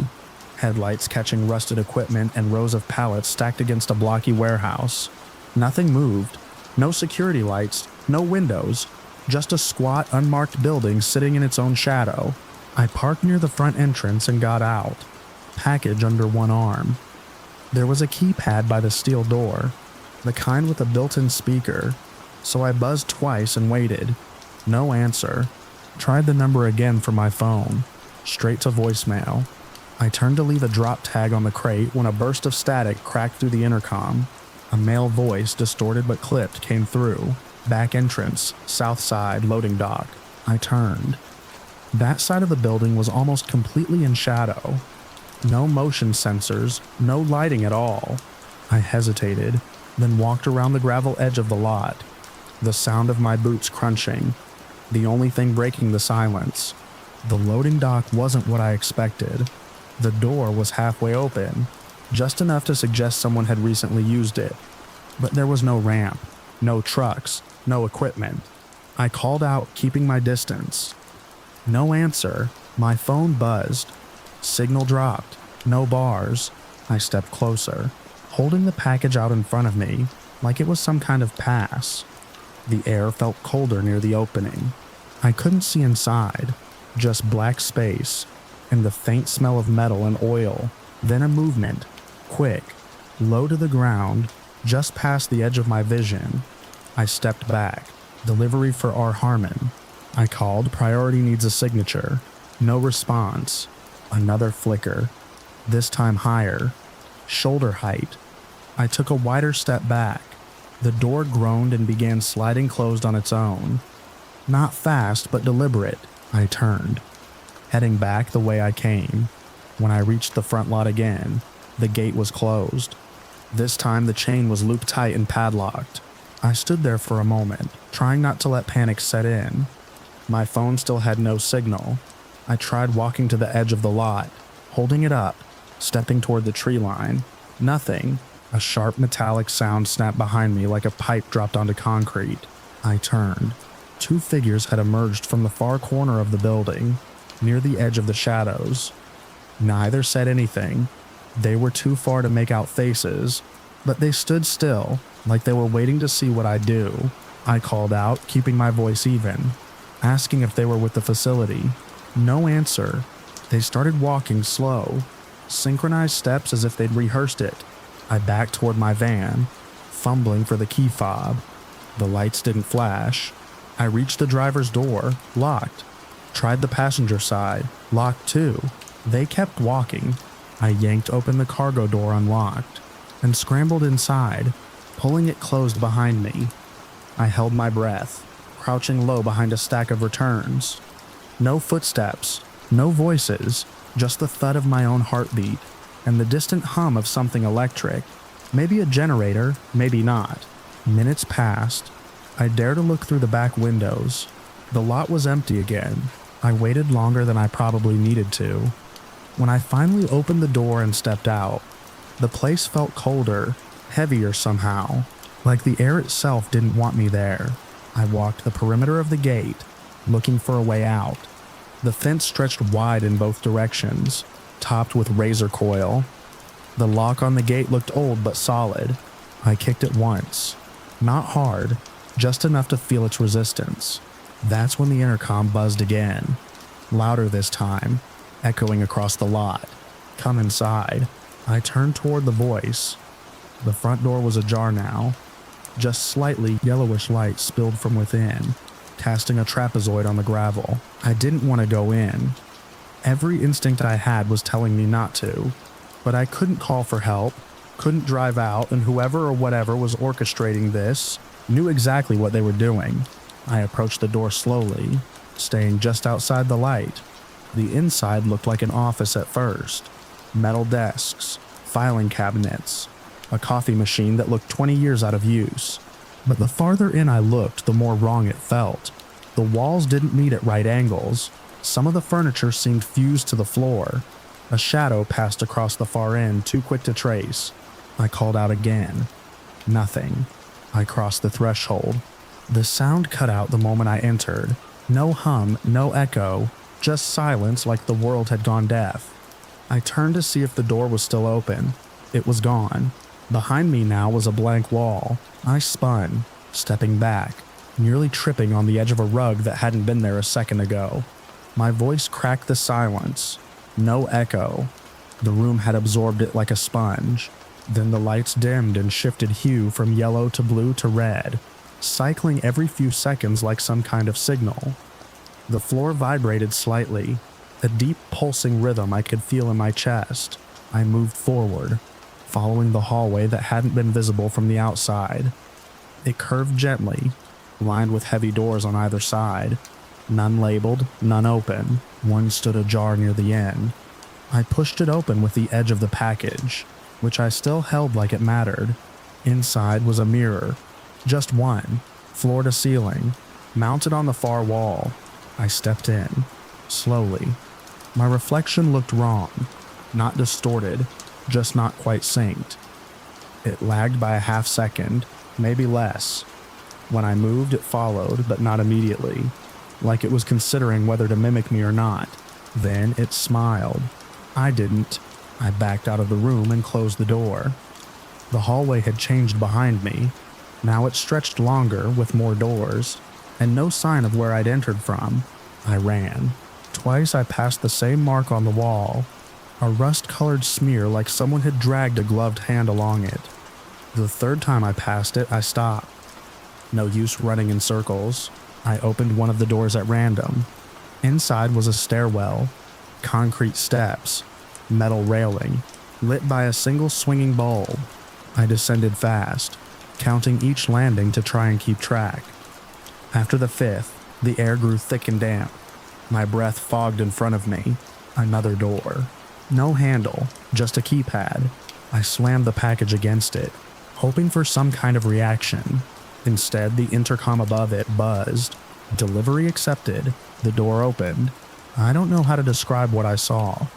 headlights catching rusted equipment and rows of pallets stacked against a blocky warehouse. Nothing moved, no security lights, no windows, just a squat, unmarked building sitting in its own shadow. I parked near the front entrance and got out, package under one arm. There was a keypad by the steel door, the kind with a built-in speaker, so I buzzed twice and waited. No answer. Tried the number again for my phone. Straight to voicemail. I turned to leave a drop tag on the crate when a burst of static cracked through the intercom. A male voice, distorted but clipped, came through. Back entrance, south side, loading dock. I turned. That side of the building was almost completely in shadow. No motion sensors, no lighting at all. I hesitated, then walked around the gravel edge of the lot. The sound of my boots crunching, the only thing breaking the silence. The loading dock wasn't what I expected. The door was halfway open, just enough to suggest someone had recently used it. But there was no ramp, no trucks, no equipment. I called out, keeping my distance. No answer. My phone buzzed. Signal dropped. No bars. I stepped closer, holding the package out in front of me, like it was some kind of pass. The air felt colder near the opening. I couldn't see inside, just black space, and the faint smell of metal and oil. Then a movement, quick, low to the ground, just past the edge of my vision. I stepped back. Delivery for R. Harmon. I called, priority needs a signature. No response. Another flicker. This time higher. Shoulder height. I took a wider step back. The door groaned and began sliding closed on its own. Not fast, but deliberate. I turned, heading back the way I came. When I reached the front lot again, the gate was closed. This time the chain was looped tight and padlocked. I stood there for a moment, trying not to let panic set in. My phone still had no signal. I tried walking to the edge of the lot, holding it up, stepping toward the tree line. Nothing. A sharp metallic sound snapped behind me like a pipe dropped onto concrete. I turned. 2 figures had emerged from the far corner of the building, near the edge of the shadows. Neither said anything. They were too far to make out faces, but they stood still, like they were waiting to see what I'd do. I called out, keeping my voice even, asking if they were with the facility. No answer. They started walking slow, synchronized steps as if they'd rehearsed it. I backed toward my van, fumbling for the key fob. The lights didn't flash. I reached the driver's door, locked. Tried the passenger side, locked too. They kept walking. I yanked open the cargo door unlocked and scrambled inside, pulling it closed behind me. I held my breath, crouching low behind a stack of returns. No footsteps, no voices, just the thud of my own heartbeat and the distant hum of something electric. Maybe a generator, maybe not. Minutes passed. I dared to look through the back windows. The lot was empty again. I waited longer than I probably needed to. When I finally opened the door and stepped out, the place felt colder, heavier somehow, like the air itself didn't want me there. I walked the perimeter of the gate, looking for a way out. The fence stretched wide in both directions, topped with razor coil. The lock on the gate looked old but solid. I kicked it once. Not hard, just enough to feel its resistance. That's when the intercom buzzed again. Louder this time, echoing across the lot. "Come inside." I turned toward the voice. The front door was ajar now. Just slightly yellowish light spilled from within, casting a trapezoid on the gravel. I didn't want to go in. Every instinct I had was telling me not to, but I couldn't call for help, couldn't drive out, and whoever or whatever was orchestrating this knew exactly what they were doing. I approached the door slowly, staying just outside the light. The inside looked like an office at first. Metal desks, filing cabinets, a coffee machine that looked 20 years out of use. But the farther in I looked, the more wrong it felt. The walls didn't meet at right angles. Some of the furniture seemed fused to the floor. A shadow passed across the far end, too quick to trace. I called out again. Nothing. I crossed the threshold. The sound cut out the moment I entered. No hum, no echo, just silence like the world had gone deaf. I turned to see if the door was still open. It was gone. Behind me now was a blank wall. I spun, stepping back, nearly tripping on the edge of a rug that hadn't been there a second ago. My voice cracked the silence. No echo. The room had absorbed it like a sponge. Then the lights dimmed and shifted hue from yellow to blue to red, cycling every few seconds like some kind of signal. The floor vibrated slightly, a deep pulsing rhythm I could feel in my chest. I moved forward, following the hallway that hadn't been visible from the outside. It curved gently, lined with heavy doors on either side. None labeled, none open. One stood ajar near the end. I pushed it open with the edge of the package, which I still held like it mattered. Inside was a mirror. Just one, floor to ceiling, mounted on the far wall. I stepped in, slowly. My reflection looked wrong. Not distorted, just not quite synced. It lagged by a half second, maybe less. When I moved, it followed, but not immediately, like it was considering whether to mimic me or not. Then it smiled. I didn't. I backed out of the room and closed the door. The hallway had changed behind me. Now it stretched longer, with more doors, and no sign of where I'd entered from. I ran. Twice I passed the same mark on the wall, a rust-colored smear like someone had dragged a gloved hand along it. The third time I passed it, I stopped. No use running in circles. I opened one of the doors at random. Inside was a stairwell, concrete steps, metal railing, lit by a single swinging bulb. I descended fast, counting each landing to try and keep track. After the fifth, the air grew thick and damp. My breath fogged in front of me. Another door. No handle, just a keypad. I slammed the package against it, hoping for some kind of reaction. Instead, the intercom above it buzzed. Delivery accepted. The door opened. I don't know how to describe what I saw.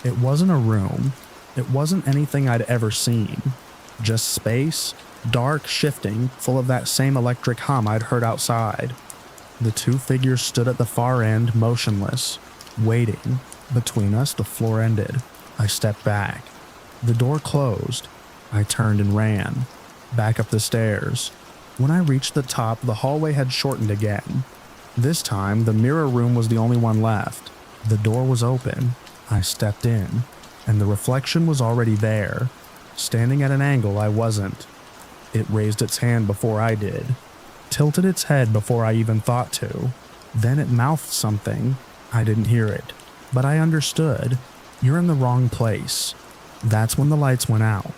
It wasn't a room. It wasn't anything I'd ever seen. Just space, dark, shifting, full of that same electric hum I'd heard outside. The two figures stood at the far end, motionless, waiting. Between us, the floor ended. I stepped back. The door closed. I turned and ran, back up the stairs. When I reached the top, the hallway had shortened again. This time, the mirror room was the only one left. The door was open. I stepped in, and the reflection was already there, standing at an angle I wasn't. It raised its hand before I did, tilted its head before I even thought to. Then it mouthed something. I didn't hear it, but I understood. "You're in the wrong place. That's when the lights went out.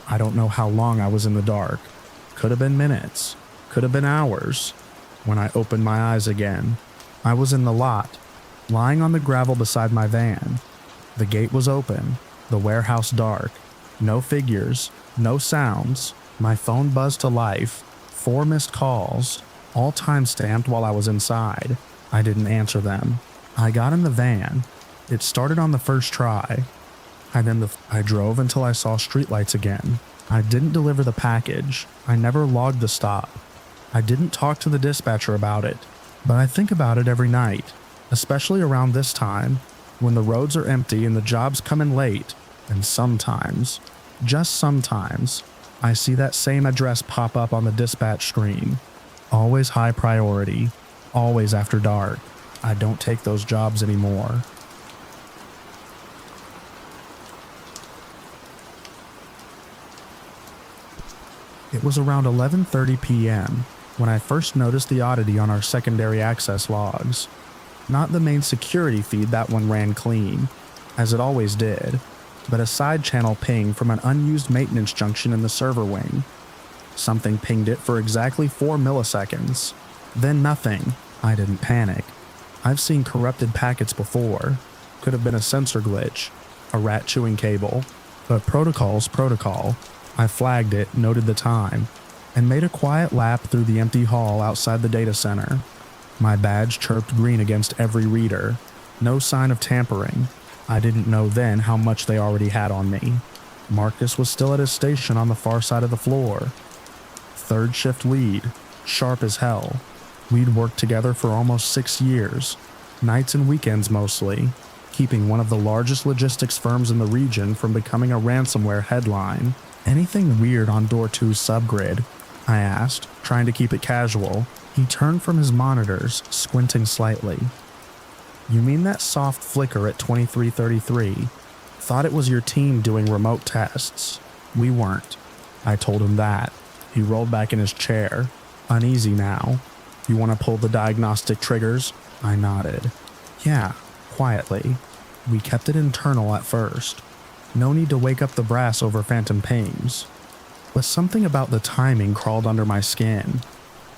I don't know how long I was in the dark. Could have been minutes. Could have been hours. When I opened my eyes again, I was in the lot, lying on the gravel beside my van. The gate was open, the warehouse dark. No figures, no sounds. My phone buzzed to life. 4 missed calls, all time-stamped while I was inside. I didn't answer them. I got in the van. It started on the first try. I drove until I saw streetlights again. I didn't deliver the package. I never logged the stop. I didn't talk to the dispatcher about it. But I think about it every night, especially around this time, when the roads are empty and the jobs come in late. And sometimes, just sometimes, I see that same address pop up on the dispatch screen. Always high priority, always after dark. I don't take those jobs anymore. It was around 11:30 p.m. when I first noticed the oddity on our secondary access logs. Not the main security feed, that one ran clean, as it always did, but a side channel ping from an unused maintenance junction in the server wing. Something pinged it for exactly 4 milliseconds. Then nothing. I didn't panic. I've seen corrupted packets before. Could have been a sensor glitch, a rat chewing cable, but protocol's protocol. I flagged it, noted the time, and made a quiet lap through the empty hall outside the data center. My badge chirped green against every reader. No sign of tampering. I didn't know then how much they already had on me. Marcus was still at his station on the far side of the floor. Third shift lead, sharp as hell. We'd worked together for almost 6 years, nights and weekends mostly, keeping one of the largest logistics firms in the region from becoming a ransomware headline. "Anything weird on Door 2's subgrid?" I asked, trying to keep it casual. He turned from his monitors, squinting slightly. "You mean that soft flicker at 2333? Thought it was your team doing remote tests. We weren't." I told him that. He rolled back in his chair, uneasy now. "You want to pull the diagnostic triggers?" I nodded. "Yeah," quietly. "We kept it internal at first. No need to wake up the brass over phantom pings." But something about the timing crawled under my skin.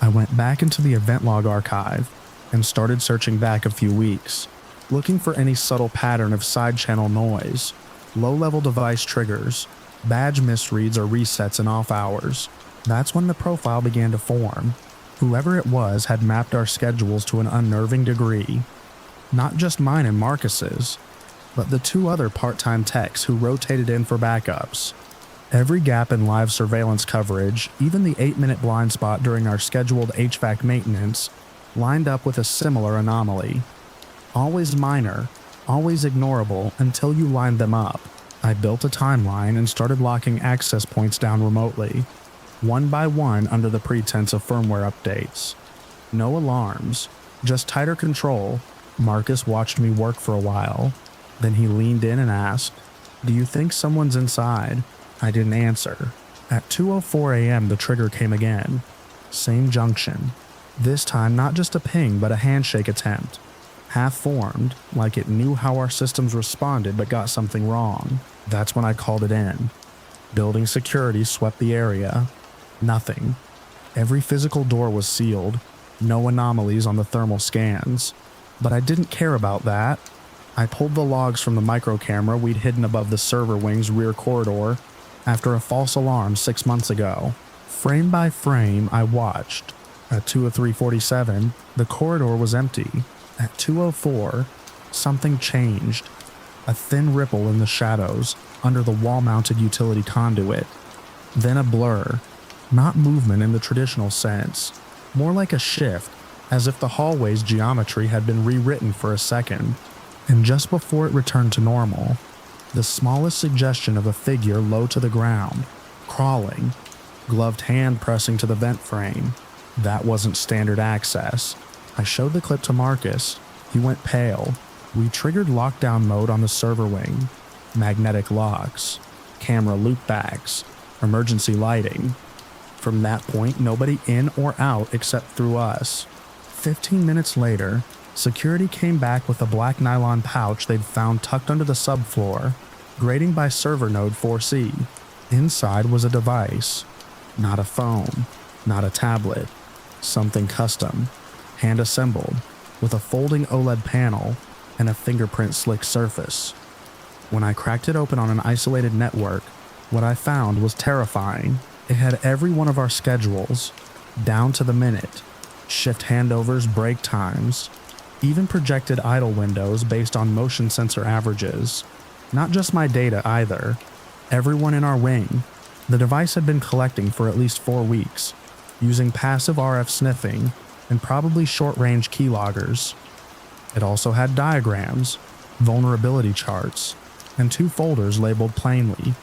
I went back into the event log archive and started searching back a few weeks, looking for any subtle pattern of side channel noise, low-level device triggers, badge misreads or resets in off hours. That's when the profile began to form. Whoever it was had mapped our schedules to an unnerving degree. Not just mine and Marcus's, but the 2 other part-time techs who rotated in for backups. Every gap in live surveillance coverage, even the 8-minute blind spot during our scheduled HVAC maintenance, lined up with a similar anomaly. Always minor, always ignorable until you lined them up. I built a timeline and started locking access points down remotely, one by one under the pretense of firmware updates. No alarms, just tighter control. Marcus watched me work for a while. Then he leaned in and asked, "Do you think someone's inside?" I didn't answer. At 2:04 a.m. the trigger came again. Same junction. This time not just a ping but a handshake attempt. Half-formed, like it knew how our systems responded but got something wrong. That's when I called it in. Building security swept the area. Nothing. Every physical door was sealed. No anomalies on the thermal scans. But I didn't care about that. I pulled the logs from the micro camera we'd hidden above the server wing's rear corridor after a false alarm 6 months ago. Frame by frame, I watched. At 2:03:47, the corridor was empty. At 2:04, something changed. A thin ripple in the shadows under the wall-mounted utility conduit. Then a blur. Not movement in the traditional sense. More like a shift, as if the hallway's geometry had been rewritten for a second. And just before it returned to normal, the smallest suggestion of a figure low to the ground, crawling, gloved hand pressing to the vent frame. That wasn't standard access. I showed the clip to Marcus. He went pale. We triggered lockdown mode on the server wing. Magnetic locks, camera loopbacks, emergency lighting. From that point, nobody in or out except through us. 15 minutes later, security came back with a black nylon pouch they'd found tucked under the subfloor. grading by server node 4C. Inside was a device. Not a phone, not a tablet. Something custom, hand-assembled, with a folding OLED panel and a fingerprint slick surface. When I cracked it open on an isolated network, what I found was terrifying. It had every one of our schedules, down to the minute. Shift handovers, break times, even projected idle windows based on motion sensor averages. Not just my data either. Everyone in our wing. The device had been collecting for at least 4 weeks, using passive RF sniffing and probably short-range keyloggers. It also had diagrams, vulnerability charts, and 2 folders labeled plainly,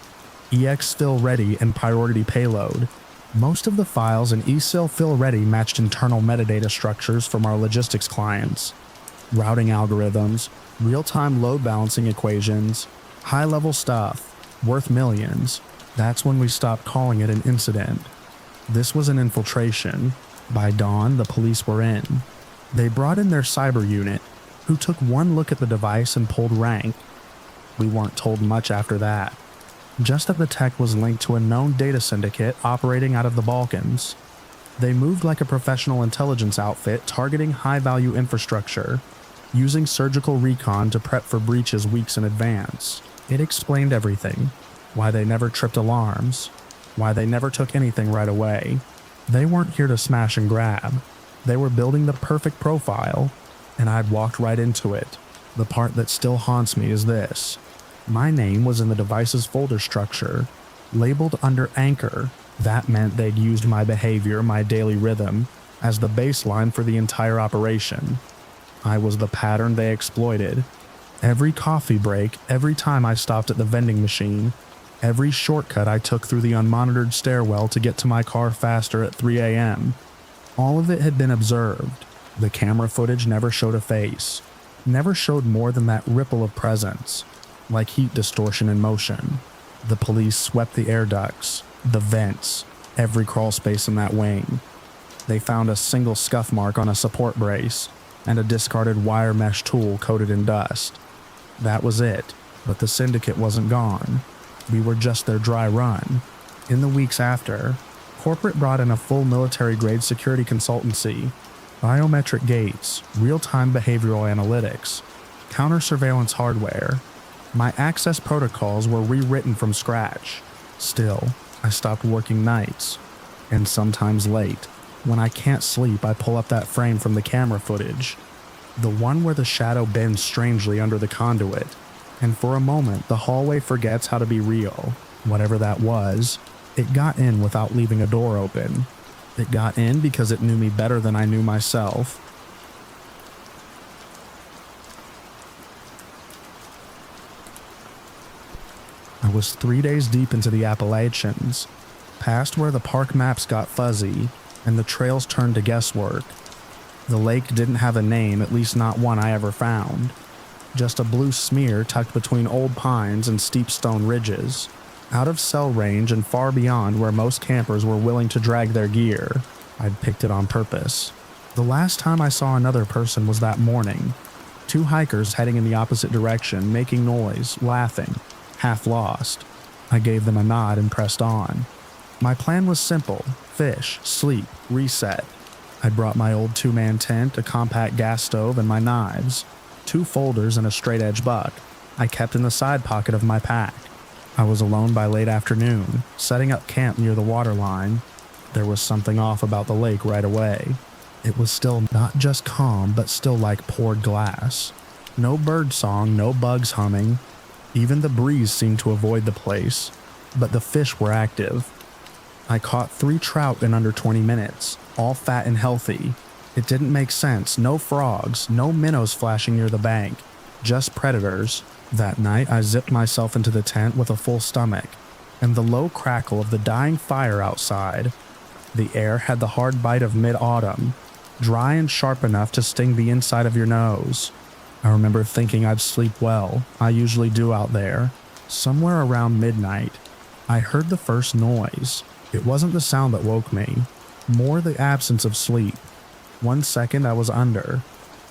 EX Fill Ready and Priority Payload. Most of the files in eSIL Fill Ready matched internal metadata structures from our logistics clients. Routing algorithms, real-time load balancing equations, high-level stuff, worth millions. That's when we stopped calling it an incident. This was an infiltration. By dawn, the police were in. They brought in their cyber unit, who took one look at the device and pulled rank. We weren't told much after that. Just that the tech was linked to a known data syndicate operating out of the Balkans. They moved like a professional intelligence outfit targeting high-value infrastructure, using surgical recon to prep for breaches weeks in advance. It explained everything. Why they never tripped alarms. Why they never took anything right away. They weren't here to smash and grab. They were building the perfect profile, and I'd walked right into it. The part that still haunts me is this. My name was in the device's folder structure, labeled under Anchor. That meant they'd used my behavior, my daily rhythm, as the baseline for the entire operation. I was the pattern they exploited. Every coffee break, every time I stopped at the vending machine, every shortcut I took through the unmonitored stairwell to get to my car faster at 3 a.m. All of it had been observed. The camera footage never showed a face, never showed more than that ripple of presence, like heat distortion in motion. The police swept the air ducts, the vents, every crawl space in that wing. They found a single scuff mark on a support brace and a discarded wire mesh tool coated in dust. That was it, but the syndicate wasn't gone. We were just their dry run. In the weeks after, corporate brought in a full military-grade security consultancy, biometric gates, real-time behavioral analytics, counter-surveillance hardware. My access protocols were rewritten from scratch. Still, I stopped working nights, and sometimes late. When I can't sleep, I pull up that frame from the camera footage, the one where the shadow bends strangely under the conduit, and for a moment the hallway forgets how to be real. Whatever that was, it got in without leaving a door open. It got in because it knew me better than I knew myself. I was 3 days deep into the Appalachians, past where the park maps got fuzzy and the trails turned to guesswork. The lake didn't have a name, at least not one I ever found. Just a blue smear tucked between old pines and steep stone ridges, out of cell range and far beyond where most campers were willing to drag their gear. I'd picked it on purpose. The last time I saw another person was that morning. 2 hikers heading in the opposite direction, making noise, laughing, half lost. I gave them a nod and pressed on. My plan was simple: fish, sleep, reset. I'd brought my old 2-man tent, a compact gas stove, and my knives. 2 folders and a straight-edge buck I kept in the side pocket of my pack. I was alone by late afternoon, setting up camp near the waterline. There was something off about the lake right away. It was still not just calm, but still like poured glass. No bird song, no bugs humming. Even the breeze seemed to avoid the place, but the fish were active. I caught 3 trout in under 20 minutes, all fat and healthy. It didn't make sense. No frogs, no minnows flashing near the bank, just predators. That night, I zipped myself into the tent with a full stomach, and the low crackle of the dying fire outside. The air had the hard bite of mid-autumn, dry and sharp enough to sting the inside of your nose. I remember thinking I'd sleep well. I usually do out there. Somewhere around midnight, I heard the first noise. It wasn't the sound that woke me, more the absence of sleep. 1 second I was under.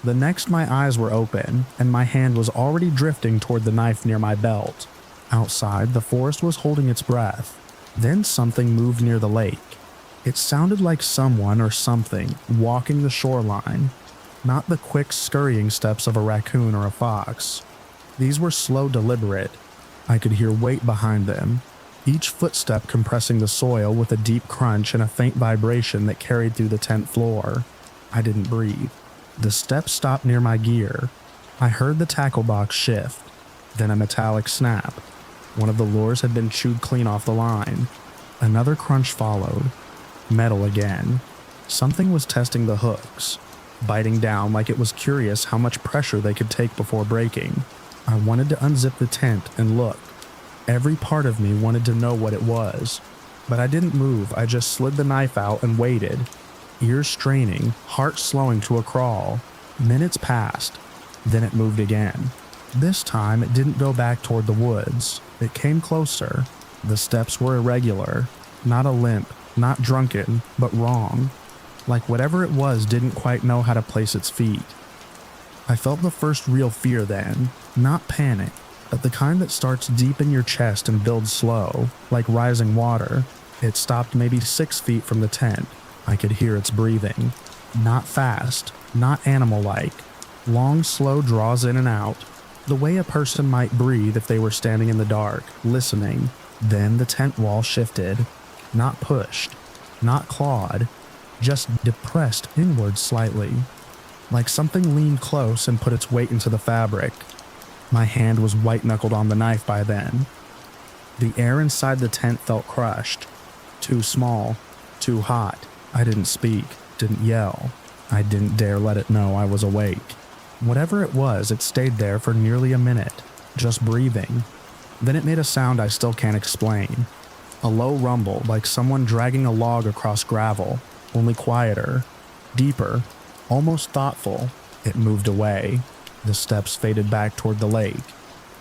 The next my eyes were open, and my hand was already drifting toward the knife near my belt. Outside, the forest was holding its breath. Then something moved near the lake. It sounded like someone or something walking the shoreline, not the quick scurrying steps of a raccoon or a fox. These were slow, deliberate. I could hear weight behind them, each footstep compressing the soil with a deep crunch and a faint vibration that carried through the tent floor. I didn't breathe. The steps stopped near my gear. I heard the tackle box shift, then a metallic snap. One of the lures had been chewed clean off the line. Another crunch followed. Metal again. Something was testing the hooks, biting down like it was curious how much pressure they could take before breaking. I wanted to unzip the tent and look. Every part of me wanted to know what it was, but I didn't move. I just slid the knife out and waited, ears straining, heart slowing to a crawl. Minutes passed, then it moved again. This time it didn't go back toward the woods. It came closer. The steps were irregular, not a limp, not drunken, but wrong. Like whatever it was didn't quite know how to place its feet. I felt the first real fear then, not panic, but the kind that starts deep in your chest and builds slow, like rising water. It stopped maybe 6 feet from the tent. I could hear its breathing. Not fast, not animal-like. Long, slow draws in and out, the way a person might breathe if they were standing in the dark, listening. Then the tent wall shifted. Not pushed, not clawed, just depressed inward slightly, like something leaned close and put its weight into the fabric. My hand was white-knuckled on the knife by then. The air inside the tent felt crushed. Too small, too hot. I didn't speak, didn't yell. I didn't dare let it know I was awake. Whatever it was, it stayed there for nearly a minute, just breathing. Then it made a sound I still can't explain. A low rumble, like someone dragging a log across gravel, only quieter, deeper, almost thoughtful. It moved away. The steps faded back toward the lake.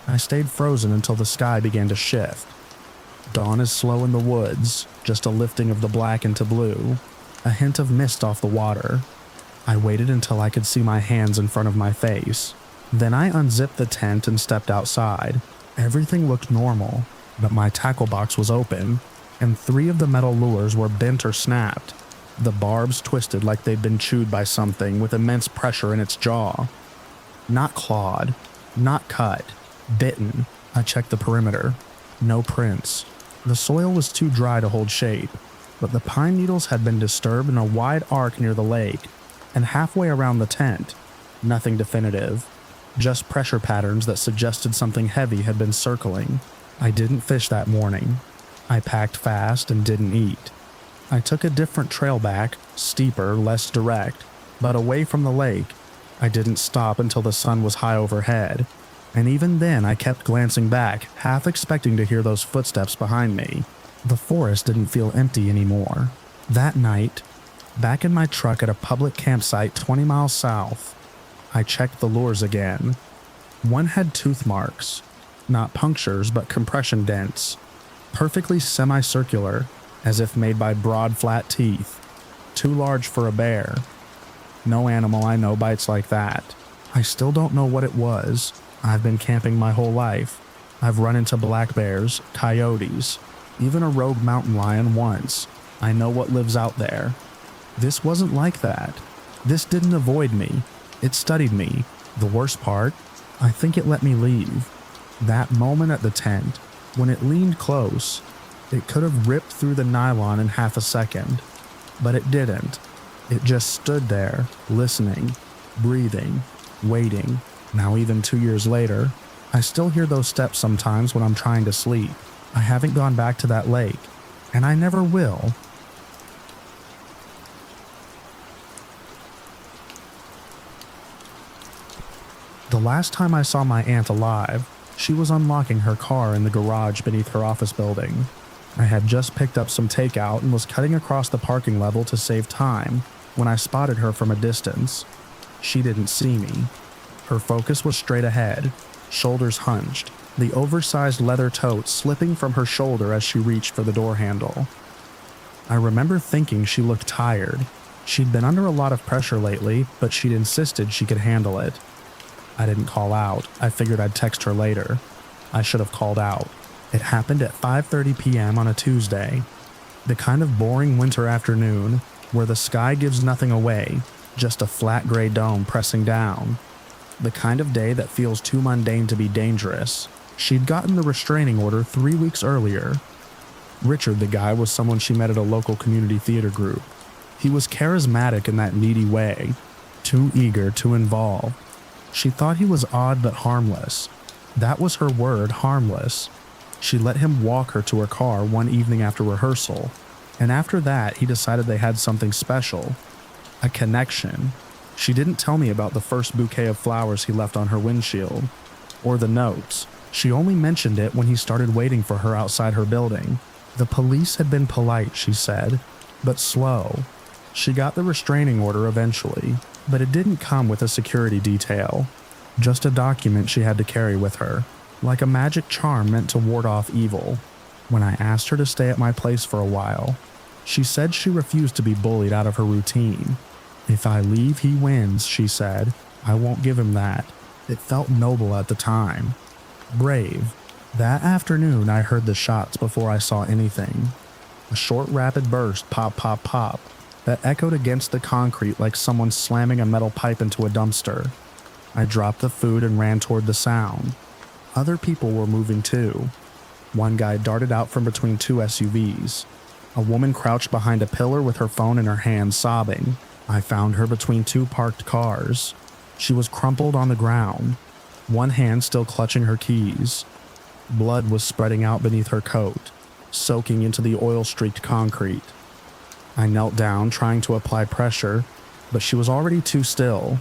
I stayed frozen until the sky began to shift. Dawn is slow in the woods, just a lifting of the black into blue, a hint of mist off the water. I waited until I could see my hands in front of my face. Then I unzipped the tent and stepped outside. Everything looked normal, but my tackle box was open, and 3 of the metal lures were bent or snapped. The barbs twisted like they'd been chewed by something with immense pressure in its jaw. Not clawed, not cut, bitten. I checked the perimeter. No prints. The soil was too dry to hold shape, but the pine needles had been disturbed in a wide arc near the lake, and halfway around the tent. Nothing definitive. Just pressure patterns that suggested something heavy had been circling. I didn't fish that morning. I packed fast and didn't eat. I took a different trail back, steeper, less direct, but away from the lake. I didn't stop until the sun was high overhead, and even then I kept glancing back, half expecting to hear those footsteps behind me. The forest didn't feel empty anymore. That night, back in my truck at a public campsite 20 miles south, I checked the lures again. One had tooth marks, not punctures but compression dents, perfectly semicircular, as if made by broad flat teeth, too large for a bear. No animal I know bites like that. I still don't know what it was. I've been camping my whole life. I've run into black bears, coyotes, even a rogue mountain lion once. I know what lives out there. This wasn't like that. This didn't avoid me. It studied me. The worst part, I think it let me leave. That moment at the tent, when it leaned close, it could have ripped through the nylon in half a second. But it didn't. It just stood there, listening, breathing, waiting. Now even 2 years later, I still hear those steps sometimes when I'm trying to sleep. I haven't gone back to that lake, and I never will. The last time I saw my aunt alive, she was unlocking her car in the garage beneath her office building. I had just picked up some takeout and was cutting across the parking level to save time when I spotted her from a distance. She didn't see me. Her focus was straight ahead, shoulders hunched, the oversized leather tote slipping from her shoulder as she reached for the door handle. I remember thinking she looked tired. She'd been under a lot of pressure lately, but she'd insisted she could handle it. I didn't call out. I figured I'd text her later. I should have called out. It happened at 5:30 p.m. on a Tuesday. The kind of boring winter afternoon where the sky gives nothing away, just a flat gray dome pressing down. The kind of day that feels too mundane to be dangerous. She'd gotten the restraining order 3 weeks earlier. Richard, the guy, was someone she met at a local community theater group. He was charismatic in that needy way, too eager to involve. She thought he was odd but harmless. That was her word, harmless. She let him walk her to her car one evening after rehearsal, and after that he decided they had something special. A connection. She didn't tell me about the first bouquet of flowers he left on her windshield, or the notes. She only mentioned it when he started waiting for her outside her building. The police had been polite, she said, but slow. She got the restraining order eventually, but it didn't come with a security detail. Just a document she had to carry with her, like a magic charm meant to ward off evil. When I asked her to stay at my place for a while, she said she refused to be bullied out of her routine. If I leave, he wins, she said. I won't give him that. It felt noble at the time. Brave. That afternoon, I heard the shots before I saw anything. A short, rapid burst, pop, pop, pop, that echoed against the concrete like someone slamming a metal pipe into a dumpster. I dropped the food and ran toward the sound. Other people were moving too. One guy darted out from between two SUVs. A woman crouched behind a pillar with her phone in her hand, sobbing. I found her between two parked cars. She was crumpled on the ground, one hand still clutching her keys. Blood was spreading out beneath her coat, soaking into the oil-streaked concrete. I knelt down, trying to apply pressure, but she was already too still.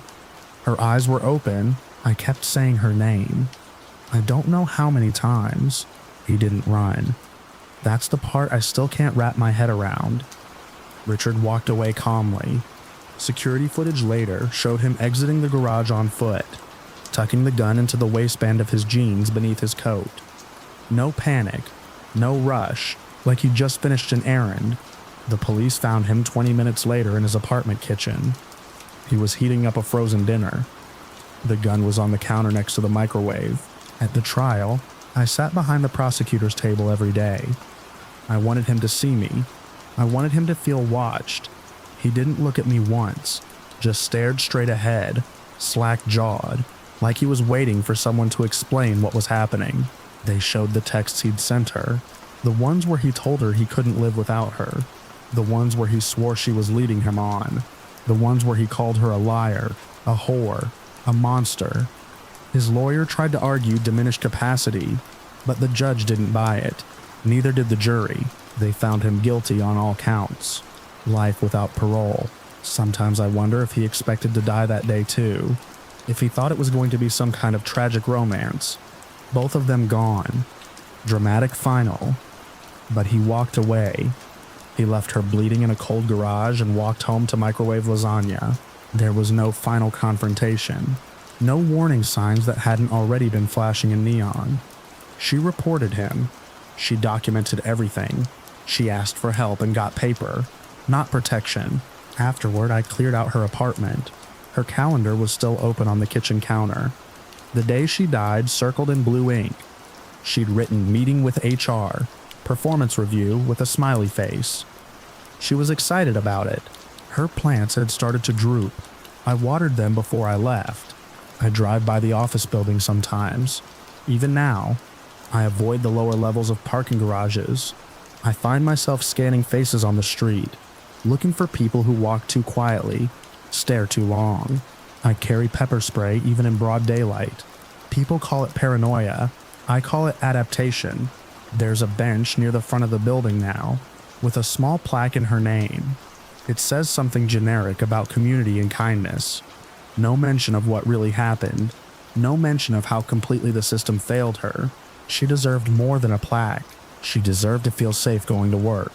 Her eyes were open. I kept saying her name. I don't know how many times. He didn't run. That's the part I still can't wrap my head around. Richard walked away calmly. Security footage later showed him exiting the garage on foot, tucking the gun into the waistband of his jeans beneath his coat. No panic, no rush, like he'd just finished an errand. The police found him 20 minutes later in his apartment kitchen. He was heating up a frozen dinner. The gun was on the counter next to the microwave. At the trial, I sat behind the prosecutor's table every day. I wanted him to see me. I wanted him to feel watched. He didn't look at me once, just stared straight ahead, slack-jawed, like he was waiting for someone to explain what was happening. They showed the texts he'd sent her, the ones where he told her he couldn't live without her, the ones where he swore she was leading him on, the ones where he called her a liar, a whore, a monster. His lawyer tried to argue diminished capacity, but the judge didn't buy it. Neither did the jury. They found him guilty on all counts. Life without parole. Sometimes I wonder if he expected to die that day too. If he thought it was going to be some kind of tragic romance. Both of them gone. Dramatic final. But he walked away. He left her bleeding in a cold garage and walked home to microwave lasagna. There was no final confrontation. No warning signs that hadn't already been flashing in neon. She reported him. She documented everything. She asked for help and got paper, not protection. Afterward, I cleared out her apartment. Her calendar was still open on the kitchen counter. The day she died circled in blue ink. She'd written meeting with HR, performance review with a smiley face. She was excited about it. Her plants had started to droop. I watered them before I left. I drive by the office building sometimes. Even now, I avoid the lower levels of parking garages. I find myself scanning faces on the street, looking for people who walk too quietly, stare too long. I carry pepper spray even in broad daylight. People call it paranoia. I call it adaptation. There's a bench near the front of the building now, with a small plaque in her name. It says something generic about community and kindness. No mention of what really happened. No mention of how completely the system failed her. She deserved more than a plaque. She deserved to feel safe going to work.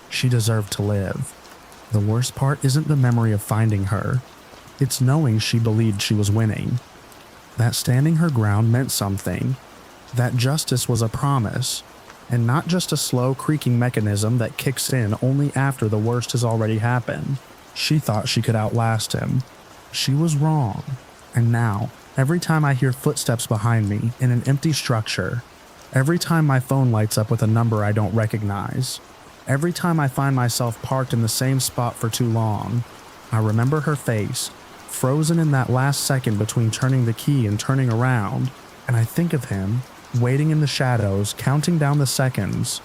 She deserved to live. The worst part isn't the memory of finding her. It's knowing she believed she was winning. That standing her ground meant something. That justice was a promise, and not just a slow creaking mechanism that kicks in only after the worst has already happened. She thought she could outlast him. She was wrong. And now, every time I hear footsteps behind me in an empty structure, Every time my phone lights up with a number I don't recognize. Every time I find myself parked in the same spot for too long. I remember her face, frozen in that last second between turning the key and turning around, and I think of him, waiting in the shadows, counting down the seconds.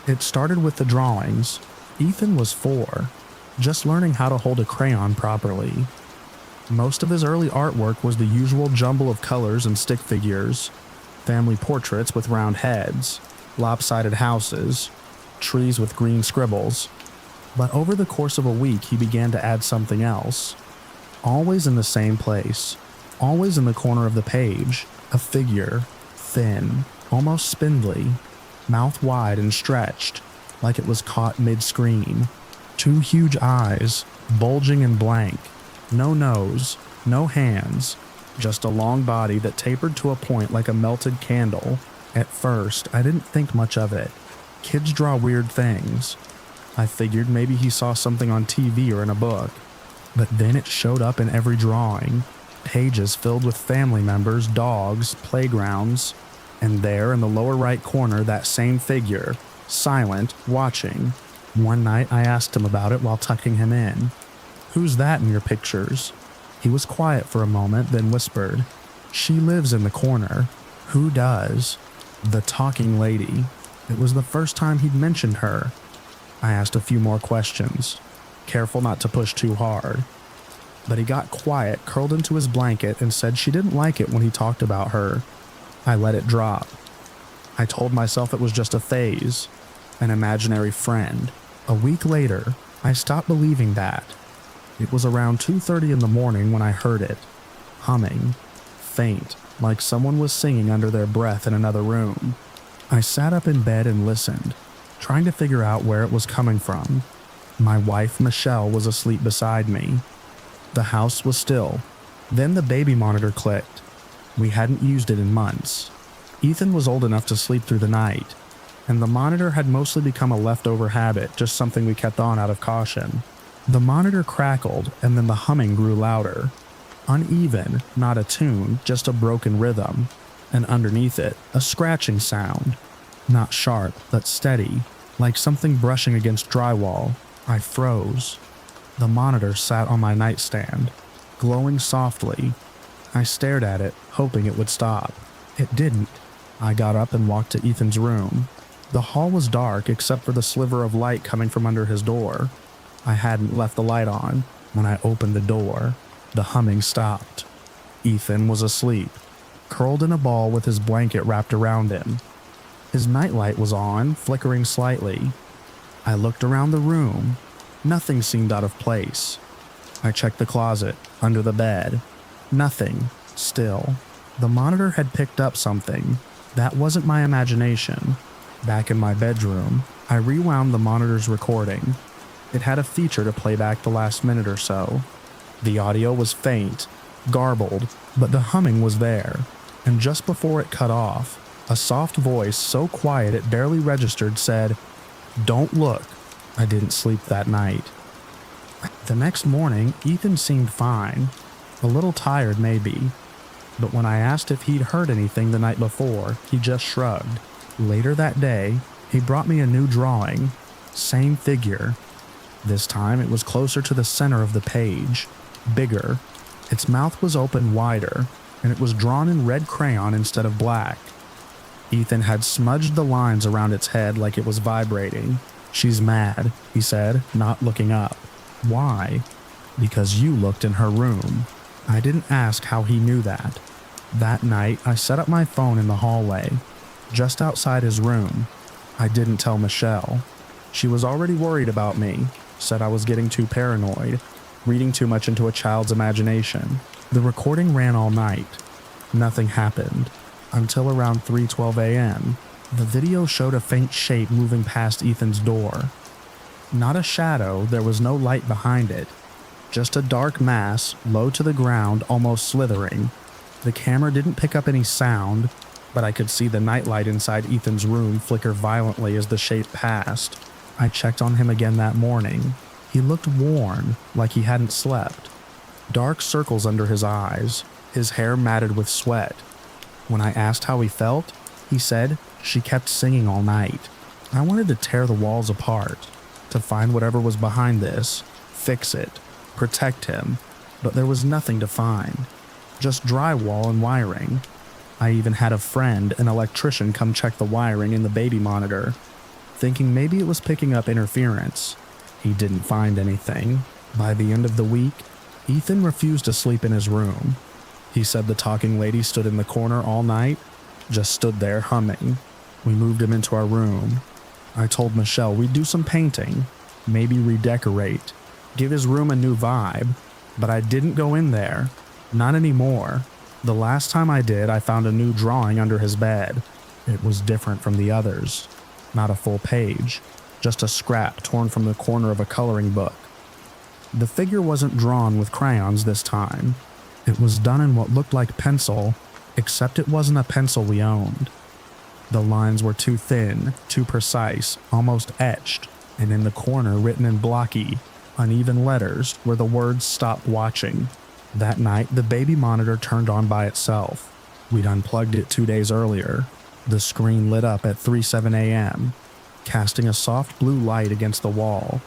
It started with the drawings. Ethan was 4, just learning how to hold a crayon properly. Most of his early artwork was the usual jumble of colors and stick figures, family portraits with round heads, lopsided houses, trees with green scribbles. But over the course of a week, he began to add something else. Always in the same place, always in the corner of the page, a figure, thin, almost spindly, mouth wide and stretched, like it was caught mid-screen. 2 huge eyes, bulging and blank. No nose, no hands, just a long body that tapered to a point like a melted candle. At first, I didn't think much of it. Kids draw weird things. I figured maybe he saw something on TV or in a book. But then it showed up in every drawing. Pages filled with family members, dogs, playgrounds. And there in the lower right corner, that same figure, silent, watching. One night I asked him about it while tucking him in. "Who's that in your pictures?" He was quiet for a moment, then whispered, "She lives in the corner." "Who does?" "The talking lady." It was the first time he'd mentioned her. I asked a few more questions, careful not to push too hard. But he got quiet, curled into his blanket, and said she didn't like it when he talked about her. I let it drop. I told myself it was just a phase, an imaginary friend. A week later, I stopped believing that. It was around 2:30 in the morning when I heard it, humming, faint, like someone was singing under their breath in another room. I sat up in bed and listened, trying to figure out where it was coming from. My wife, Michelle, was asleep beside me. The house was still. Then the baby monitor clicked. We hadn't used it in months. Ethan was old enough to sleep through the night, and the monitor had mostly become a leftover habit, just something we kept on out of caution. The monitor crackled, and then the humming grew louder. Uneven, not a tune, just a broken rhythm, and underneath it, a scratching sound. Not sharp, but steady, like something brushing against drywall. I froze. The monitor sat on my nightstand, glowing softly. I stared at it, hoping it would stop. It didn't. I got up and walked to Ethan's room. The hall was dark except for the sliver of light coming from under his door. I hadn't left the light on. When I opened the door, the humming stopped. Ethan was asleep, curled in a ball with his blanket wrapped around him. His nightlight was on, flickering slightly. I looked around the room. Nothing seemed out of place. I checked the closet, under the bed. Nothing. Still. The monitor had picked up something. That wasn't my imagination. Back in my bedroom, I rewound the monitor's recording. It had a feature to play back the last minute or so. The audio was faint, garbled, but the humming was there. And just before it cut off, a soft voice so quiet it barely registered said, "Don't look." I didn't sleep that night. The next morning, Ethan seemed fine. A little tired, maybe. But when I asked if he'd heard anything the night before, he just shrugged. Later that day, he brought me a new drawing. Same figure. This time it was closer to the center of the page. Bigger. Its mouth was open wider, and it was drawn in red crayon instead of black. Ethan had smudged the lines around its head like it was vibrating. "She's mad," he said, not looking up. "Why?" "Because you looked in her room." I didn't ask how he knew that. That night, I set up my phone in the hallway, just outside his room. I didn't tell Michelle. She was already worried about me, said I was getting too paranoid, reading too much into a child's imagination. The recording ran all night. Nothing happened, until around 3:12 a.m. The video showed a faint shape moving past Ethan's door. Not a shadow, there was no light behind it. Just a dark mass, low to the ground, almost slithering. The camera didn't pick up any sound, but I could see the nightlight inside Ethan's room flicker violently as the shape passed. I checked on him again that morning. He looked worn, like he hadn't slept. dark circles under his eyes, his hair matted with sweat. When I asked how he felt, he said she kept singing all night. I wanted to tear the walls apart, to find whatever was behind this, fix it, protect him, but there was nothing to find, just drywall and wiring. I even had a friend, an electrician, come check the wiring in the baby monitor, thinking maybe it was picking up interference. He didn't find anything. By the end of the week, Ethan refused to sleep in his room. He said the talking lady stood in the corner all night, just stood there humming. We moved him into our room. I told Michelle we'd do some painting, maybe redecorate, give his room a new vibe, but I didn't go in there. Not anymore. The last time I did, I found a new drawing under his bed. It was different from the others. Not a full page, just a scrap torn from the corner of a coloring book. The figure wasn't drawn with crayons this time. It was done in what looked like pencil, except it wasn't a pencil we owned. The lines were too thin, too precise, almost etched, and in the corner, written in blocky, uneven letters, were the words "Stop watching." That night, the baby monitor turned on by itself. We'd unplugged it 2 days earlier. The screen lit up at 3:07 a.m., casting a soft blue light against the wall.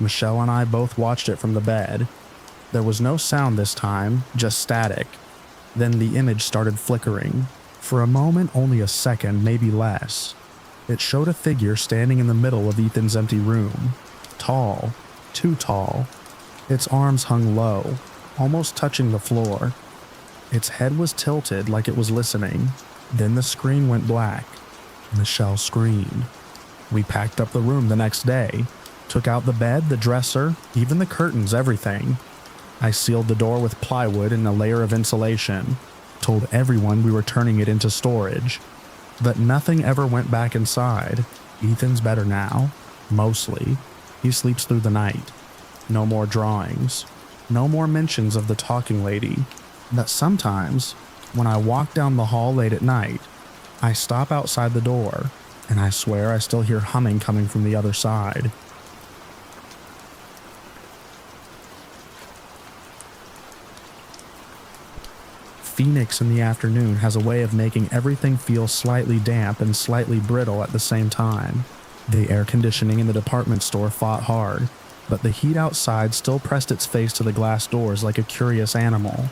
Michelle and I both watched it from the bed. There was no sound this time, just static. Then the image started flickering. For a moment, only a second, maybe less. It showed a figure standing in the middle of Ethan's empty room. Tall, too tall. Its arms hung low, almost touching the floor. Its head was tilted like it was listening. Then the screen went black. Michelle screamed. We packed up the room the next day, took out the bed, the dresser, even the curtains, everything. I sealed the door with plywood and a layer of insulation, told everyone we were turning it into storage. But nothing ever went back inside. Ethan's better now, mostly. He sleeps through the night. No more drawings. No more mentions of the talking lady. But sometimes, when I walk down the hall late at night, I stop outside the door, and I swear I still hear humming coming from the other side. Phoenix in the afternoon has a way of making everything feel slightly damp and slightly brittle at the same time. The air conditioning in the department store fought hard, but the heat outside still pressed its face to the glass doors like a curious animal.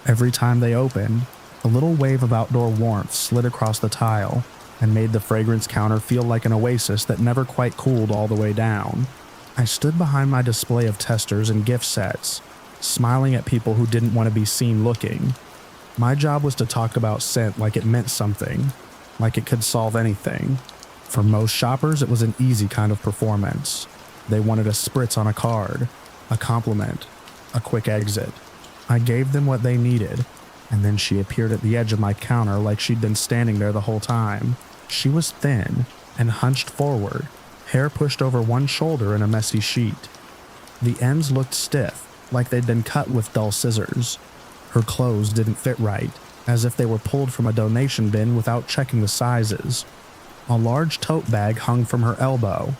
Every time they opened, a little wave of outdoor warmth slid across the tile and made the fragrance counter feel like an oasis that never quite cooled all the way down. I stood behind my display of testers and gift sets, smiling at people who didn't want to be seen looking. My job was to talk about scent like it meant something, like it could solve anything. For most shoppers, it was an easy kind of performance. They wanted a spritz on a card, a compliment, a quick exit. I gave them what they needed, and then she appeared at the edge of my counter like she'd been standing there the whole time. She was thin and hunched forward, hair pushed over one shoulder in a messy sheet. The ends looked stiff, like they'd been cut with dull scissors. Her clothes didn't fit right, as if they were pulled from a donation bin without checking the sizes. A large tote bag hung from her elbow.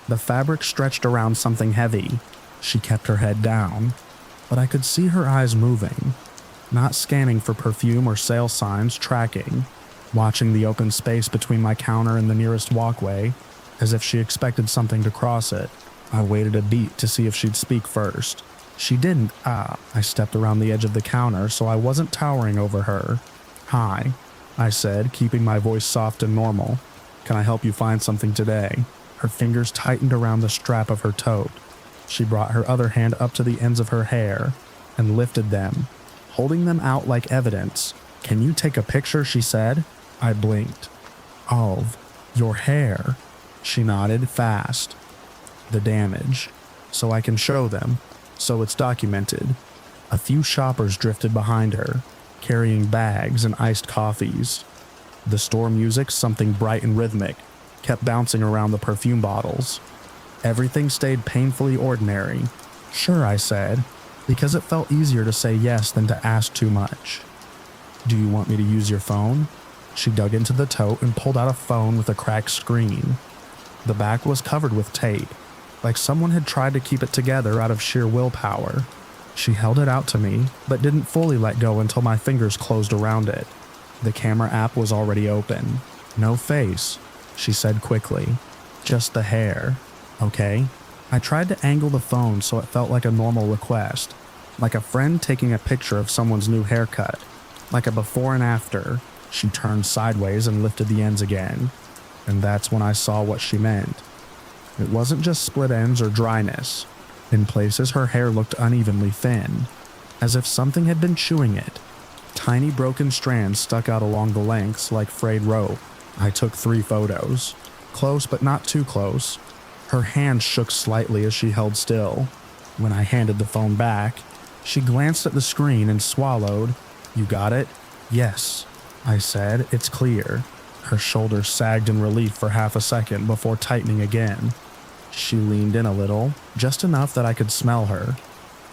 The fabric stretched around something heavy. She kept her head down, but I could see her eyes moving, not scanning for perfume or sale signs, tracking, watching the open space between my counter and the nearest walkway, as if she expected something to cross it. I waited a beat to see if she'd speak first. She didn't. I stepped around the edge of the counter so I wasn't towering over her. "Hi," I said, keeping my voice soft and normal. "Can I help you find something today?" Her fingers tightened around the strap of her tote. She brought her other hand up to the ends of her hair and lifted them, holding them out like evidence. "Can you take a picture?" she said. I blinked. "Of your hair." She nodded fast. "The damage. So I can show them. So it's documented." A few shoppers drifted behind her, carrying bags and iced coffees. The store music, something bright and rhythmic, kept bouncing around the perfume bottles. Everything stayed painfully ordinary. "Sure," I said, because it felt easier to say yes than to ask too much. "Do you want me to use your phone?" She dug into the tote and pulled out a phone with a cracked screen. The back was covered with tape, like someone had tried to keep it together out of sheer willpower. She held it out to me, but didn't fully let go until my fingers closed around it. The camera app was already open. No face, she said quickly. Just the hair. Okay. I tried to angle the phone so it felt like a normal request. Like a friend taking a picture of someone's new haircut. Like a before and after. She turned sideways and lifted the ends again. And that's when I saw what she meant. It wasn't just split ends or dryness. In places, her hair looked unevenly thin, as if something had been chewing it. Tiny broken strands stuck out along the lengths like frayed rope. I took 3 photos. Close but not too close. Her hand shook slightly as she held still. When I handed the phone back, she glanced at the screen and swallowed. You got it? Yes, I said. It's clear. Her shoulders sagged in relief for half a second before tightening again. She leaned in a little, just enough that I could smell her.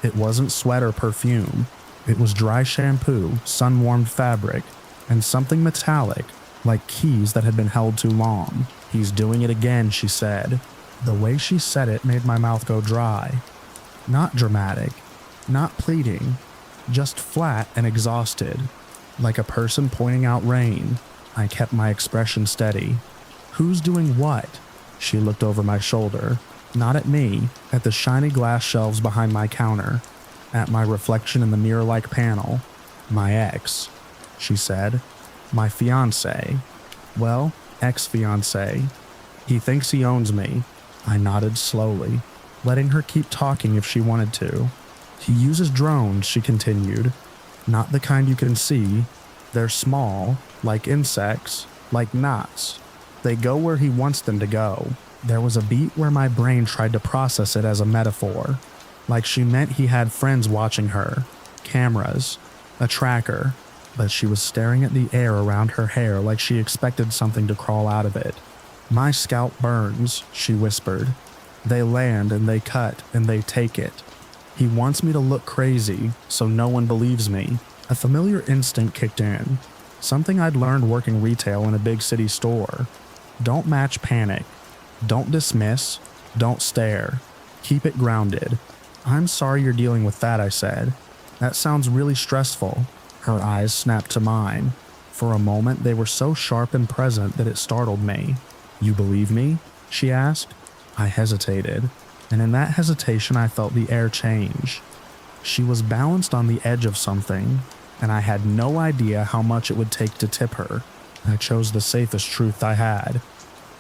It wasn't sweat or perfume. It was dry shampoo, sun-warmed fabric, and something metallic, like keys that had been held too long. He's doing it again, she said. The way she said it made my mouth go dry. Not dramatic, not pleading, just flat and exhausted, like a person pointing out rain. I kept my expression steady. Who's doing what? She looked over my shoulder, not at me, at the shiny glass shelves behind my counter, at my reflection in the mirror-like panel. My ex, she said. My fiancé. Well, ex-fiancé. He thinks he owns me. I nodded slowly, letting her keep talking if she wanted to. He uses drones, she continued. Not the kind you can see. They're small, like insects, like gnats. They go where he wants them to go. There was a beat where my brain tried to process it as a metaphor, like she meant he had friends watching her, cameras, a tracker, but she was staring at the air around her hair like she expected something to crawl out of it. My scalp burns, she whispered. They land and they cut and they take it. He wants me to look crazy, so no one believes me. A familiar instinct kicked in, something I'd learned working retail in a big city store. Don't match panic. Don't dismiss. Don't stare. Keep it grounded. I'm sorry you're dealing with that, I said. That sounds really stressful. Her eyes snapped to mine. For a moment, they were so sharp and present that it startled me. You believe me? She asked. I hesitated, and in that hesitation I felt the air change. She was balanced on the edge of something, and I had no idea how much it would take to tip her. I chose the safest truth I had.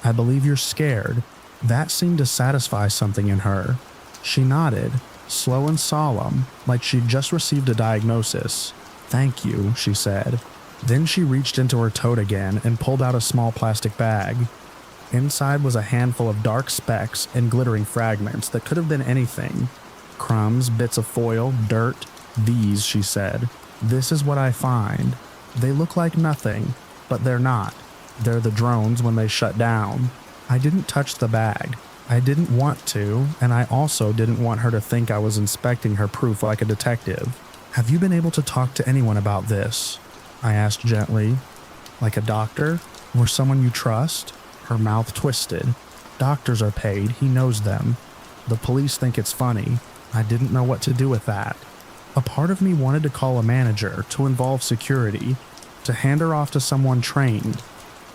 I believe you're scared. That seemed to satisfy something in her. She nodded, slow and solemn, like she'd just received a diagnosis. Thank you, she said. Then she reached into her tote again and pulled out a small plastic bag. Inside was a handful of dark specks and glittering fragments that could have been anything. Crumbs, bits of foil, dirt. These, she said. This is what I find. They look like nothing, but they're not. They're the drones when they shut down. I didn't touch the bag. I didn't want to, and I also didn't want her to think I was inspecting her proof like a detective. Have you been able to talk to anyone about this? I asked gently. Like a doctor? Or someone you trust? Her mouth twisted. Doctors are paid, he knows them. The police think it's funny. I didn't know what to do with that. A part of me wanted to call a manager to involve security, to hand her off to someone trained.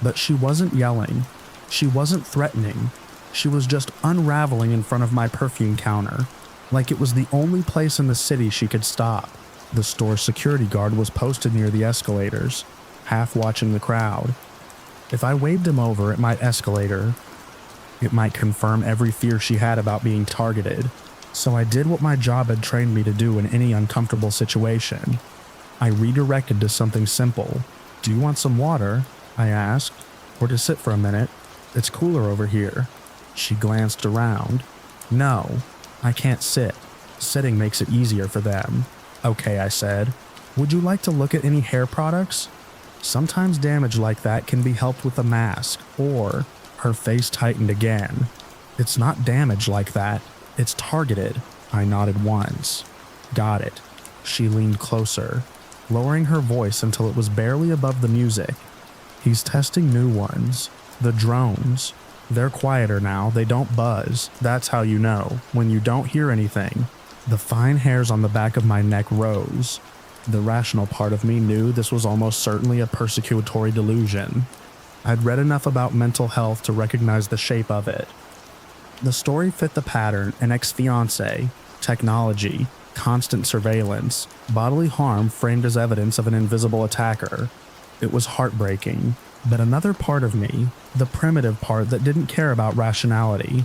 But she wasn't yelling. She wasn't threatening. She was just unraveling in front of my perfume counter, like it was the only place in the city she could stop. The store's security guard was posted near the escalators, half watching the crowd. If I waved him over, it might escalate her. It might confirm every fear she had about being targeted. So I did what my job had trained me to do in any uncomfortable situation. I redirected to something simple. Do you want some water? I asked. Or to sit for a minute. It's cooler over here. She glanced around. No, I can't sit. Sitting makes it easier for them. Okay, I said. Would you like to look at any hair products? Sometimes damage like that can be helped with a mask, or... Her face tightened again. It's not damage like that. It's targeted. I nodded once. Got it. She leaned closer, lowering her voice until it was barely above the music. He's testing new ones. The drones. They're quieter now. They don't buzz. That's how you know, when you don't hear anything. The fine hairs on the back of my neck rose. The rational part of me knew this was almost certainly a persecutory delusion. I'd read enough about mental health to recognize the shape of it. The story fit the pattern: an ex-fiancé, technology, constant surveillance, bodily harm framed as evidence of an invisible attacker. It was heartbreaking, but another part of me, the primitive part that didn't care about rationality,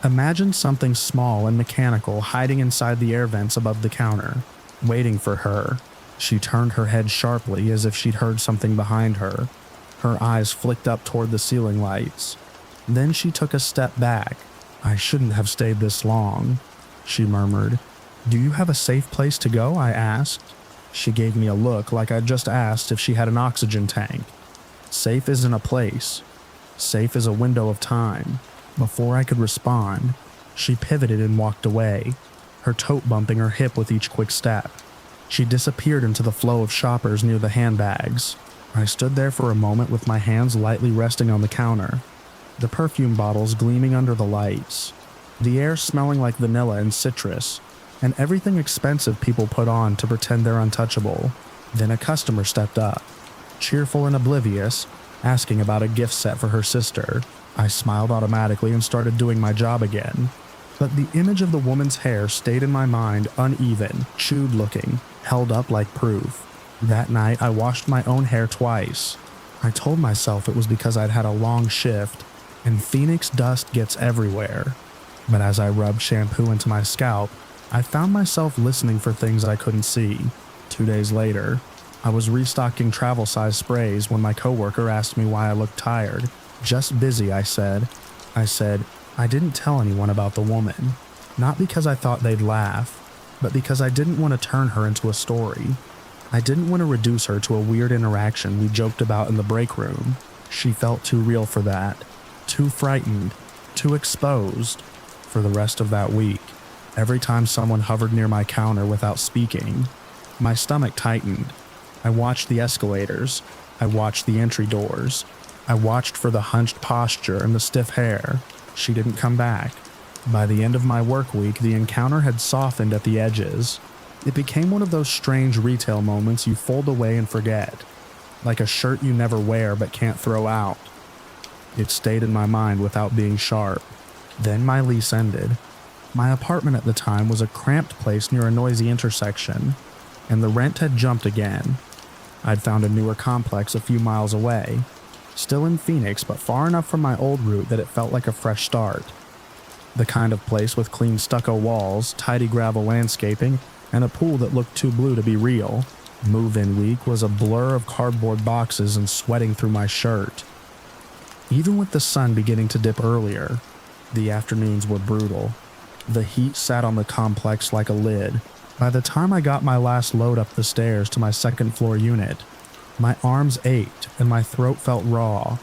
imagined something small and mechanical hiding inside the air vents above the counter, waiting for her. She turned her head sharply as if she'd heard something behind her. Her eyes flicked up toward the ceiling lights. Then she took a step back. "I shouldn't have stayed this long," she murmured. "Do you have a safe place to go?" I asked. She gave me a look like I'd just asked if she had an oxygen tank. Safe isn't a place. Safe is a window of time. Before I could respond, she pivoted and walked away, her tote bumping her hip with each quick step. She disappeared into the flow of shoppers near the handbags. I stood there for a moment with my hands lightly resting on the counter, the perfume bottles gleaming under the lights, the air smelling like vanilla and citrus, and everything expensive people put on to pretend they're untouchable. Then a customer stepped up, cheerful and oblivious, asking about a gift set for her sister. I smiled automatically and started doing my job again. But the image of the woman's hair stayed in my mind, uneven, chewed looking, held up like proof. That night, I washed my own hair twice. I told myself it was because I'd had a long shift, and Phoenix dust gets everywhere. But as I rubbed shampoo into my scalp, I found myself listening for things I couldn't see. 2 days later, I was restocking travel-size sprays when my coworker asked me why I looked tired. "Just busy," I said. I didn't tell anyone about the woman. Not because I thought they'd laugh, but because I didn't want to turn her into a story. I didn't want to reduce her to a weird interaction we joked about in the break room. She felt too real for that. Too frightened. Too exposed. For the rest of that week, every time someone hovered near my counter without speaking, my stomach tightened. I watched the escalators. I watched the entry doors. I watched for the hunched posture and the stiff hair. She didn't come back. By the end of my work week, the encounter had softened at the edges. It became one of those strange retail moments you fold away and forget, like a shirt you never wear but can't throw out. It stayed in my mind without being sharp. Then my lease ended. My apartment at the time was a cramped place near a noisy intersection, and the rent had jumped again. I'd found a newer complex a few miles away, still in Phoenix but far enough from my old route that it felt like a fresh start. The kind of place with clean stucco walls, tidy gravel landscaping, and a pool that looked too blue to be real. Move-in week was a blur of cardboard boxes and sweating through my shirt. Even with the sun beginning to dip earlier, the afternoons were brutal. The heat sat on the complex like a lid. By the time I got my last load up the stairs to my second-floor unit, my arms ached and my throat felt raw.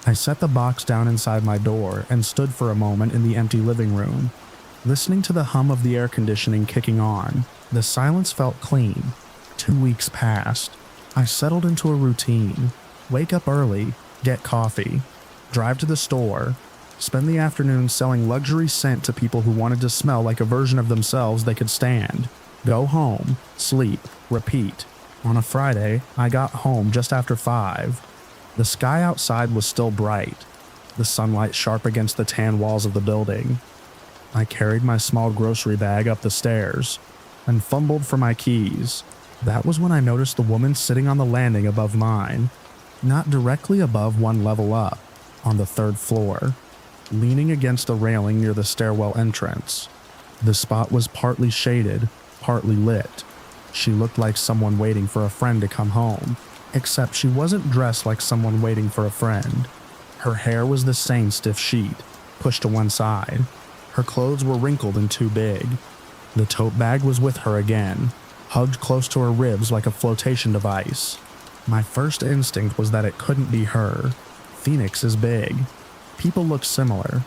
I set the box down inside my door and stood for a moment in the empty living room, listening to the hum of the air conditioning kicking on. The silence felt clean. 2 weeks passed. I settled into a routine. Wake up early, get coffee, drive to the store, spend the afternoon selling luxury scent to people who wanted to smell like a version of themselves they could stand. Go home, sleep, repeat. On a Friday, I got home just after 5. The sky outside was still bright, the sunlight sharp against the tan walls of the building. I carried my small grocery bag up the stairs and fumbled for my keys. That was when I noticed the woman sitting on the landing above mine, not directly above, one level up, on the 3rd floor, leaning against the railing near the stairwell entrance. The spot was partly shaded, partly lit. She looked like someone waiting for a friend to come home, except she wasn't dressed like someone waiting for a friend. Her hair was the same stiff sheet, pushed to one side. Her clothes were wrinkled and too big. The tote bag was with her again, hugged close to her ribs like a flotation device. My first instinct was that it couldn't be her. Phoenix is big. People look similar.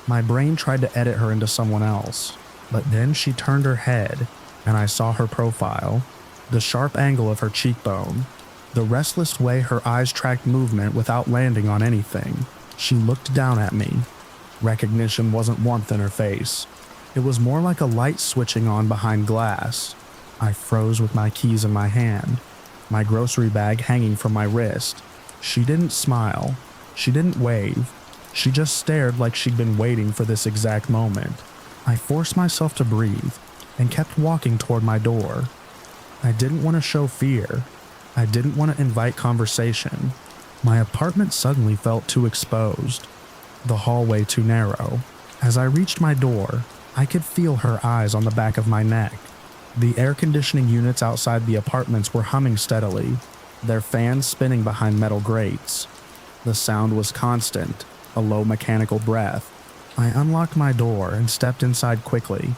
My brain tried to edit her into someone else, but then she turned her head, and I saw her profile, the sharp angle of her cheekbone, the restless way her eyes tracked movement without landing on anything. She looked down at me. Recognition wasn't warmth in her face. It was more like a light switching on behind glass. I froze with my keys in my hand, my grocery bag hanging from my wrist. She didn't smile. She didn't wave. She just stared like she'd been waiting for this exact moment. I forced myself to breathe and kept walking toward my door. I didn't want to show fear. I didn't want to invite conversation. My apartment suddenly felt too exposed, the hallway too narrow. As I reached my door, I could feel her eyes on the back of my neck. The air conditioning units outside the apartments were humming steadily, their fans spinning behind metal grates. The sound was constant, a low mechanical breath. I unlocked my door and stepped inside quickly,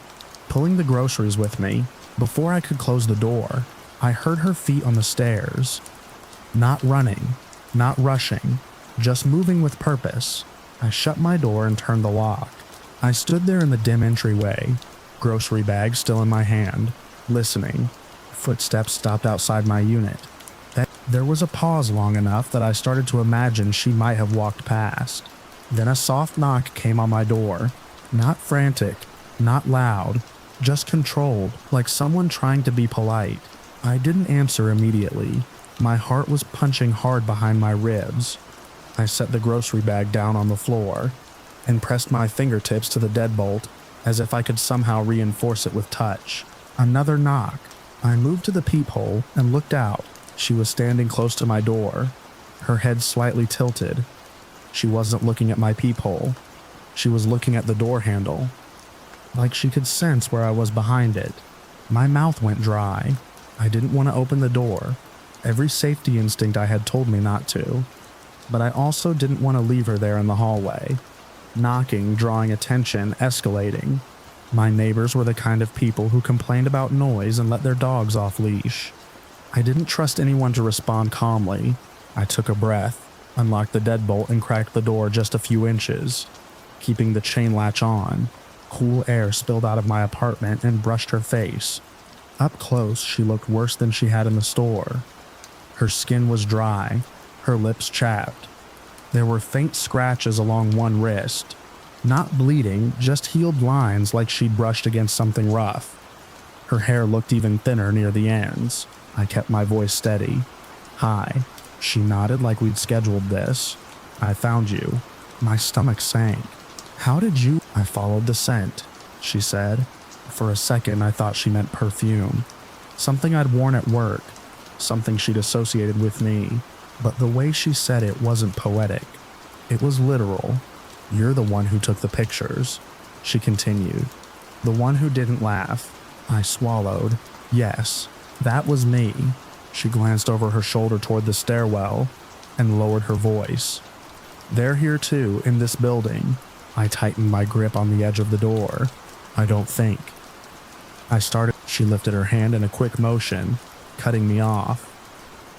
pulling the groceries with me. Before I could close the door, I heard her feet on the stairs. Not running, not rushing, just moving with purpose. I shut my door and turned the lock. I stood there in the dim entryway, grocery bag still in my hand, listening. Footsteps stopped outside my unit. There was a pause long enough that I started to imagine she might have walked past. Then a soft knock came on my door. Not frantic, not loud, just controlled, like someone trying to be polite. I didn't answer immediately. My heart was punching hard behind my ribs. I set the grocery bag down on the floor and pressed my fingertips to the deadbolt as if I could somehow reinforce it with touch. Another knock. I moved to the peephole and looked out. She was standing close to my door, her head slightly tilted. She wasn't looking at my peephole. She was looking at the door handle, like she could sense where I was behind it. My mouth went dry. I didn't want to open the door. Every safety instinct I had told me not to. But I also didn't want to leave her there in the hallway. Knocking, drawing attention, escalating. My neighbors were the kind of people who complained about noise and let their dogs off leash. I didn't trust anyone to respond calmly. I took a breath, unlocked the deadbolt and cracked the door just a few inches, keeping the chain latch on. Cool air spilled out of my apartment and brushed her face. Up close, she looked worse than she had in the store. Her skin was dry, her lips chapped. There were faint scratches along one wrist. Not bleeding, just healed lines like she'd brushed against something rough. Her hair looked even thinner near the ends. I kept my voice steady. "Hi." She nodded like we'd scheduled this. "I found you." My stomach sank. "How did you—" "I followed the scent," she said. For a second, I thought she meant perfume. Something I'd worn at work. Something she'd associated with me. But the way she said it wasn't poetic. It was literal. "You're the one who took the pictures," she continued. "The one who didn't laugh." I swallowed. Yes, that was me. She glanced over her shoulder toward the stairwell and lowered her voice. "They're here too, in this building." I tightened my grip on the edge of the door. "I don't think." I started. She lifted her hand in a quick motion, cutting me off.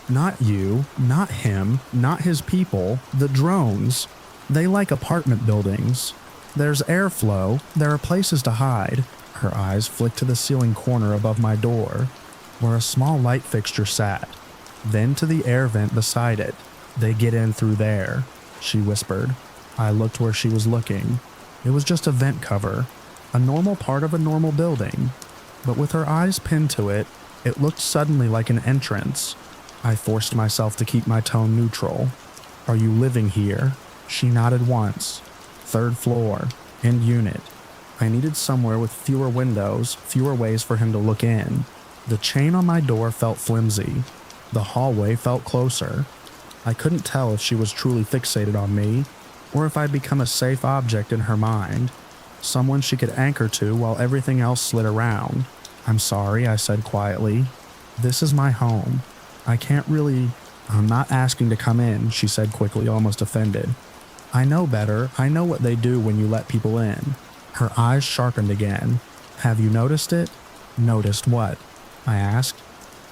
"Not you, not him, not his people, the drones. They like apartment buildings. There's airflow, there are places to hide." Her eyes flicked to the ceiling corner above my door, where a small light fixture sat, then to the air vent beside it. "They get in through there," she whispered. I looked where she was looking. It was just a vent cover, a normal part of a normal building. But with her eyes pinned to it, it looked suddenly like an entrance. I forced myself to keep my tone neutral. "Are you living here?" She nodded once. "Third floor, end unit." I needed somewhere with fewer windows, fewer ways for him to look in. The chain on my door felt flimsy. The hallway felt closer. I couldn't tell if she was truly fixated on me, or if I'd become a safe object in her mind, someone she could anchor to while everything else slid around. "I'm sorry," I said quietly. "This is my home. I can't really—" "I'm not asking to come in," she said quickly, almost offended. "I know better. I know what they do when you let people in." Her eyes sharpened again. "Have you noticed it?" "Noticed what?" I asked.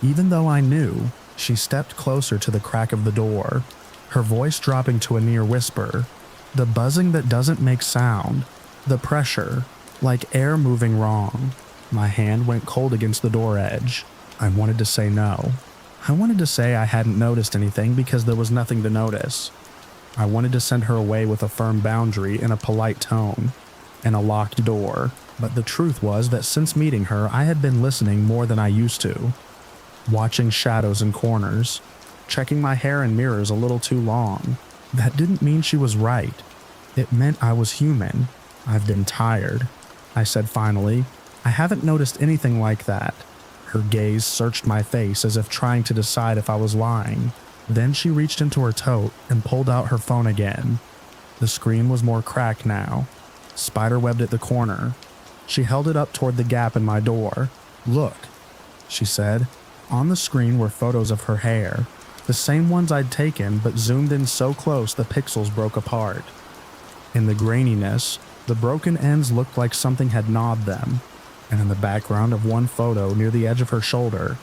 Even though I knew, she stepped closer to the crack of the door, her voice dropping to a near whisper. The buzzing that doesn't make sound. The pressure, like air moving wrong. My hand went cold against the door edge. I wanted to say no. I wanted to say I hadn't noticed anything because there was nothing to notice. I wanted to send her away with a firm boundary in a polite tone. and a locked door. But the truth was that since meeting her, I had been listening more than I used to, watching shadows in corners, checking my hair in mirrors a little too long. That didn't mean she was right. It meant I was human. I've been tired, I said finally. I haven't noticed anything like that. Her gaze searched my face as if trying to decide if I was lying. Then she reached into her tote and pulled out her phone again. The screen was more cracked now, spiderwebbed at the corner. She held it up toward the gap in my door. "Look," she said. On the screen were photos of her hair, the same ones I'd taken, but zoomed in so close the pixels broke apart. In the graininess, the broken ends looked like something had gnawed them, and in the background of one photo near the edge of her shoulder,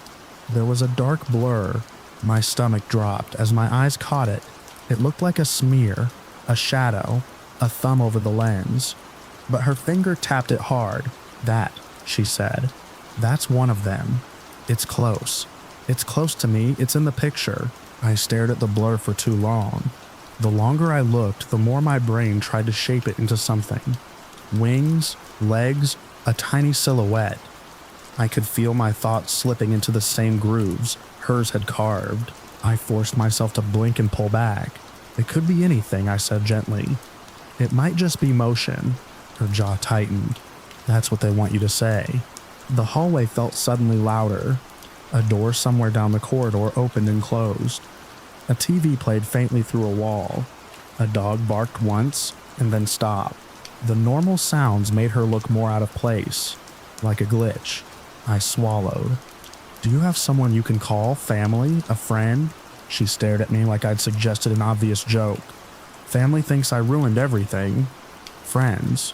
there was a dark blur. My stomach dropped as my eyes caught it. It looked like a smear, a shadow, a thumb over the lens. But her finger tapped it hard. "That," she said. "That's one of them. It's close. It's close to me. It's in the picture." I stared at the blur for too long. The longer I looked, the more my brain tried to shape it into something. Wings, legs, a tiny silhouette. I could feel my thoughts slipping into the same grooves hers had carved. I forced myself to blink and pull back. "It could be anything," I said gently. "It might just be motion." Her jaw tightened. "That's what they want you to say." The hallway felt suddenly louder. A door somewhere down the corridor opened and closed. A TV played faintly through a wall. A dog barked once and then stopped. The normal sounds made her look more out of place, like a glitch. I swallowed. "Do you have someone you can call? Family? A friend?" She stared at me like I'd suggested an obvious joke. "Family thinks I ruined everything. Friends."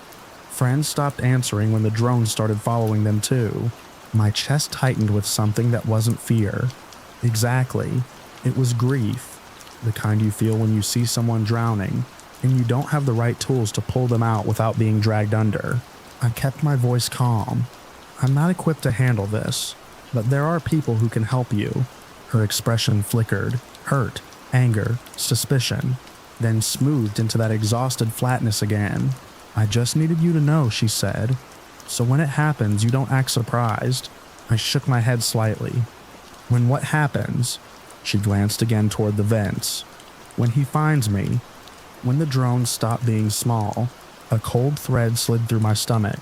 Friends stopped answering when the drones started following them too. My chest tightened with something that wasn't fear. Exactly. It was grief. The kind you feel when you see someone drowning, and you don't have the right tools to pull them out without being dragged under. I kept my voice calm. "I'm not equipped to handle this, but there are people who can help you." Her expression flickered. Hurt, anger, suspicion, then smoothed into that exhausted flatness again. "I just needed you to know," she said. "So when it happens, you don't act surprised." I shook my head slightly. "When what happens?" She glanced again toward the vents. "When he finds me. When the drones stop being small." A cold thread slid through my stomach.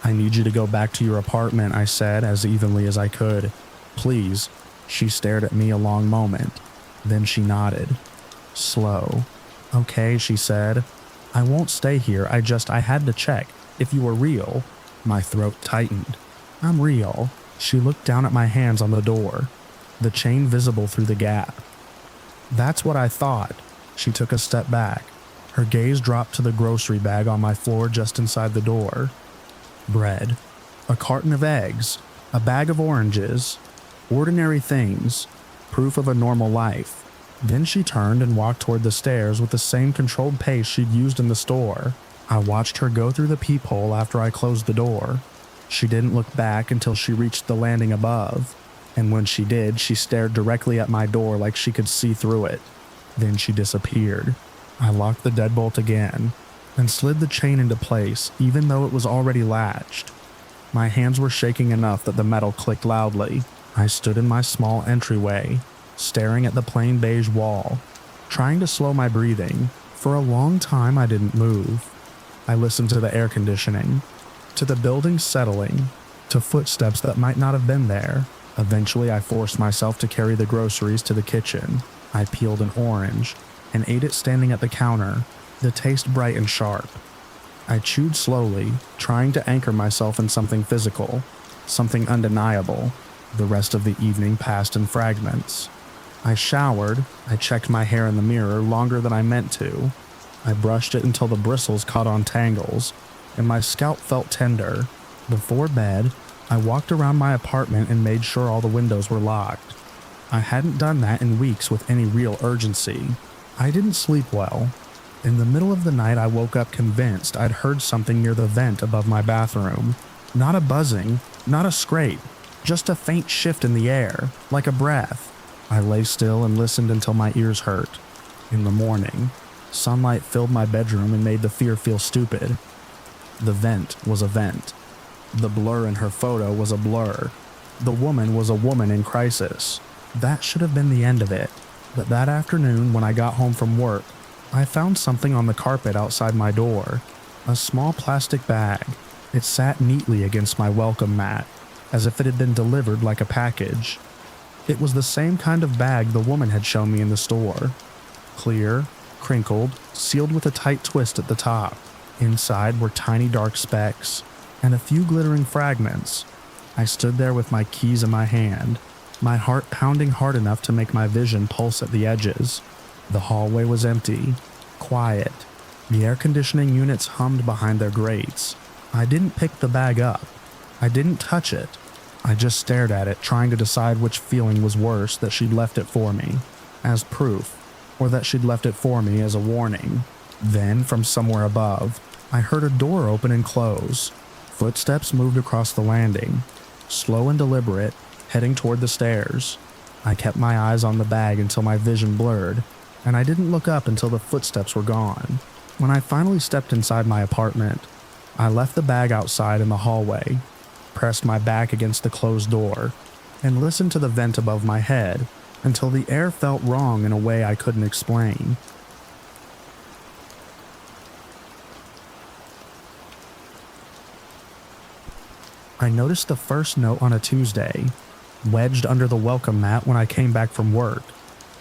"I need you to go back to your apartment," I said as evenly as I could. "Please." She stared at me a long moment. Then she nodded. Slow. "Okay," she said. "I won't stay here. I had to check. If you were real." My throat tightened. "I'm real." She looked down at my hands on the door, the chain visible through the gap. "That's what I thought." She took a step back. Her gaze dropped to the grocery bag on my floor just inside the door. Bread, a carton of eggs, a bag of oranges, ordinary things, proof of a normal life. Then she turned and walked toward the stairs with the same controlled pace she'd used in the store. I watched her go through the peephole after I closed the door. She didn't look back until she reached the landing above, and when she did, she stared directly at my door like she could see through it. Then she disappeared. I locked the deadbolt again and slid the chain into place, even though it was already latched. My hands were shaking enough that the metal clicked loudly. I stood in my small entryway, staring at the plain beige wall, trying to slow my breathing. For a long time, I didn't move. I listened to the air conditioning, to the building settling, to footsteps that might not have been there. Eventually, I forced myself to carry the groceries to the kitchen. I peeled an orange and ate it standing at the counter, the taste bright and sharp. I chewed slowly, trying to anchor myself in something physical, something undeniable. The rest of the evening passed in fragments. I showered. I checked my hair in the mirror longer than I meant to. I brushed it until the bristles caught on tangles, and my scalp felt tender. Before bed, I walked around my apartment and made sure all the windows were locked. I hadn't done that in weeks with any real urgency. I didn't sleep well. In the middle of the night, I woke up convinced I'd heard something near the vent above my bathroom. Not a buzzing, not a scrape, just a faint shift in the air, like a breath. I lay still and listened until my ears hurt. In the morning, sunlight filled my bedroom and made the fear feel stupid. The vent was a vent. The blur in her photo was a blur. The woman was a woman in crisis. That should have been the end of it. But that afternoon, when I got home from work, I found something on the carpet outside my door. A small plastic bag. It sat neatly against my welcome mat, as if it had been delivered like a package. It was the same kind of bag the woman had shown me in the store. Clear, crinkled, sealed with a tight twist at the top. Inside were tiny dark specks, and a few glittering fragments. I stood there with my keys in my hand, my heart pounding hard enough to make my vision pulse at the edges. The hallway was empty, quiet. The air conditioning units hummed behind their grates. I didn't pick the bag up. I didn't touch it. I just stared at it, trying to decide which feeling was worse, that she'd left it for me, as proof, or that she'd left it for me as a warning. Then, from somewhere above, I heard a door open and close. Footsteps moved across the landing, slow and deliberate, heading toward the stairs. I kept my eyes on the bag until my vision blurred, and I didn't look up until the footsteps were gone. When I finally stepped inside my apartment, I left the bag outside in the hallway, pressed my back against the closed door, and listened to the vent above my head until the air felt wrong in a way I couldn't explain. I noticed the first note on a Tuesday, wedged under the welcome mat when I came back from work.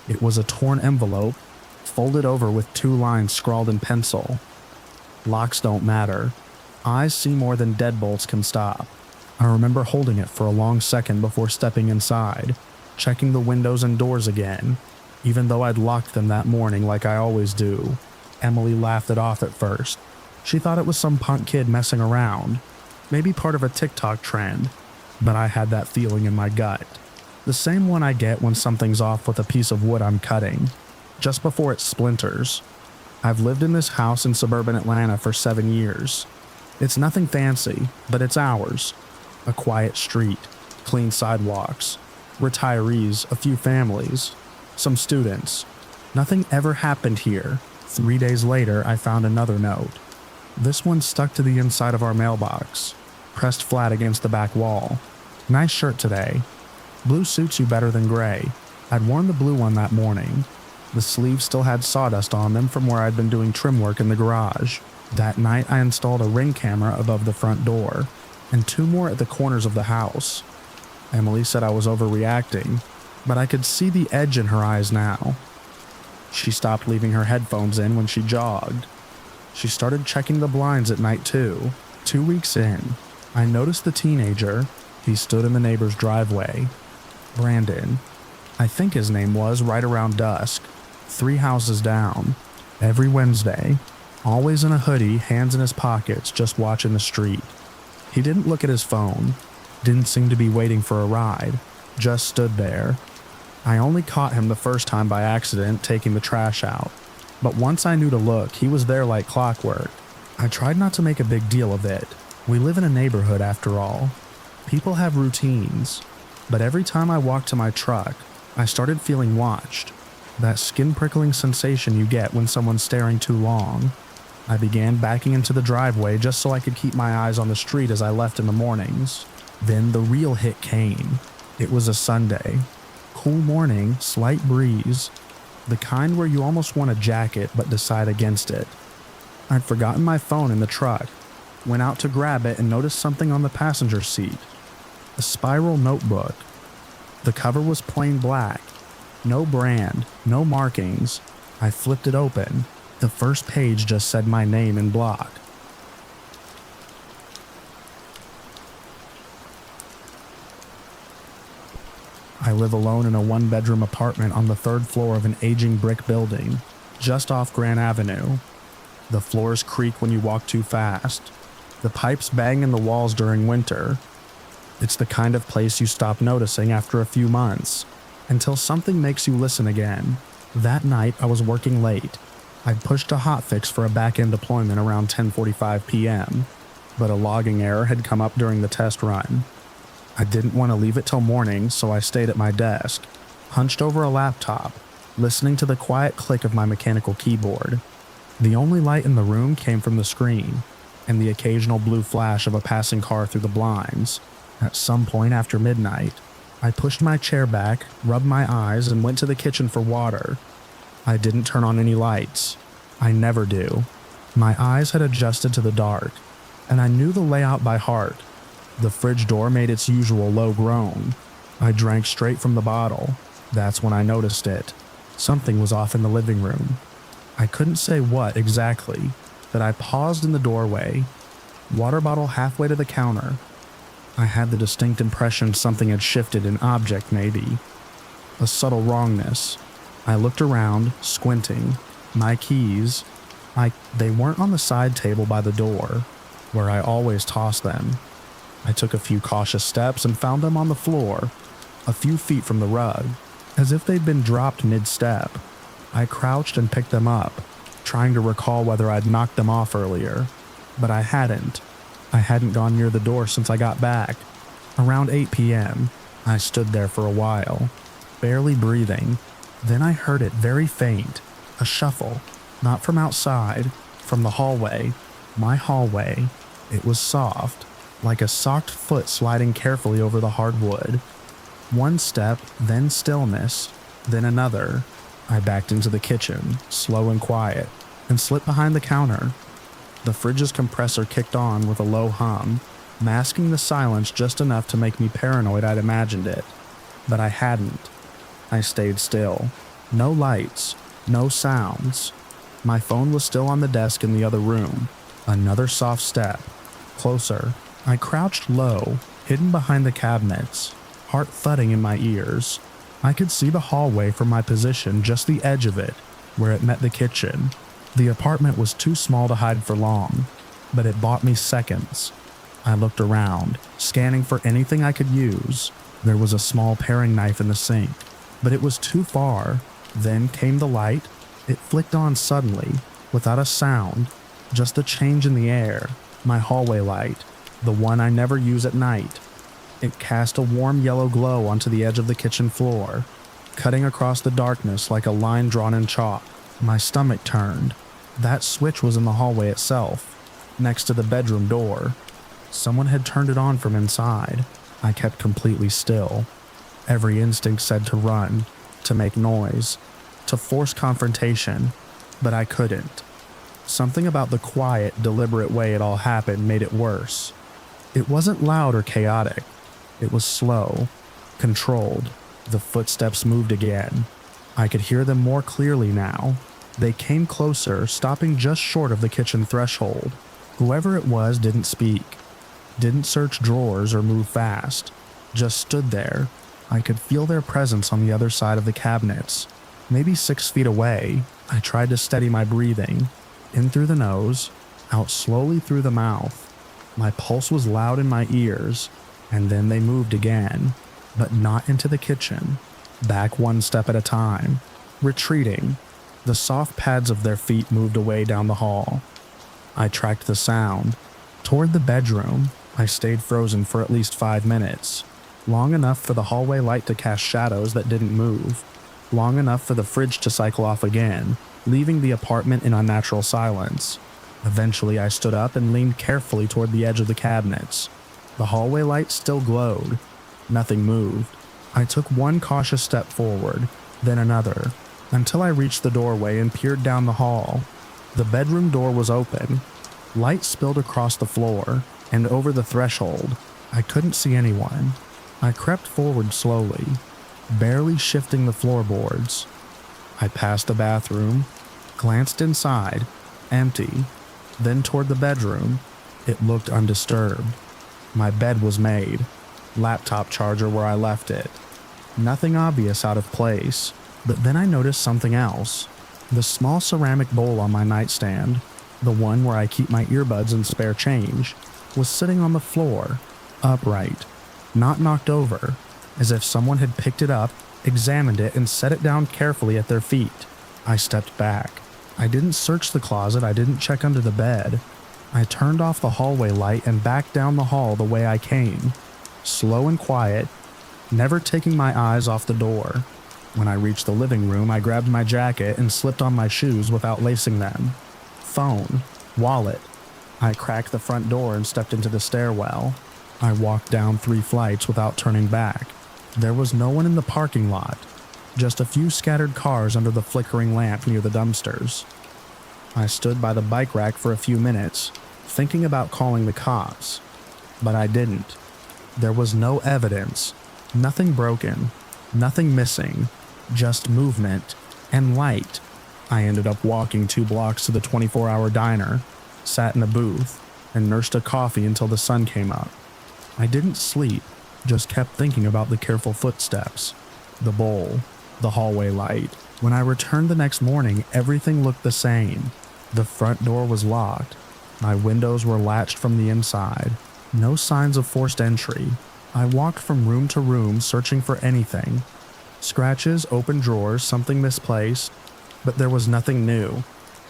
It was a torn envelope, folded over with 2 lines scrawled in pencil. Locks don't matter. Eyes see more than deadbolts can stop. I remember holding it for a long second before stepping inside, checking the windows and doors again, even though I'd locked them that morning like I always do. Emily laughed it off at first. She thought it was some punk kid messing around, maybe part of a TikTok trend, but I had that feeling in my gut. The same one I get when something's off with a piece of wood I'm cutting, just before it splinters. I've lived in this house in suburban Atlanta for 7 years. It's nothing fancy, but it's ours. A quiet street, clean sidewalks, retirees, a few families, some students. Nothing ever happened here. 3 days later, I found another note. This one stuck to the inside of our mailbox, pressed flat against the back wall. Nice shirt today. Blue suits you better than gray. I'd worn the blue one that morning. The sleeves still had sawdust on them from where I'd been doing trim work in the garage. That night, I installed a Ring camera above the front door, and 2 more at the corners of the house. Emily said I was overreacting, but I could see the edge in her eyes now. She stopped leaving her headphones in when she jogged. She started checking the blinds at night too. 2 weeks in, I noticed the teenager. He stood in the neighbor's driveway. Brandon, I think his name was, right around dusk. 3 houses down. Every Wednesday. Always in a hoodie, hands in his pockets, just watching the street. He didn't look at his phone. Didn't seem to be waiting for a ride. Just stood there. I only caught him the first time by accident taking the trash out. But once I knew to look, he was there like clockwork. I tried not to make a big deal of it. We live in a neighborhood after all. People have routines. But every time I walked to my truck, I started feeling watched. That skin-prickling sensation you get when someone's staring too long. I began backing into the driveway just so I could keep my eyes on the street as I left in the mornings. Then the real hit came. It was a Sunday. Cool morning, slight breeze. The kind where you almost want a jacket but decide against it. I'd forgotten my phone in the truck. Went out to grab it and noticed something on the passenger seat. A spiral notebook. The cover was plain black. No brand, no markings. I flipped it open. The first page just said my name in block. I live alone in a 1-bedroom apartment on the 3rd floor of an aging brick building, just off Grand Avenue. The floors creak when you walk too fast. The pipes bang in the walls during winter. It's the kind of place you stop noticing after a few months, until something makes you listen again. That night, I was working late. I'd pushed a hotfix for a back-end deployment around 10:45 p.m., but a logging error had come up during the test run. I didn't want to leave it till morning, so I stayed at my desk, hunched over a laptop, listening to the quiet click of my mechanical keyboard. The only light in the room came from the screen. and the occasional blue flash of a passing car through the blinds. At some point after midnight, I pushed my chair back, rubbed my eyes, and went to the kitchen for water. I didn't turn on any lights. I never do. My eyes had adjusted to the dark, and I knew the layout by heart. The fridge door made its usual low groan. I drank straight from the bottle. That's when I noticed it. Something was off in the living room. I couldn't say what exactly, but I paused in the doorway, water bottle halfway to the counter. I had the distinct impression something had shifted an object maybe. A subtle wrongness. I looked around, squinting. My keys, they weren't on the side table by the door, where I always toss them. I took a few cautious steps and found them on the floor, a few feet from the rug, as if they'd been dropped mid-step. I crouched and picked them up, trying to recall whether I'd knocked them off earlier, but I hadn't. I hadn't gone near the door since I got back. Around 8 p.m., I stood there for a while, barely breathing. Then I heard it very faint, a shuffle, not from outside, from the hallway. My hallway. It was soft, like a socked foot sliding carefully over the hardwood. One step, then stillness, then another. I backed into the kitchen, slow and quiet, and slipped behind the counter. The fridge's compressor kicked on with a low hum, masking the silence just enough to make me paranoid I'd imagined it. But I hadn't. I stayed still. No lights, no sounds. My phone was still on the desk in the other room. Another soft step. Closer. I crouched low, hidden behind the cabinets, heart thudding in my ears. I could see the hallway from my position, just the edge of it, where it met the kitchen. The apartment was too small to hide for long, but it bought me seconds. I looked around, scanning for anything I could use. There was a small paring knife in the sink, but it was too far. Then came the light. It flicked on suddenly, without a sound, just a change in the air. My hallway light, the one I never use at night. It cast a warm yellow glow onto the edge of the kitchen floor, cutting across the darkness like a line drawn in chalk. My stomach turned. That switch was in the hallway itself, next to the bedroom door. Someone had turned it on from inside. I kept completely still. Every instinct said to run, to make noise, to force confrontation, but I couldn't. Something about the quiet, deliberate way it all happened made it worse. It wasn't loud or chaotic. It was slow, controlled. The footsteps moved again. I could hear them more clearly now. They came closer, stopping just short of the kitchen threshold. Whoever it was didn't speak, didn't search drawers or move fast, just stood there. I could feel their presence on the other side of the cabinets, maybe 6 feet away. I tried to steady my breathing, in through the nose, out slowly through the mouth. My pulse was loud in my ears, and then they moved again, but not into the kitchen. Back one step at a time, retreating. The soft pads of their feet moved away down the hall. I tracked the sound. Toward the bedroom, I stayed frozen for at least 5 minutes. Long enough for the hallway light to cast shadows that didn't move. Long enough for the fridge to cycle off again, leaving the apartment in unnatural silence. Eventually, I stood up and leaned carefully toward the edge of the cabinets. The hallway light still glowed. Nothing moved. I took one cautious step forward, then another, until I reached the doorway and peered down the hall. The bedroom door was open. Light spilled across the floor and over the threshold. I couldn't see anyone. I crept forward slowly, barely shifting the floorboards. I passed the bathroom, glanced inside, empty, then toward the bedroom. It looked undisturbed. My bed was made, laptop charger where I left it. Nothing obvious out of place, but then I noticed something else. The small ceramic bowl on my nightstand, the one where I keep my earbuds and spare change, was sitting on the floor, upright, not knocked over, as if someone had picked it up, examined it, and set it down carefully at their feet. I stepped back. I didn't search the closet, I didn't check under the bed. I turned off the hallway light and backed down the hall the way I came, slow and quiet, never taking my eyes off the door. When I reached the living room, I grabbed my jacket and slipped on my shoes without lacing them. Phone, wallet, I cracked the front door and stepped into the stairwell. I walked down 3 flights without turning back. There was no one in the parking lot, just a few scattered cars under the flickering lamp near the dumpsters. I stood by the bike rack for a few minutes, thinking about calling the cops, but I didn't. There was no evidence, nothing broken, nothing missing, just movement and light. I ended up walking 2 blocks to the 24-hour diner, sat in a booth, and nursed a coffee until the sun came up. I didn't sleep, just kept thinking about the careful footsteps, the bowl, the hallway light. When I returned the next morning, everything looked the same. The front door was locked. My windows were latched from the inside. No signs of forced entry. I walked from room to room searching for anything. Scratches, open drawers, something misplaced. But there was nothing new.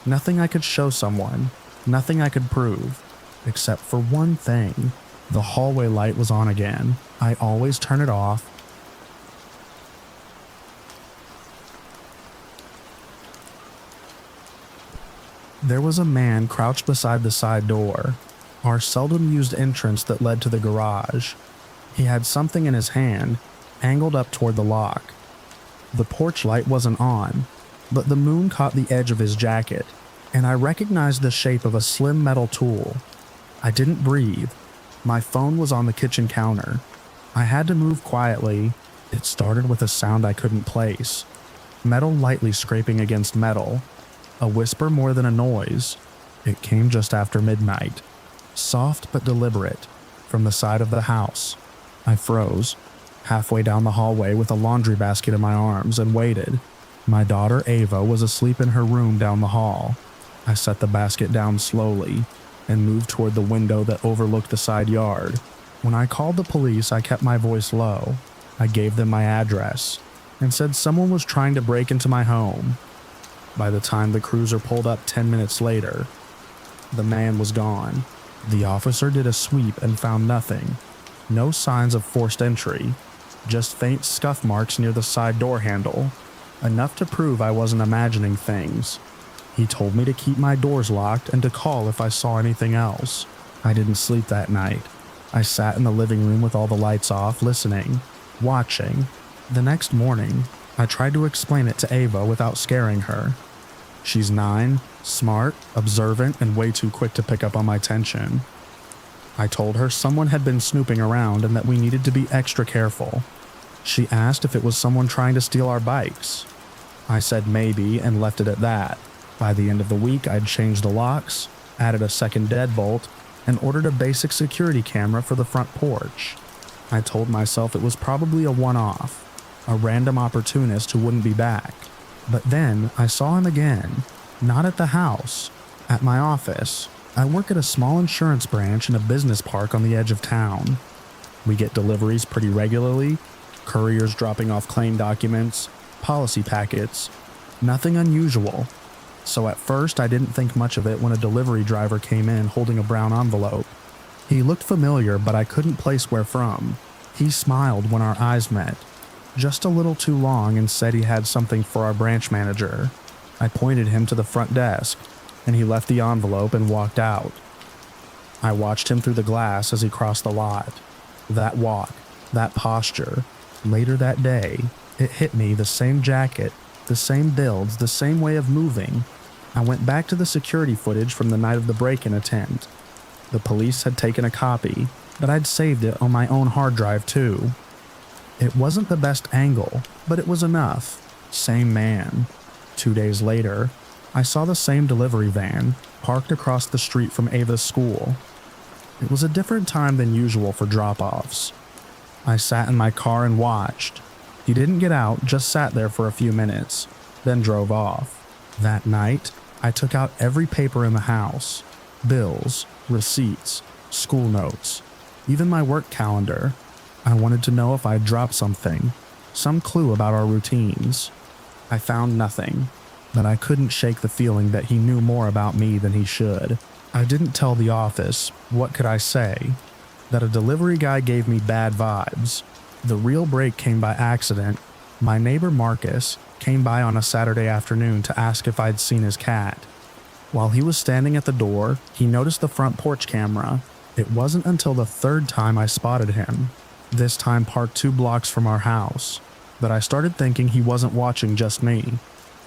Nothing I could show someone. Nothing I could prove. Except for one thing. The hallway light was on again. I always turn it off. There was a man crouched beside the side door, our seldom used entrance that led to the garage. He had something in his hand, angled up toward the lock. The porch light wasn't on, but the moon caught the edge of his jacket, and I recognized the shape of a slim metal tool. I didn't breathe. My phone was on the kitchen counter. I had to move quietly. It started with a sound I couldn't place. Metal lightly scraping against metal. A whisper more than a noise. It came just after midnight. Soft but deliberate, from the side of the house. I froze, halfway down the hallway with a laundry basket in my arms, and waited. My daughter Ava was asleep in her room down the hall. I set the basket down slowly and moved toward the window that overlooked the side yard. When I called the police, I kept my voice low. I gave them my address and said someone was trying to break into my home. By the time the cruiser pulled up 10 minutes later, the man was gone. The officer did a sweep and found nothing. No signs of forced entry, just faint scuff marks near the side door handle, enough to prove I wasn't imagining things. He told me to keep my doors locked and to call if I saw anything else. I didn't sleep that night. I sat in the living room with all the lights off, listening, watching. The next morning, I tried to explain it to Ava without scaring her. She's 9, smart, observant, and way too quick to pick up on my tension. I told her someone had been snooping around and that we needed to be extra careful. She asked if it was someone trying to steal our bikes. I said maybe and left it at that. By the end of the week, I'd changed the locks, added a second deadbolt, and ordered a basic security camera for the front porch. I told myself it was probably a one-off, a random opportunist who wouldn't be back. But then I saw him again, not at the house, at my office. I work at a small insurance branch in a business park on the edge of town. We get deliveries pretty regularly, couriers dropping off claim documents, policy packets, nothing unusual. So at first I didn't think much of it when a delivery driver came in holding a brown envelope. He looked familiar, but I couldn't place where from. He smiled when our eyes met, just a little too long, and said he had something for our branch manager. I pointed him to the front desk, and he left the envelope and walked out. I watched him through the glass as he crossed the lot. That walk, that posture. Later that day, it hit me, the same jacket, the same builds, the same way of moving. I went back to the security footage from the night of the break-in attempt. The police had taken a copy, but I'd saved it on my own hard drive too. It wasn't the best angle, but it was enough. Same man. 2 days later, I saw the same delivery van, parked across the street from Ava's school. It was a different time than usual for drop-offs. I sat in my car and watched. He didn't get out, just sat there for a few minutes, then drove off. That night, I took out every paper in the house. Bills, receipts, school notes, even my work calendar. I wanted to know if I'd dropped something, some clue about our routines. I found nothing, but I couldn't shake the feeling that he knew more about me than he should. I didn't tell the office. What could I say? That a delivery guy gave me bad vibes. The real break came by accident. My neighbor Marcus came by on a Saturday afternoon to ask if I'd seen his cat. While he was standing at the door, he noticed the front porch camera. It wasn't until the third time I spotted him, this time parked 2 blocks from our house, that I started thinking he wasn't watching just me.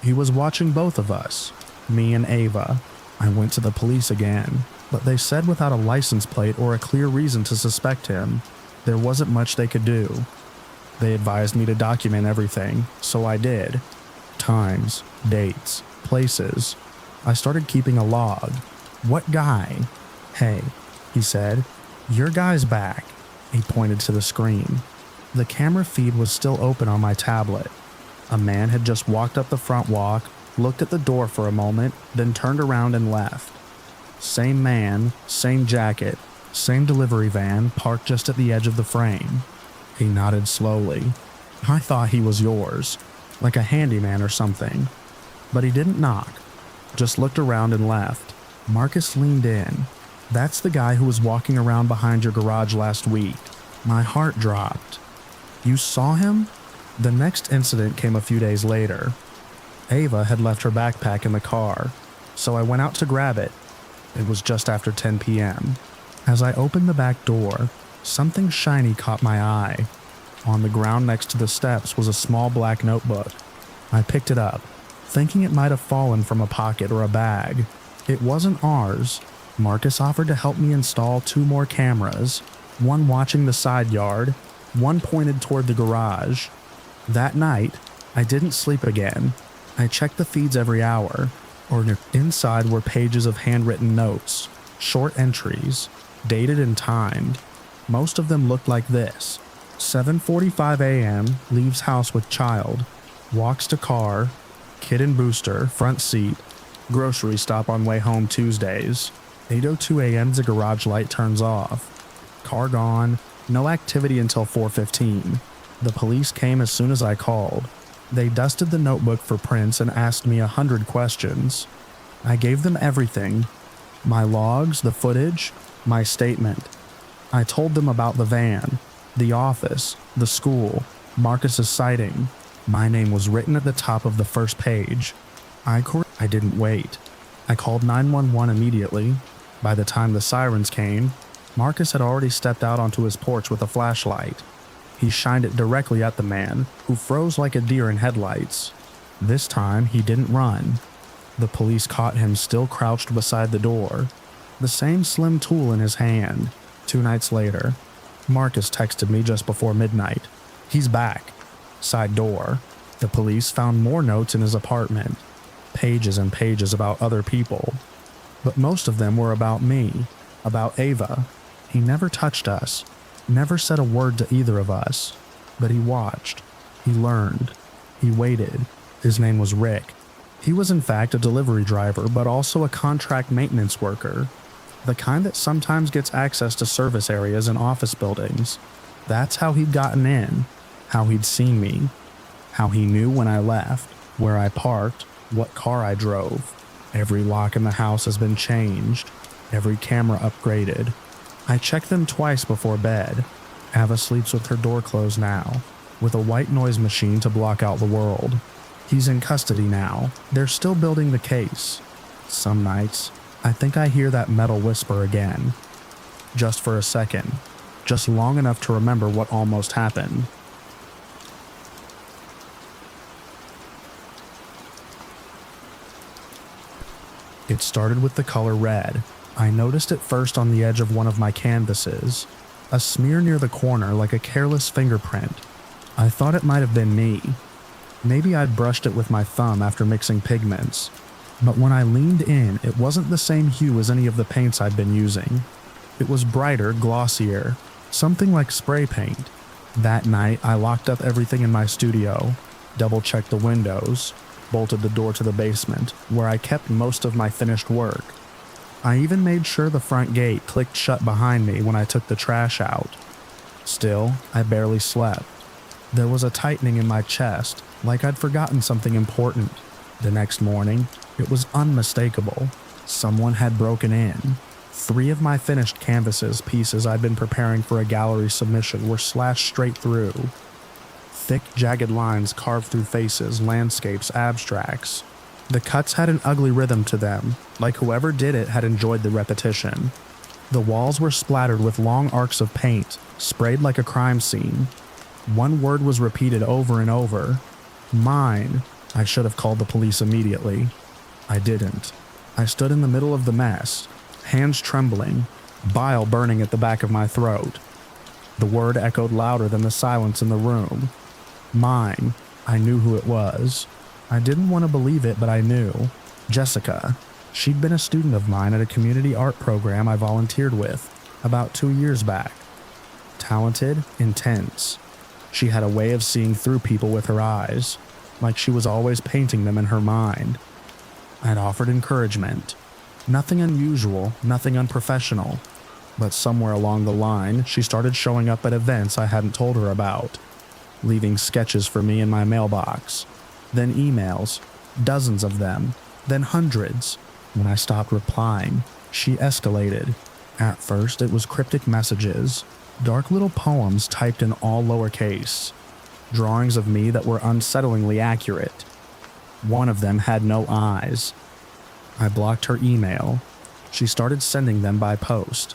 He was watching both of us, me and Ava. I went to the police again, but they said without a license plate or a clear reason to suspect him, there wasn't much they could do. They advised me to document everything, so I did. Times, dates, places. I started keeping a log. What guy? Hey, he said, your guy's back. He pointed to the screen. The camera feed was still open on my tablet. A man had just walked up the front walk, looked at the door for a moment, then turned around and left. Same man, same jacket, same delivery van parked just at the edge of the frame. He nodded slowly. I thought he was yours, like a handyman or something. But he didn't knock, just looked around and left. Marcus leaned in. That's the guy who was walking around behind your garage last week. My heart dropped. You saw him? The next incident came a few days later. Ava had left her backpack in the car, so I went out to grab it. It was just after 10 p.m. As I opened the back door, something shiny caught my eye. On the ground next to the steps was a small black notebook. I picked it up, thinking it might have fallen from a pocket or a bag. It wasn't ours. Marcus offered to help me install 2 more cameras, one watching the side yard, one pointed toward the garage. That night, I didn't sleep again. I checked the feeds every hour. Inside were pages of handwritten notes, short entries, dated and timed. Most of them looked like this. 7:45 a.m., leaves house with child, walks to car, kid and booster, front seat, grocery stop on way home Tuesdays. 8:02 a.m. the garage light turns off. Car gone, no activity until 4:15. The police came as soon as I called. They dusted the notebook for prints and asked me 100 questions. I gave them everything. My logs, the footage, my statement. I told them about the van, the office, the school, Marcus's sighting. My name was written at the top of the first page. I didn't wait. I called 911 immediately. By the time the sirens came, Marcus had already stepped out onto his porch with a flashlight. He shined it directly at the man, who froze like a deer in headlights. This time, he didn't run. The police caught him still crouched beside the door, the same slim tool in his hand. 2 nights later, Marcus texted me just before midnight. He's back. Side door. The police found more notes in his apartment. Pages and pages about other people. But most of them were about me, about Ava. He never touched us, never said a word to either of us. But he watched. He learned. He waited. His name was Rick. He was in fact a delivery driver, but also a contract maintenance worker. The kind that sometimes gets access to service areas in office buildings. That's how he'd gotten in, how he'd seen me, how he knew when I left, where I parked, what car I drove. Every lock in the house has been changed, every camera upgraded. I check them twice before bed. Ava sleeps with her door closed now, with a white noise machine to block out the world. He's in custody now. They're still building the case. Some nights, I think I hear that metal whisper again. Just for a second. Just long enough to remember what almost happened. It started with the color red. I noticed it first on the edge of one of my canvases. A smear near the corner like a careless fingerprint. I thought it might have been me. Maybe I'd brushed it with my thumb after mixing pigments. But when I leaned in, it wasn't the same hue as any of the paints I'd been using. It was brighter, glossier, something like spray paint. That night, I locked up everything in my studio, double-checked the windows, bolted the door to the basement, where I kept most of my finished work. I even made sure the front gate clicked shut behind me when I took the trash out. Still, I barely slept. There was a tightening in my chest, like I'd forgotten something important. The next morning, it was unmistakable. Someone had broken in. 3 of my finished canvases pieces I'd been preparing for a gallery submission were slashed straight through. Thick, jagged lines carved through faces, landscapes, abstracts. The cuts had an ugly rhythm to them, like whoever did it had enjoyed the repetition. The walls were splattered with long arcs of paint, sprayed like a crime scene. One word was repeated over and over. Mine. I should have called the police immediately. I didn't. I stood in the middle of the mess, hands trembling, bile burning at the back of my throat. The word echoed louder than the silence in the room. Mine. I knew who it was. I didn't want to believe it, but I knew. Jessica. She'd been a student of mine at a community art program I volunteered with about 2 years back. Talented, intense. She had a way of seeing through people with her eyes, like she was always painting them in her mind. I'd offered encouragement. Nothing unusual, nothing unprofessional. But somewhere along the line, she started showing up at events I hadn't told her about, leaving sketches for me in my mailbox. Then emails, dozens of them, then hundreds. When I stopped replying, she escalated. At first, it was cryptic messages, dark little poems typed in all lowercase, drawings of me that were unsettlingly accurate. One of them had no eyes. I blocked her email. She started sending them by post.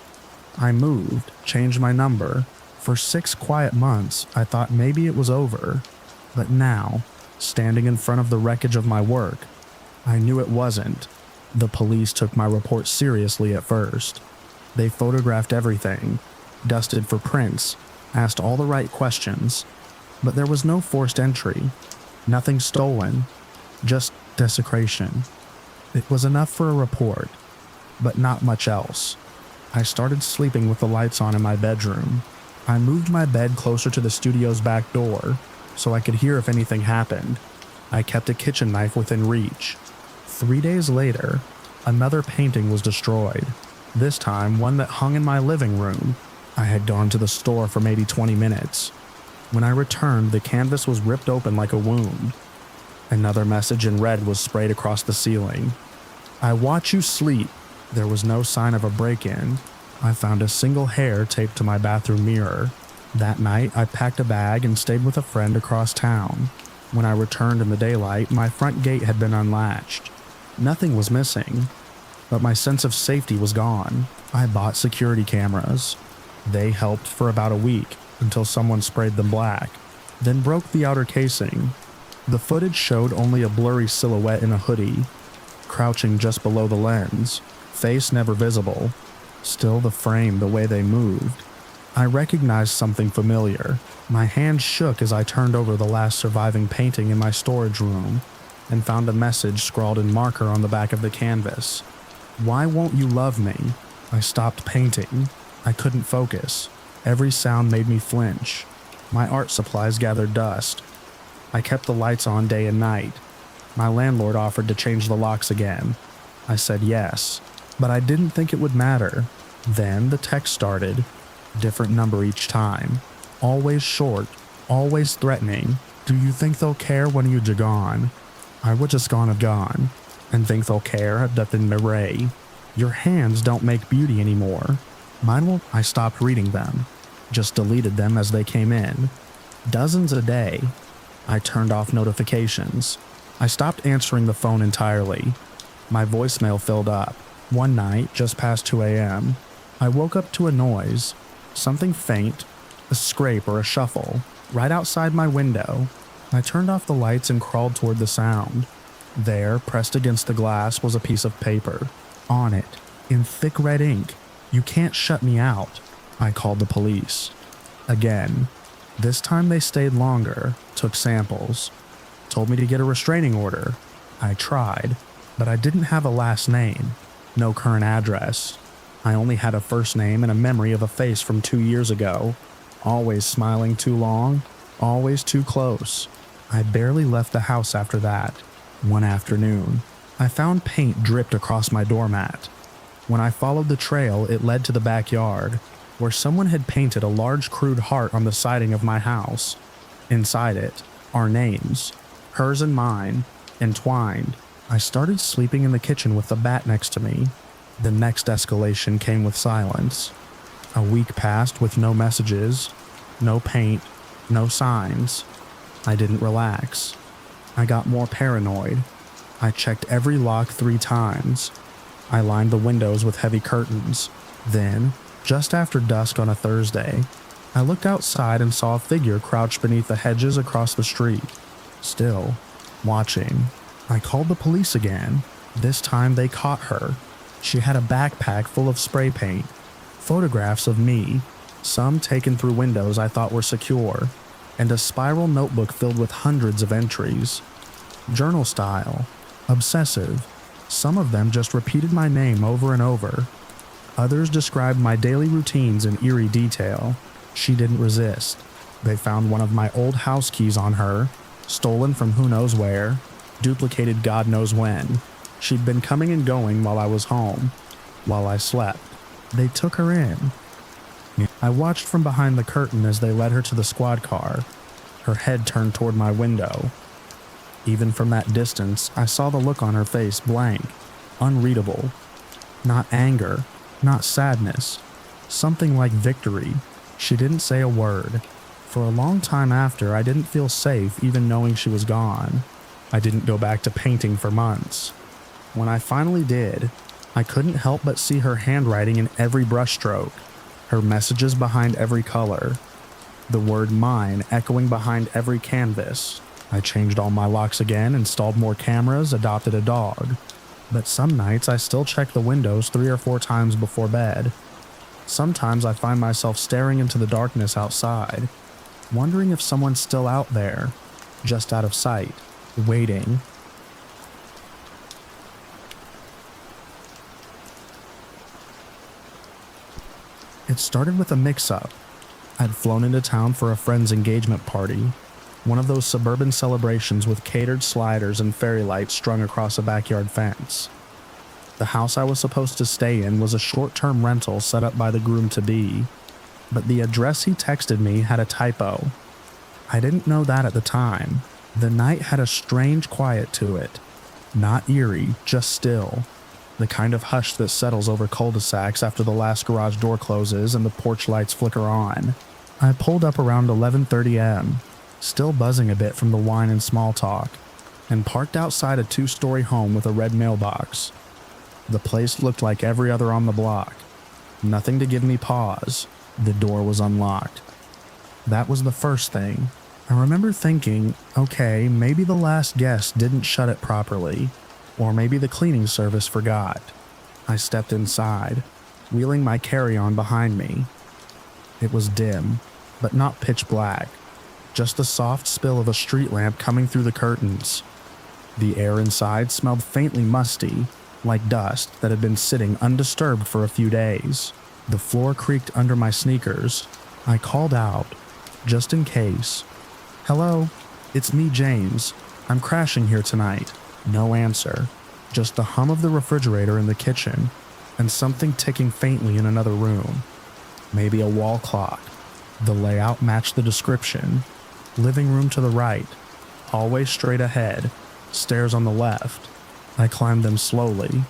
I moved, changed my number. For 6 quiet months, I thought maybe it was over. But now, standing in front of the wreckage of my work, I knew it wasn't. The police took my report seriously at first. They photographed everything, dusted for prints, asked all the right questions, but there was no forced entry, nothing stolen, just desecration. It was enough for a report, but not much else. I started sleeping with the lights on in my bedroom. I moved my bed closer to the studio's back door so I could hear if anything happened. I kept a kitchen knife within reach. 3 days later, another painting was destroyed, this time one that hung in my living room. I had gone to the store for maybe 20 minutes. When I returned, the canvas was ripped open like a wound. Another message in red was sprayed across the ceiling. I watch you sleep. There was no sign of a break-in. I found a single hair taped to my bathroom mirror. That night, I packed a bag and stayed with a friend across town. When I returned in the daylight, my front gate had been unlatched. Nothing was missing, but my sense of safety was gone. I bought security cameras. They helped for about a week until someone sprayed them black, then broke the outer casing. The footage showed only a blurry silhouette in a hoodie, crouching just below the lens, face never visible. Still the frame, the way they moved. I recognized something familiar. My hand shook as I turned over the last surviving painting in my storage room and found a message scrawled in marker on the back of the canvas. Why won't you love me? I stopped painting. I couldn't focus. Every sound made me flinch. My art supplies gathered dust. I kept the lights on day and night. My landlord offered to change the locks again. I said yes, but I didn't think it would matter. Then the text started. Different number each time. Always short, always threatening. Do you think they'll care when you're gone? I would just gone, and think they'll care that in Mireille. Your hands don't make beauty anymore. Mine will. I stopped reading them. Just deleted them as they came in. Dozens a day. I turned off notifications. I stopped answering the phone entirely. My voicemail filled up. One night, just past 2 a.m., I woke up to a noise. Something faint, a scrape or a shuffle, right outside my window. I turned off the lights and crawled toward the sound. There, pressed against the glass, was a piece of paper. On it, in thick red ink, "You can't shut me out." I called the police. Again. This time they stayed longer, took samples, told me to get a restraining order. I tried, but I didn't have a last name, no current address. I only had a first name and a memory of a face from 2 years ago. Always smiling too long, always too close. I barely left the house after that. One afternoon, I found paint dripped across my doormat. When I followed the trail, it led to the backyard, where someone had painted a large crude heart on the siding of my house. Inside it, our names, hers and mine, entwined. I started sleeping in the kitchen with the bat next to me. The next escalation came with silence. A week passed with no messages, no paint, no signs. I didn't relax. I got more paranoid. I checked every lock 3 times. I lined the windows with heavy curtains. Then, just after dusk on a Thursday, I looked outside and saw a figure crouched beneath the hedges across the street, still watching. I called the police again. This time they caught her. She had a backpack full of spray paint, photographs of me, some taken through windows I thought were secure, and a spiral notebook filled with hundreds of entries. Journal style, obsessive. Some of them just repeated my name over and over. Others described my daily routines in eerie detail. She didn't resist. They found one of my old house keys on her, stolen from who knows where, duplicated God knows when. She'd been coming and going while I was home, while I slept. They took her in. I watched from behind the curtain as they led her to the squad car, her head turned toward my window. Even from that distance, I saw the look on her face blank, unreadable. Not anger, not sadness, something like victory. She didn't say a word. For a long time after, I didn't feel safe even knowing she was gone. I didn't go back to painting for months. When I finally did, I couldn't help but see her handwriting in every brushstroke, her messages behind every color, the word mine echoing behind every canvas. I changed all my locks again, installed more cameras, adopted a dog. But some nights I still check the windows 3 or 4 times before bed. Sometimes I find myself staring into the darkness outside, wondering if someone's still out there, just out of sight, waiting. It started with a mix-up. I'd flown into town for a friend's engagement party, one of those suburban celebrations with catered sliders and fairy lights strung across a backyard fence. The house I was supposed to stay in was a short-term rental set up by the groom-to-be, but the address he texted me had a typo. I didn't know that at the time. The night had a strange quiet to it. Not eerie, just still. The kind of hush that settles over cul-de-sacs after the last garage door closes and the porch lights flicker on. I pulled up around 11:30 am, still buzzing a bit from the wine and small talk, and parked outside a 2-story home with a red mailbox. The place looked like every other on the block. Nothing to give me pause. The door was unlocked. That was the first thing. I remember thinking, okay, maybe the last guest didn't shut it properly, or maybe the cleaning service forgot. I stepped inside, wheeling my carry-on behind me. It was dim, but not pitch black, just the soft spill of a street lamp coming through the curtains. The air inside smelled faintly musty, like dust that had been sitting undisturbed for a few days. The floor creaked under my sneakers. I called out, just in case. "Hello, it's me, James. I'm crashing here tonight." No answer, just the hum of the refrigerator in the kitchen, and something ticking faintly in another room. Maybe a wall clock. The layout matched the description. Living room to the right, hallway straight ahead, stairs on the left. I climbed them slowly,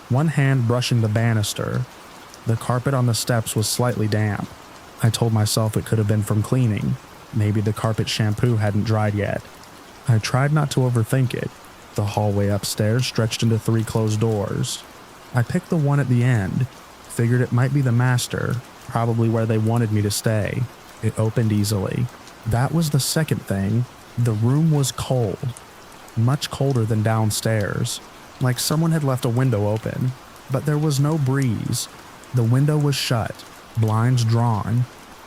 one hand brushing the banister. The carpet on the steps was slightly damp. I told myself it could have been from cleaning. Maybe the carpet shampoo hadn't dried yet. I tried not to overthink it. The hallway upstairs stretched into 3 closed doors. I picked the one at the end, figured it might be the master, probably where they wanted me to stay. It opened easily. That was the second thing. The room was cold. Much colder than downstairs, like someone had left a window open, but there was no breeze. The window was shut, blinds drawn.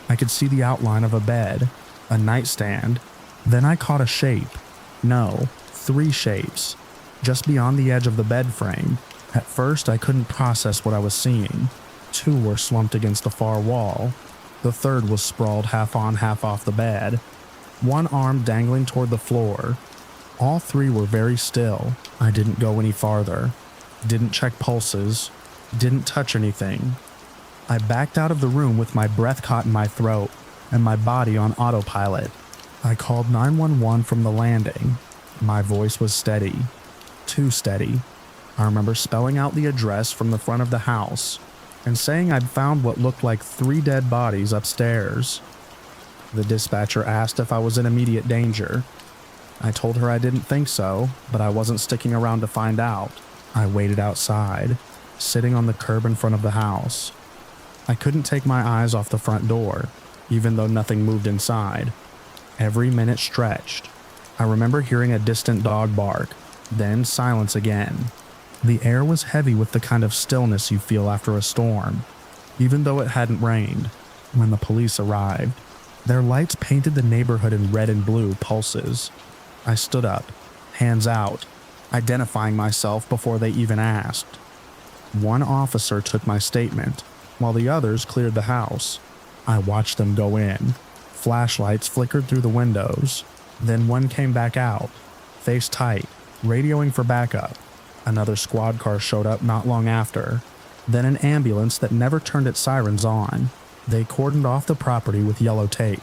I could see the outline of a bed, a nightstand. Then I caught a shape. No, 3 shapes, just beyond the edge of the bed frame. At first, I couldn't process what I was seeing. 2 were slumped against the far wall. The third was sprawled half on, half off the bed, one arm dangling toward the floor. All 3 were very still. I didn't go any farther, didn't check pulses, didn't touch anything. I backed out of the room with my breath caught in my throat and my body on autopilot. I called 911 from the landing. My voice was steady, too steady. I remember spelling out the address from the front of the house and saying I'd found what looked like 3 dead bodies upstairs. The dispatcher asked if I was in immediate danger. I told her I didn't think so, but I wasn't sticking around to find out. I waited outside, sitting on the curb in front of the house. I couldn't take my eyes off the front door, even though nothing moved inside. Every minute stretched. I remember hearing a distant dog bark, then silence again. The air was heavy with the kind of stillness you feel after a storm, even though it hadn't rained. When the police arrived, their lights painted the neighborhood in red and blue pulses. I stood up, hands out, identifying myself before they even asked. One officer took my statement, while the others cleared the house. I watched them go in. Flashlights flickered through the windows. Then one came back out, face tight, radioing for backup. Another squad car showed up not long after. Then an ambulance that never turned its sirens on. They cordoned off the property with yellow tape.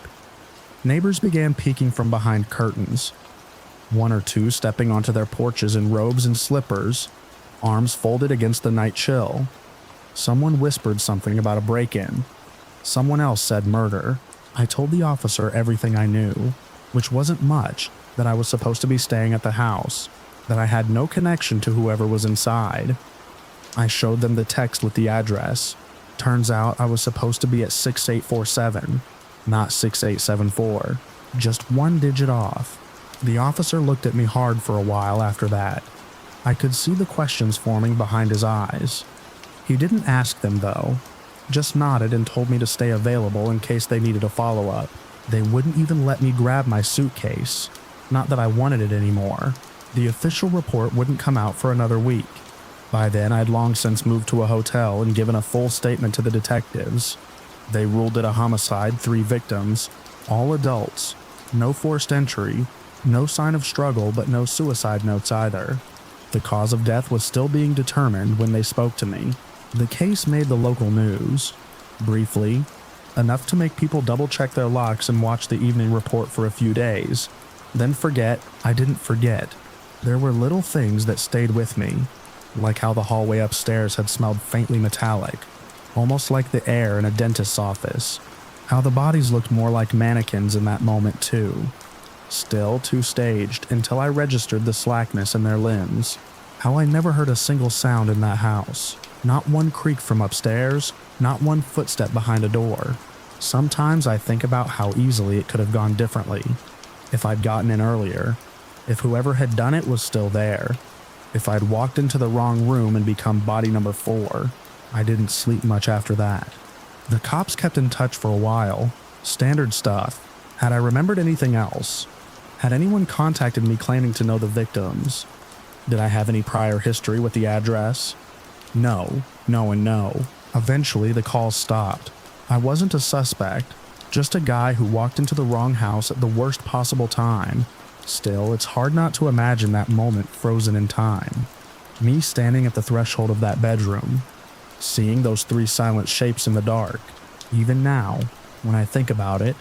Neighbors began peeking from behind curtains. One or two stepping onto their porches in robes and slippers, arms folded against the night chill. Someone whispered something about a break-in. Someone else said murder. I told the officer everything I knew, which wasn't much, that I was supposed to be staying at the house, that I had no connection to whoever was inside. I showed them the text with the address. Turns out I was supposed to be at 6847, not 6874, just one digit off. The officer looked at me hard for a while after that. I could see the questions forming behind his eyes. He didn't ask them though, just nodded and told me to stay available in case they needed a follow-up. They wouldn't even let me grab my suitcase. Not that I wanted it anymore. The official report wouldn't come out for another week. By then, I'd long since moved to a hotel and given a full statement to the detectives. They ruled it a homicide, 3 victims, all adults, no forced entry, no sign of struggle, but no suicide notes either. The cause of death was still being determined when they spoke to me. The case made the local news. Briefly, enough to make people double-check their locks and watch the evening report for a few days. Then forget I didn't forget. There were little things that stayed with me, like how the hallway upstairs had smelled faintly metallic, almost like the air in a dentist's office. How the bodies looked more like mannequins in that moment too. Still too staged until I registered the slackness in their limbs. How I never heard a single sound in that house. Not one creak from upstairs, not one footstep behind a door. Sometimes I think about how easily it could have gone differently. If I'd gotten in earlier. If whoever had done it was still there. If I'd walked into the wrong room and become body number 4. I didn't sleep much after that. The cops kept in touch for a while. Standard stuff. Had I remembered anything else? Had anyone contacted me claiming to know the victims? Did I have any prior history with the address? No, and no. Eventually, the calls stopped. I wasn't a suspect, just a guy who walked into the wrong house at the worst possible time. Still, it's hard not to imagine that moment frozen in time. Me standing at the threshold of that bedroom, seeing those 3 silent shapes in the dark. Even now, when I think about it,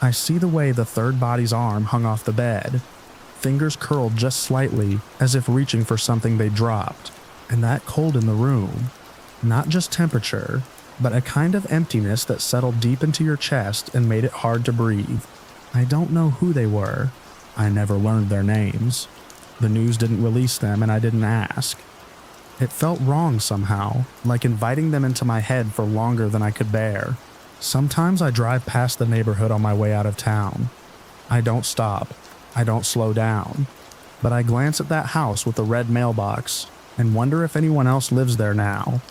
I see the way the third body's arm hung off the bed, fingers curled just slightly as if reaching for something they dropped, and that cold in the room. Not just temperature, but a kind of emptiness that settled deep into your chest and made it hard to breathe. I don't know who they were. I never learned their names. The news didn't release them and I didn't ask. It felt wrong somehow, like inviting them into my head for longer than I could bear. Sometimes I drive past the neighborhood on my way out of town. I don't stop. I don't slow down. But I glance at that house with the red mailbox and wonder if anyone else lives there now.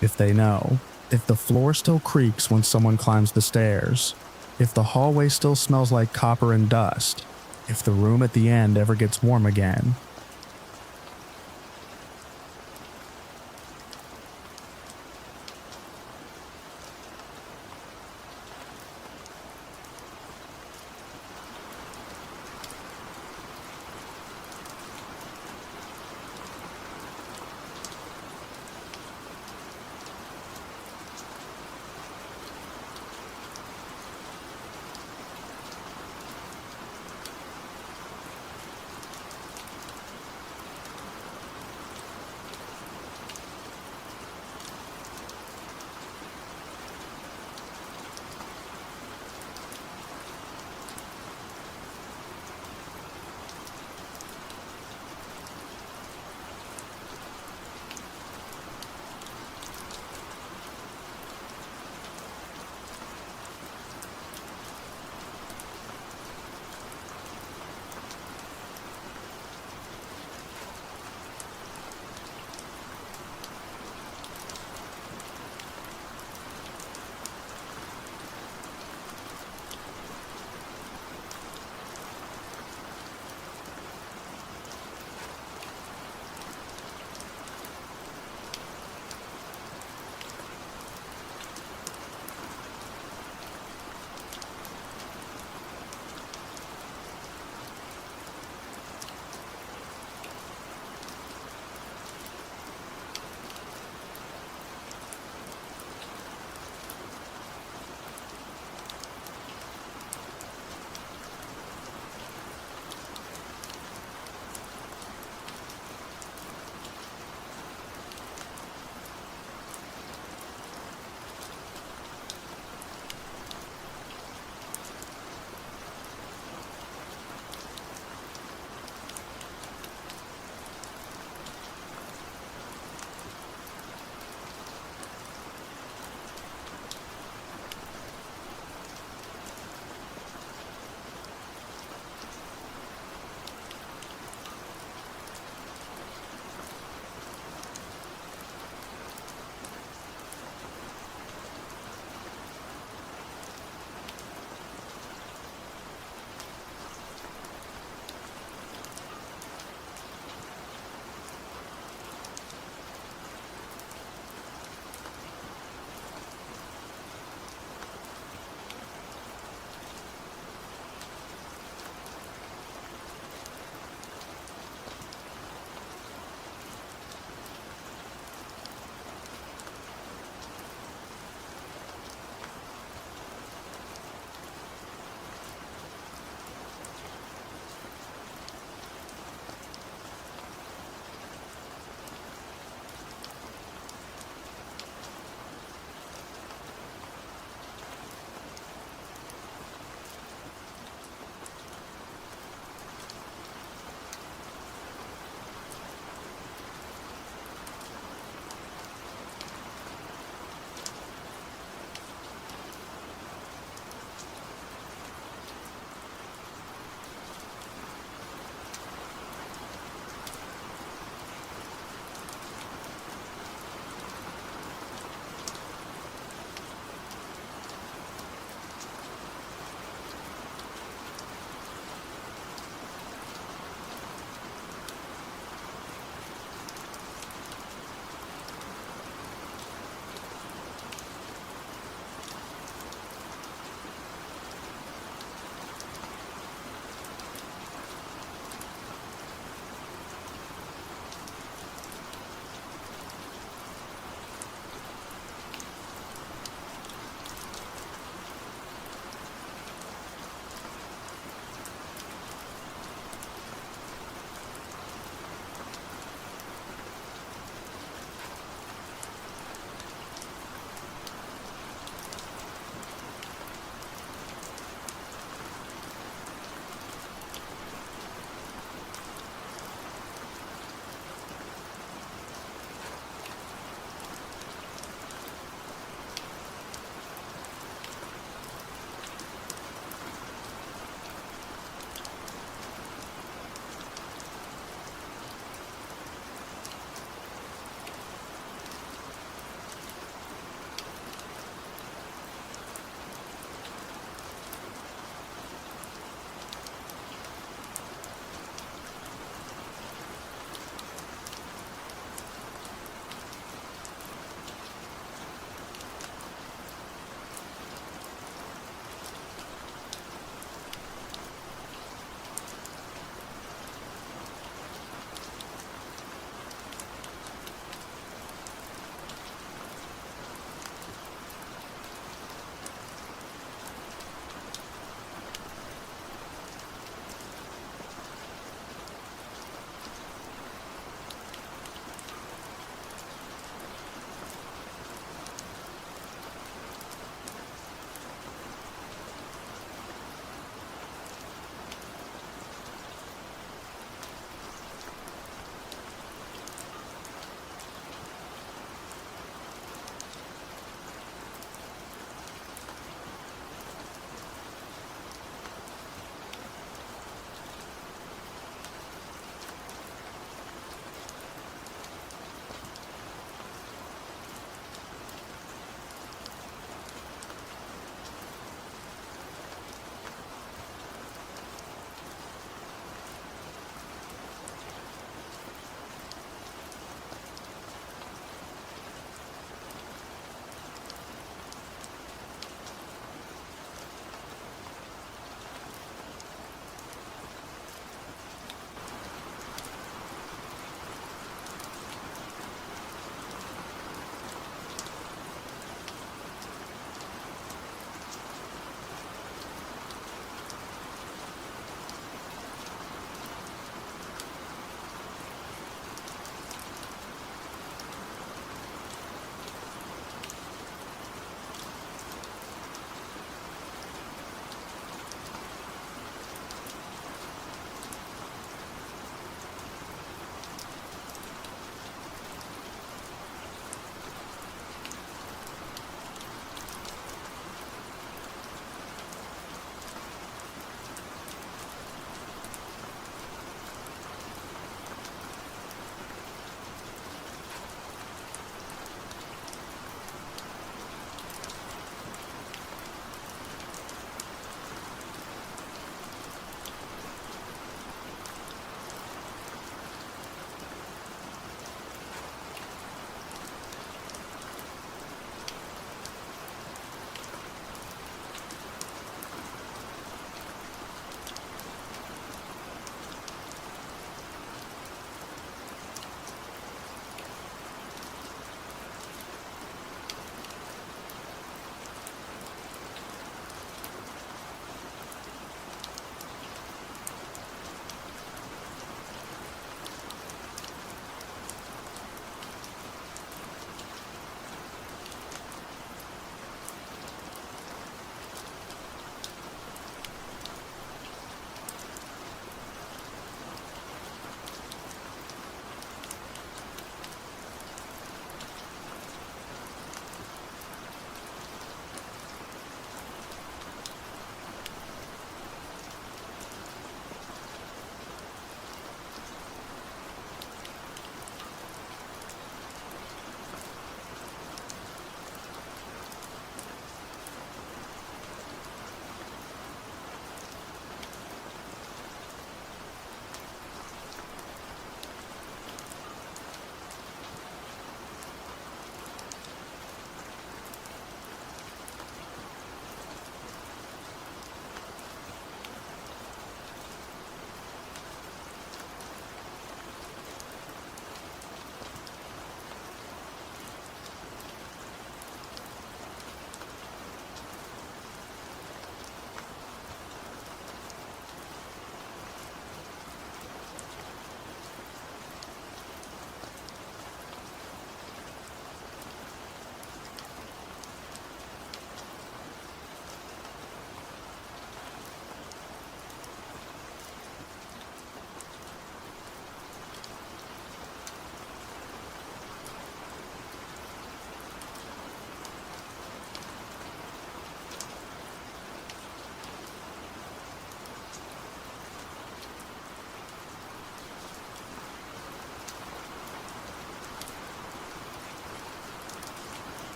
If they know. If the floor still creaks when someone climbs the stairs. If the hallway still smells like copper and dust. If the room at the end ever gets warm again.